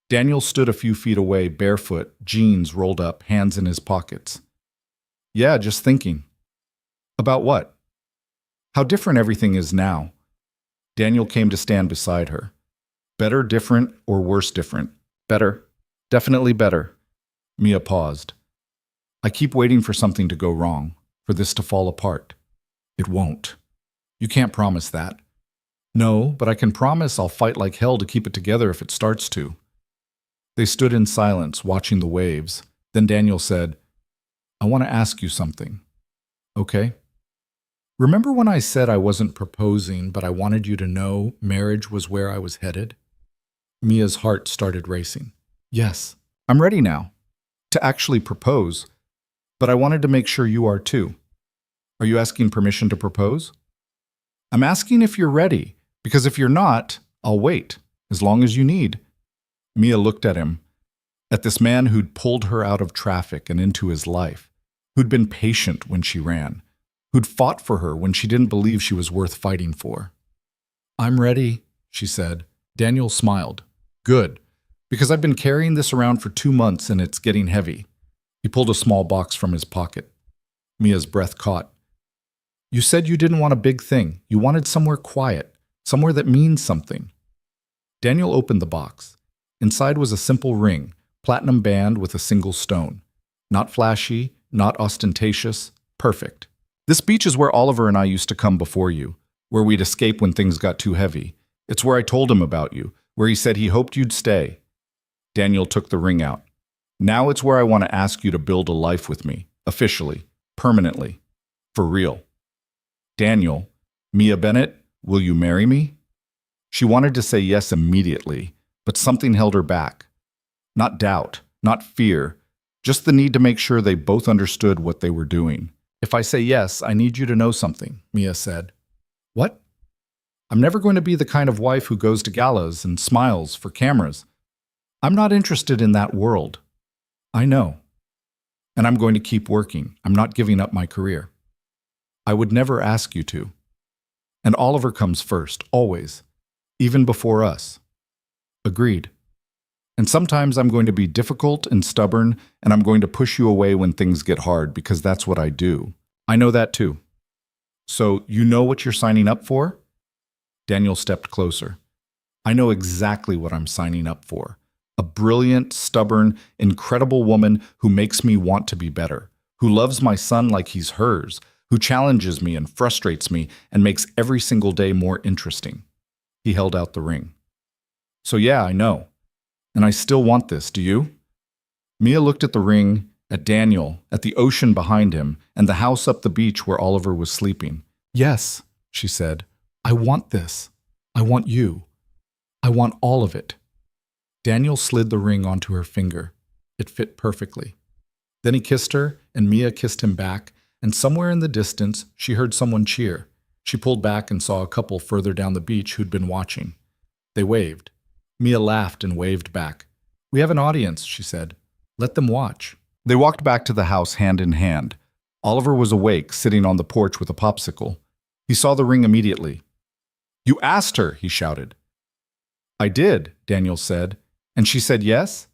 Daniel stood a few feet away, barefoot, jeans rolled up, hands in his pockets. "Yeah, just thinking." "About what?" "How different everything is now." Daniel came to stand beside her. "Better different or worse different?" "Better. Definitely better." Mia paused. "I keep waiting for something to go wrong, for this to fall apart. It won't. You can't promise that." "No, but I can promise I'll fight like hell to keep it together if it starts to." They stood in silence, watching the waves. Then Daniel said, "I want to ask you something." "Okay." "Remember when I said I wasn't proposing, but I wanted you to know marriage was where I was headed?" Mia's heart started racing. "Yes, I'm ready now, to actually propose, but I wanted to make sure you are too." "Are you asking permission to propose?" "I'm asking if you're ready, because if you're not, I'll wait, as long as you need." Mia looked at him, at this man who'd pulled her out of traffic and into his life, who'd been patient when she ran, who'd fought for her when she didn't believe she was worth fighting for. "I'm ready," she said. Daniel smiled. "Good, because I've been carrying this around for 2 months and it's getting heavy." He pulled a small box from his pocket. Mia's breath caught. "You said you didn't want a big thing. You wanted somewhere quiet, somewhere that means something." Daniel opened the box. Inside was a simple ring, platinum band with a single stone. Not flashy, not ostentatious, perfect. "This beach is where Oliver and I used to come before you, where we'd escape when things got too heavy. It's where I told him about you, where he said he hoped you'd stay." Daniel took the ring out. "Now it's where I want to ask you to build a life with me, officially, permanently, for real." "Daniel, Mia Bennett, will you marry me?" She wanted to say yes immediately, but something held her back. Not doubt, not fear, just the need to make sure they both understood what they were doing. "If I say yes, I need you to know something," Mia said. "What?" "I'm never going to be the kind of wife who goes to galas and smiles for cameras. I'm not interested in that world." "I know. And I'm going to keep working. I'm not giving up my career." "I would never ask you to. And Oliver comes first, always, even before us." "Agreed. And sometimes I'm going to be difficult and stubborn, and I'm going to push you away when things get hard, because that's what I do." "I know that too." "So you know what you're signing up for?" Daniel stepped closer. "I know exactly what I'm signing up for. A brilliant, stubborn, incredible woman who makes me want to be better, who loves my son like he's hers, who challenges me and frustrates me and makes every single day more interesting." He held out the ring. "So yeah, I know. And I still want this, do you?" Mia looked at the ring, at Daniel, at the ocean behind him, and the house up the beach where Oliver was sleeping. "Yes," she said. "I want this. I want you. I want all of it." Daniel slid the ring onto her finger. It fit perfectly. Then he kissed her, and Mia kissed him back, and somewhere in the distance, she heard someone cheer. She pulled back and saw a couple further down the beach who'd been watching. They waved. Mia laughed and waved back. "We have an audience," she said. "Let them watch." They walked back to the house hand in hand. Oliver was awake, sitting on the porch with a popsicle. He saw the ring immediately. "You asked her," he shouted. "I did," Daniel said. "And she said yes?"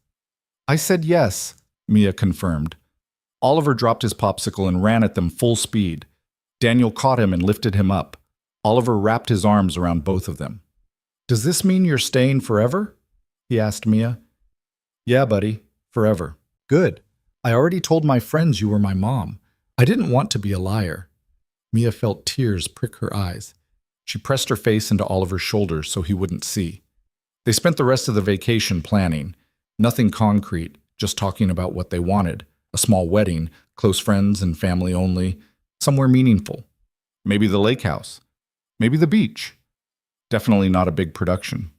"I said yes," Mia confirmed. Oliver dropped his popsicle and ran at them full speed. Daniel caught him and lifted him up. Oliver wrapped his arms around both of them. "Does this mean you're staying forever?" he asked Mia. "Yeah, buddy, forever." "Good. I already told my friends you were my mom. I didn't want to be a liar." Mia felt tears prick her eyes. She pressed her face into Oliver's shoulder so he wouldn't see. They spent the rest of the vacation planning. Nothing concrete, just talking about what they wanted. A small wedding, close friends and family only, somewhere meaningful. Maybe the lake house. Maybe the beach. Definitely not a big production.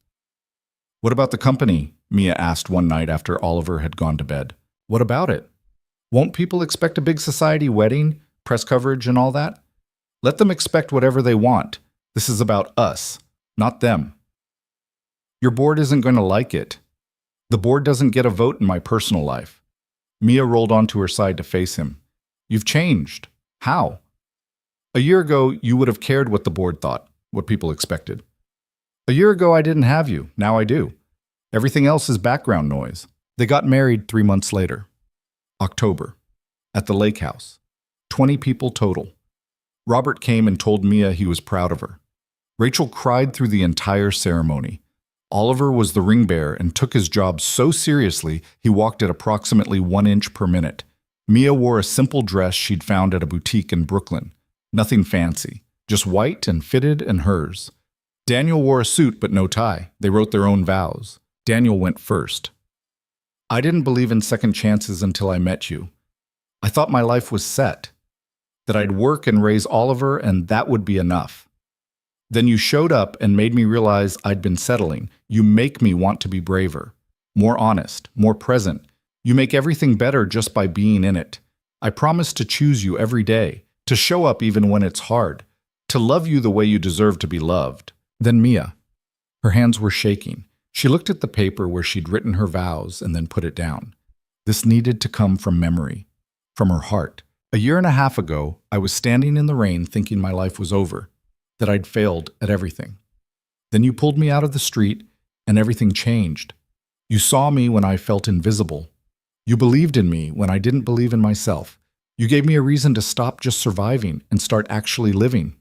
"What about the company?" Mia asked one night after Oliver had gone to bed. "What about it? Won't people expect a big society wedding, press coverage and all that? Let them expect whatever they want. This is about us, not them. Your board isn't going to like it. The board doesn't get a vote in my personal life." Mia rolled onto her side to face him. "You've changed. How? A year ago, you would have cared what the board thought, what people expected. A year ago, I didn't have you. Now I do. Everything else is background noise." They got married 3 months later. October. At the lake house. 20 people total. Robert came and told Mia he was proud of her. Rachel cried through the entire ceremony. Oliver was the ring bearer and took his job so seriously he walked at approximately 1 inch per minute. Mia wore a simple dress she'd found at a boutique in Brooklyn. Nothing fancy, just white and fitted and hers. Daniel wore a suit but no tie. They wrote their own vows. Daniel went first. "I didn't believe in second chances until I met you. I thought my life was set, that I'd work and raise Oliver and that would be enough. Then you showed up and made me realize I'd been settling. You make me want to be braver, more honest, more present. You make everything better just by being in it. I promise to choose you every day, to show up even when it's hard, to love you the way you deserve to be loved." Then Mia. Her hands were shaking. She looked at the paper where she'd written her vows and then put it down. This needed to come from memory, from her heart. "A year and a half ago, I was standing in the rain thinking my life was over, that I'd failed at everything. Then you pulled me out of the street and everything changed. You saw me when I felt invisible. You believed in me when I didn't believe in myself. You gave me a reason to stop just surviving and start actually living."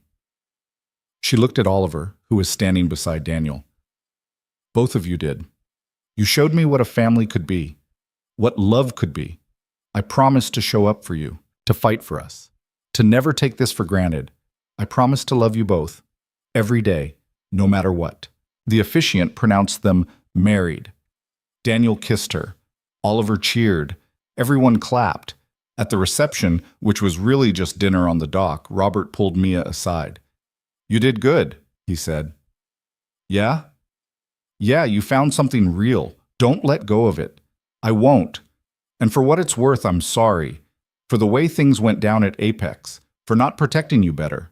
She looked at Oliver, who was standing beside Daniel. "Both of you did. You showed me what a family could be, what love could be. I promised to show up for you, to fight for us, to never take this for granted. I promised to love you both, every day, no matter what." The officiant pronounced them married. Daniel kissed her. Oliver cheered. Everyone clapped. At the reception, which was really just dinner on the dock, Robert pulled Mia aside. "You did good," he said. "Yeah? Yeah, you found something real. Don't let go of it." "I won't. And for what it's worth, I'm sorry. For the way things went down at Apex. For not protecting you better.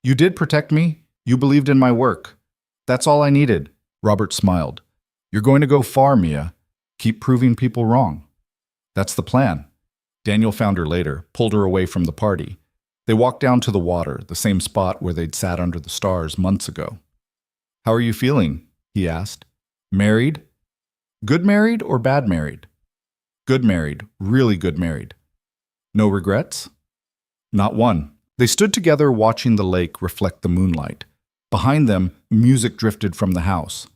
You did protect me. You believed in my work. That's all I needed." Robert smiled. "You're going to go far, Mia. Keep proving people wrong." "That's the plan." Daniel found her later, pulled her away from the party. They walked down to the water, the same spot where they'd sat under the stars months ago. "How are you feeling?" he asked. "Married? Good married or bad married?" "Good married, really good married." "No regrets?" "Not one." They stood together watching the lake reflect the moonlight. Behind them, music drifted from the house.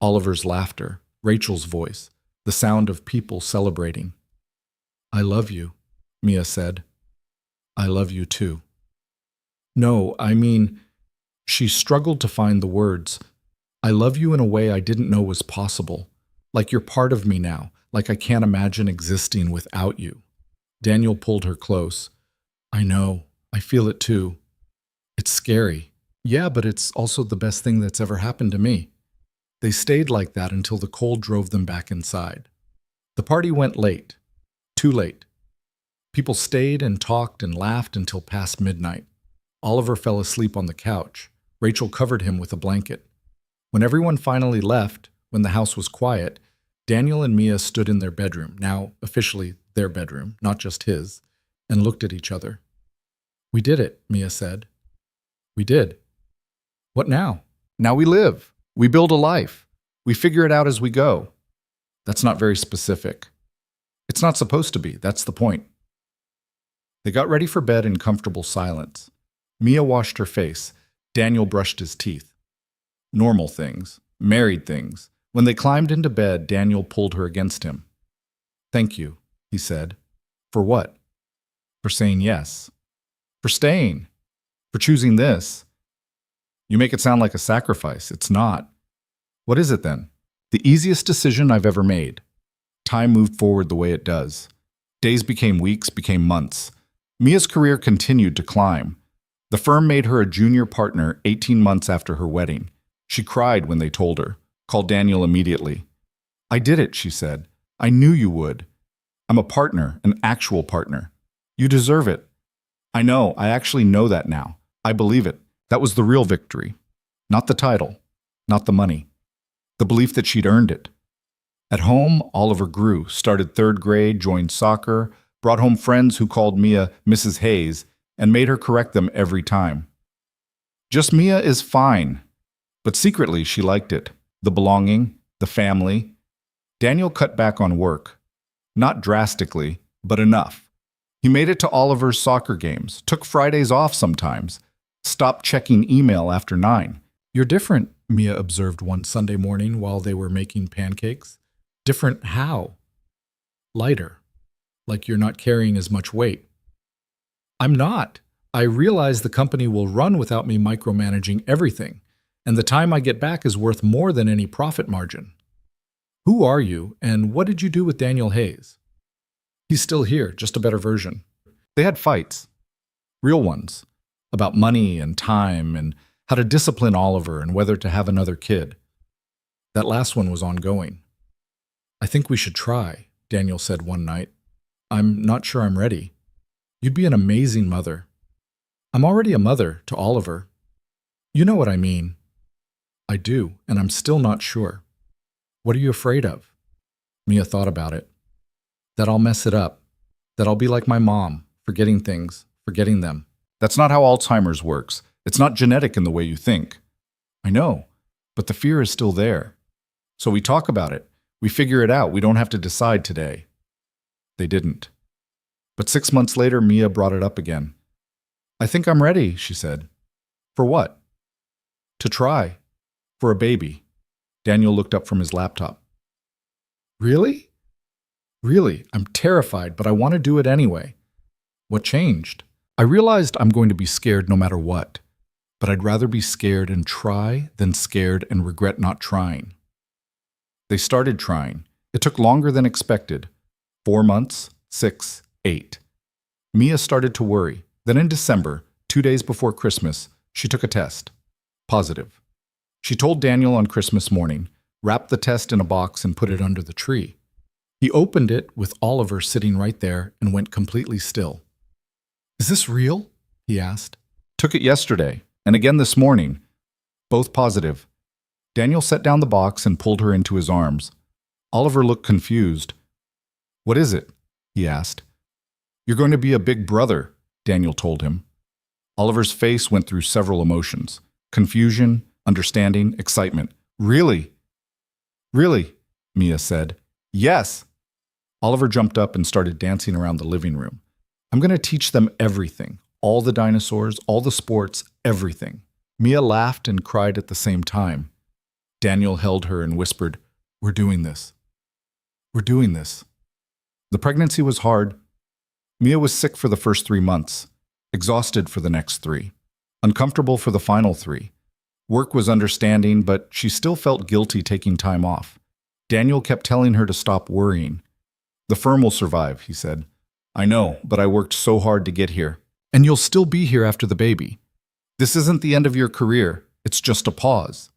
Oliver's laughter, Rachel's voice, the sound of people celebrating. "I love you," Mia said. "I love you too." "No, I mean," she struggled to find the words. "I love you in a way I didn't know was possible. Like you're part of me now, like I can't imagine existing without you." Daniel pulled her close. "I know. I feel it too. It's scary." "Yeah, but it's also the best thing that's ever happened to me." They stayed like that until the cold drove them back inside. The party went late. Too late. People stayed and talked and laughed until past midnight. Oliver fell asleep on the couch. Rachel covered him with a blanket. When everyone finally left, when the house was quiet, Daniel and Mia stood in their bedroom, now officially their bedroom, not just his, and looked at each other. "We did it," Mia said. "We did. What now?" "Now we live. We build a life. We figure it out as we go." "That's not very specific." "It's not supposed to be. That's the point." They got ready for bed in comfortable silence. Mia washed her face. Daniel brushed his teeth. Normal things. Married things. When they climbed into bed, Daniel pulled her against him. "Thank you," he said. "For what?" "For saying yes. For staying. For choosing this. You make it sound like a sacrifice. It's not. What is it then?" "The easiest decision I've ever made." Time moved forward the way it does. Days became weeks, became months. Mia's career continued to climb. The firm made her a junior partner 18 months after her wedding. She cried when they told her, called Daniel immediately. "I did it," she said. "I knew you would. I'm a partner, an actual partner. You deserve it." "I know, I actually know that now. I believe it. That was the real victory. Not the title, not the money. The belief that she'd earned it." At home, Oliver grew, started third grade, joined soccer, brought home friends who called Mia Mrs. Hayes, and made her correct them every time. Just Mia is fine. But secretly, she liked it. The belonging, the family. Daniel cut back on work. Not drastically, but enough. He made it to Oliver's soccer games, took Fridays off sometimes, stopped checking email after 9. "You're different," Mia observed one Sunday morning while they were making pancakes. "Different how?" "Lighter. Like you're not carrying as much weight." "I'm not. I realize the company will run without me micromanaging everything, and the time I get back is worth more than any profit margin." "Who are you, and what did you do with Daniel Hayes?" "He's still here, just a better version." They had fights. Real ones. About money and time and how to discipline Oliver and whether to have another kid. That last one was ongoing. "I think we should try," Daniel said one night. "I'm not sure I'm ready." "You'd be an amazing mother." "I'm already a mother to Oliver." "You know what I mean." "I do, and I'm still not sure." "What are you afraid of?" Mia thought about it. "That I'll mess it up. That I'll be like my mom, forgetting things, forgetting them." "That's not how Alzheimer's works. It's not genetic in the way you think." "I know, but the fear is still there. So we talk about it. We figure it out. We don't have to decide today." They didn't. But 6 months later, Mia brought it up again. "I think I'm ready," she said. "For what?" "To try. For a baby." Daniel looked up from his laptop. "Really?" "Really. I'm terrified, but I want to do it anyway." "What changed?" "I realized I'm going to be scared no matter what. But I'd rather be scared and try than scared and regret not trying." They started trying. It took longer than expected. 4 months, 6, 8. Mia started to worry. Then in December, 2 days before Christmas, she took a test. Positive. She told Daniel on Christmas morning, wrapped the test in a box and put it under the tree. He opened it with Oliver sitting right there and went completely still. "Is this real?" he asked. "Took it yesterday, and again this morning. Both positive." Daniel set down the box and pulled her into his arms. Oliver looked confused. "What is it?" he asked. "You're going to be a big brother," Daniel told him. Oliver's face went through several emotions. Confusion, understanding, excitement. "Really?" "Really," Mia said. "Yes." Oliver jumped up and started dancing around the living room. "I'm going to teach them everything. All the dinosaurs, all the sports, everything." Mia laughed and cried at the same time. Daniel held her and whispered, "We're doing this. We're doing this." The pregnancy was hard. Mia was sick for the first 3 months, exhausted for the next 3, uncomfortable for the final 3. Work was understanding, but she still felt guilty taking time off. Daniel kept telling her to stop worrying. "The firm will survive," he said. "I know, but I worked so hard to get here. And you'll still be here after the baby. This isn't the end of your career. It's just a pause."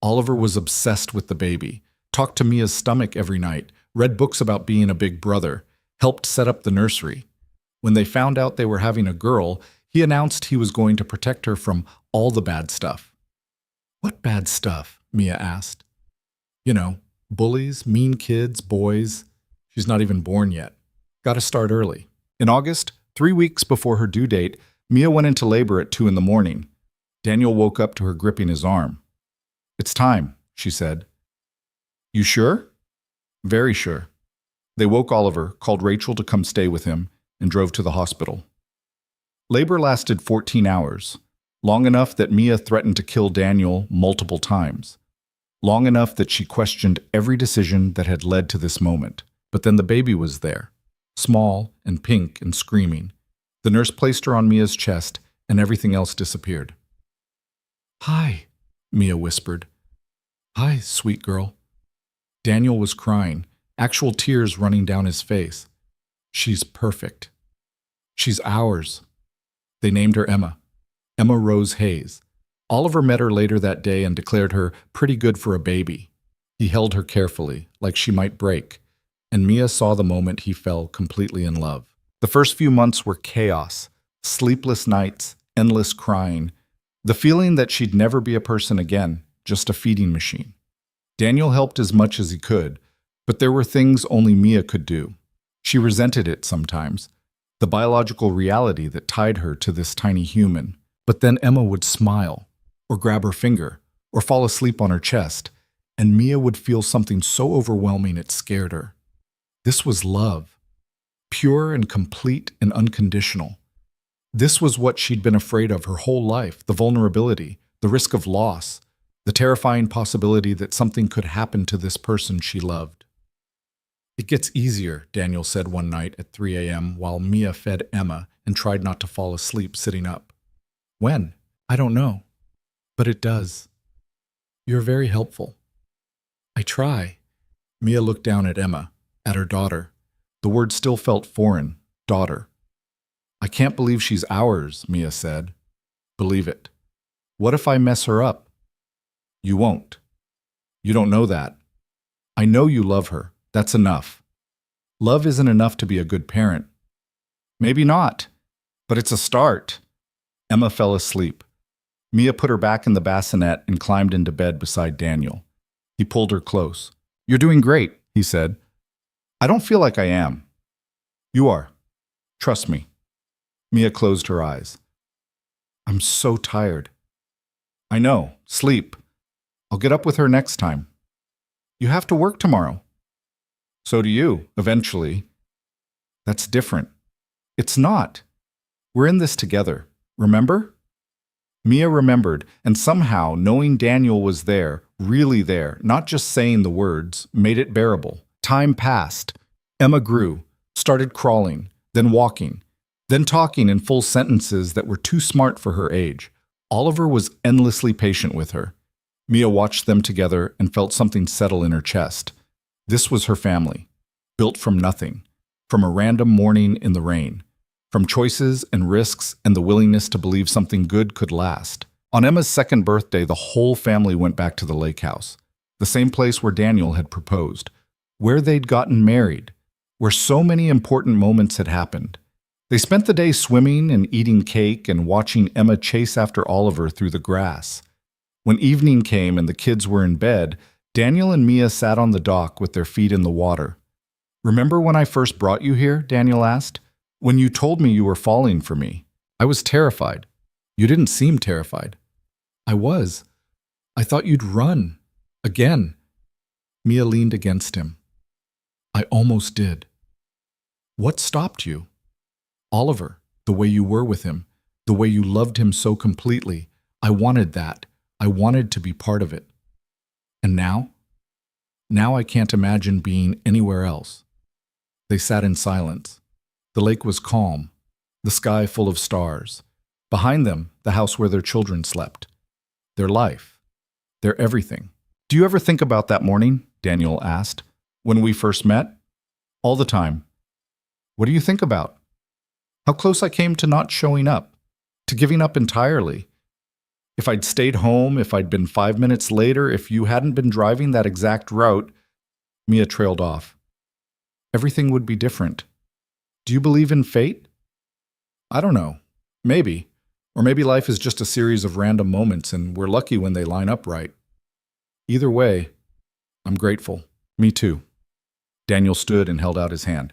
Oliver was obsessed with the baby, talked to Mia's stomach every night, read books about being a big brother, helped set up the nursery. When they found out they were having a girl, he announced he was going to protect her from all the bad stuff. "What bad stuff?" Mia asked. "You know, bullies, mean kids, boys. She's not even born yet. Got to start early." In August, 3 weeks before her due date, Mia went into labor at 2 in the morning. Daniel woke up to her gripping his arm. "It's time," she said. "You sure?" "Very sure." They woke Oliver, called Rachel to come stay with him, and drove to the hospital. Labor lasted 14 hours, long enough that Mia threatened to kill Daniel multiple times, long enough that she questioned every decision that had led to this moment. But then the baby was there, small and pink and screaming. The nurse placed her on Mia's chest, and everything else disappeared. "Hi," Mia whispered. "Hi, sweet girl." Daniel was crying, actual tears running down his face. "She's perfect. She's ours." They named her Emma. Emma Rose Hayes. Oliver met her later that day and declared her pretty good for a baby. He held her carefully, like she might break, and Mia saw the moment he fell completely in love. The first few months were chaos, sleepless nights, endless crying, the feeling that she'd never be a person again, just a feeding machine. Daniel helped as much as he could, but there were things only Mia could do. She resented it sometimes, the biological reality that tied her to this tiny human. But then Emma would smile, or grab her finger, or fall asleep on her chest, and Mia would feel something so overwhelming it scared her. This was love, pure and complete and unconditional. This was what she'd been afraid of her whole life, the vulnerability, the risk of loss, the terrifying possibility that something could happen to this person she loved. "It gets easier," Daniel said one night at 3 a.m. while Mia fed Emma and tried not to fall asleep sitting up. "When? I don't know. But it does. You're very helpful." "I try." Mia looked down at Emma, at her daughter. The word still felt foreign, daughter. "I can't believe she's ours," Mia said. "Believe it. What if I mess her up?" "You won't. You don't know that. I know you love her. That's enough. Love isn't enough to be a good parent." "Maybe not, but it's a start." Emma fell asleep. Mia put her back in the bassinet and climbed into bed beside Daniel. He pulled her close. "You're doing great," he said. "I don't feel like I am." "You are. Trust me." Mia closed her eyes. "I'm so tired." "I know. Sleep. I'll get up with her next time." "You have to work tomorrow." "So do you, eventually." "That's different." "It's not. We're in this together. Remember?" Mia remembered, and somehow knowing Daniel was there, really there, not just saying the words, made it bearable. Time passed. Emma grew, started crawling, then walking, then talking in full sentences that were too smart for her age. Oliver was endlessly patient with her. Mia watched them together and felt something settle in her chest. This was her family, built from nothing, from a random morning in the rain, from choices and risks and the willingness to believe something good could last. On Emma's second birthday, the whole family went back to the lake house, the same place where Daniel had proposed, where they'd gotten married, where so many important moments had happened. They spent the day swimming and eating cake and watching Emma chase after Oliver through the grass. When evening came and the kids were in bed, Daniel and Mia sat on the dock with their feet in the water. "Remember when I first brought you here?" Daniel asked. "When you told me you were falling for me. I was terrified. You didn't seem terrified." "I was. I thought you'd run. Again." Mia leaned against him. "I almost did." "What stopped you?" "Oliver, the way you were with him, the way you loved him so completely. I wanted that. I wanted to be part of it." "And now?" "Now I can't imagine being anywhere else." They sat in silence. The lake was calm, the sky full of stars. Behind them, the house where their children slept. Their life. Their everything. "Do you ever think about that morning?" Daniel asked. "When we first met?" "All the time." "What do you think about?" "How close I came to not showing up, to giving up entirely. If I'd stayed home, if I'd been 5 minutes later, if you hadn't been driving that exact route." Mia trailed off. "Everything would be different." "Do you believe in fate?" "I don't know. Maybe. Or maybe life is just a series of random moments and we're lucky when they line up right. Either way, I'm grateful." "Me too." Daniel stood and held out his hand.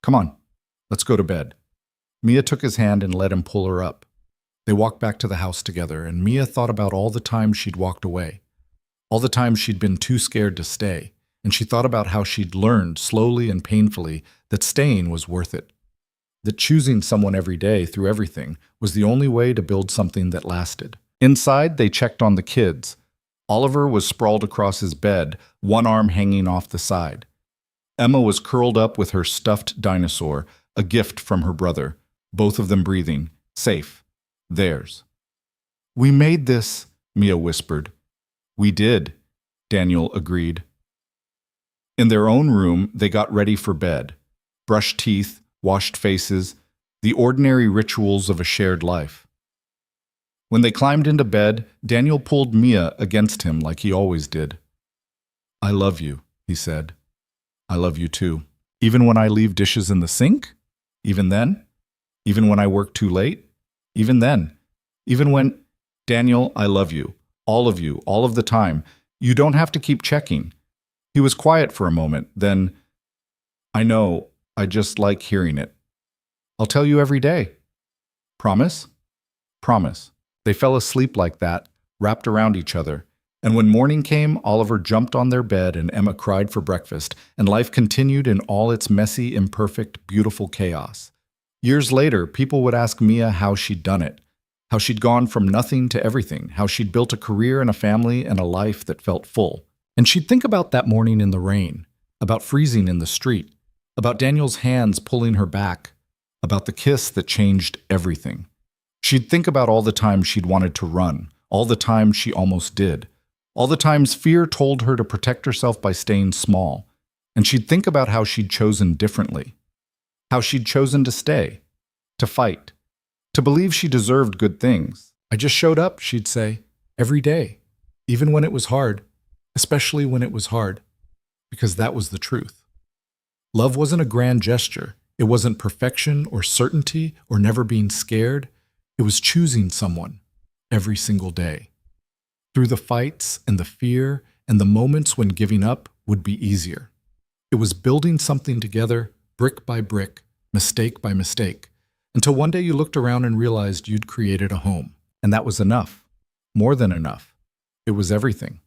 "Come on, let's go to bed." Mia took his hand and let him pull her up. They walked back to the house together, and Mia thought about all the times she'd walked away, all the times she'd been too scared to stay, and she thought about how she'd learned, slowly and painfully, that staying was worth it. that choosing someone every day through everything was the only way to build something that lasted. Inside, they checked on the kids. Oliver was sprawled across his bed, one arm hanging off the side. Emma was curled up with her stuffed dinosaur, a gift from her brother, both of them breathing, safe, theirs. "We made this," Mia whispered. "We did," Daniel agreed. In their own room, they got ready for bed. Brushed teeth, washed faces, the ordinary rituals of a shared life. When they climbed into bed, Daniel pulled Mia against him like he always did. "I love you," he said. "I love you too. Even when I leave dishes in the sink? Even then? Even when I work too late? Even then? Even when—" "Daniel, I love you. All of you, all of the time. You don't have to keep checking." He was quiet for a moment, then, "I know, I just like hearing it. I'll tell you every day. Promise?" "Promise." They fell asleep like that, wrapped around each other. And when morning came, Oliver jumped on their bed and Emma cried for breakfast, and life continued in all its messy, imperfect, beautiful chaos. Years later, people would ask Mia how she'd done it, how she'd gone from nothing to everything, how she'd built a career and a family and a life that felt full. And she'd think about that morning in the rain, about freezing in the street, about Daniel's hands pulling her back, about the kiss that changed everything. She'd think about all the times she'd wanted to run, all the times she almost did, all the times fear told her to protect herself by staying small. And she'd think about how she'd chosen differently, how she'd chosen to stay, to fight, to believe she deserved good things. "I just showed up," she'd say, "every day, even when it was hard, especially when it was hard," because that was the truth. Love wasn't a grand gesture. It wasn't perfection or certainty or never being scared. It was choosing someone every single day. Through the fights and the fear and the moments when giving up would be easier. It was building something together, brick by brick, mistake by mistake, until one day you looked around and realized you'd created a home. And that was enough. More than enough. It was everything.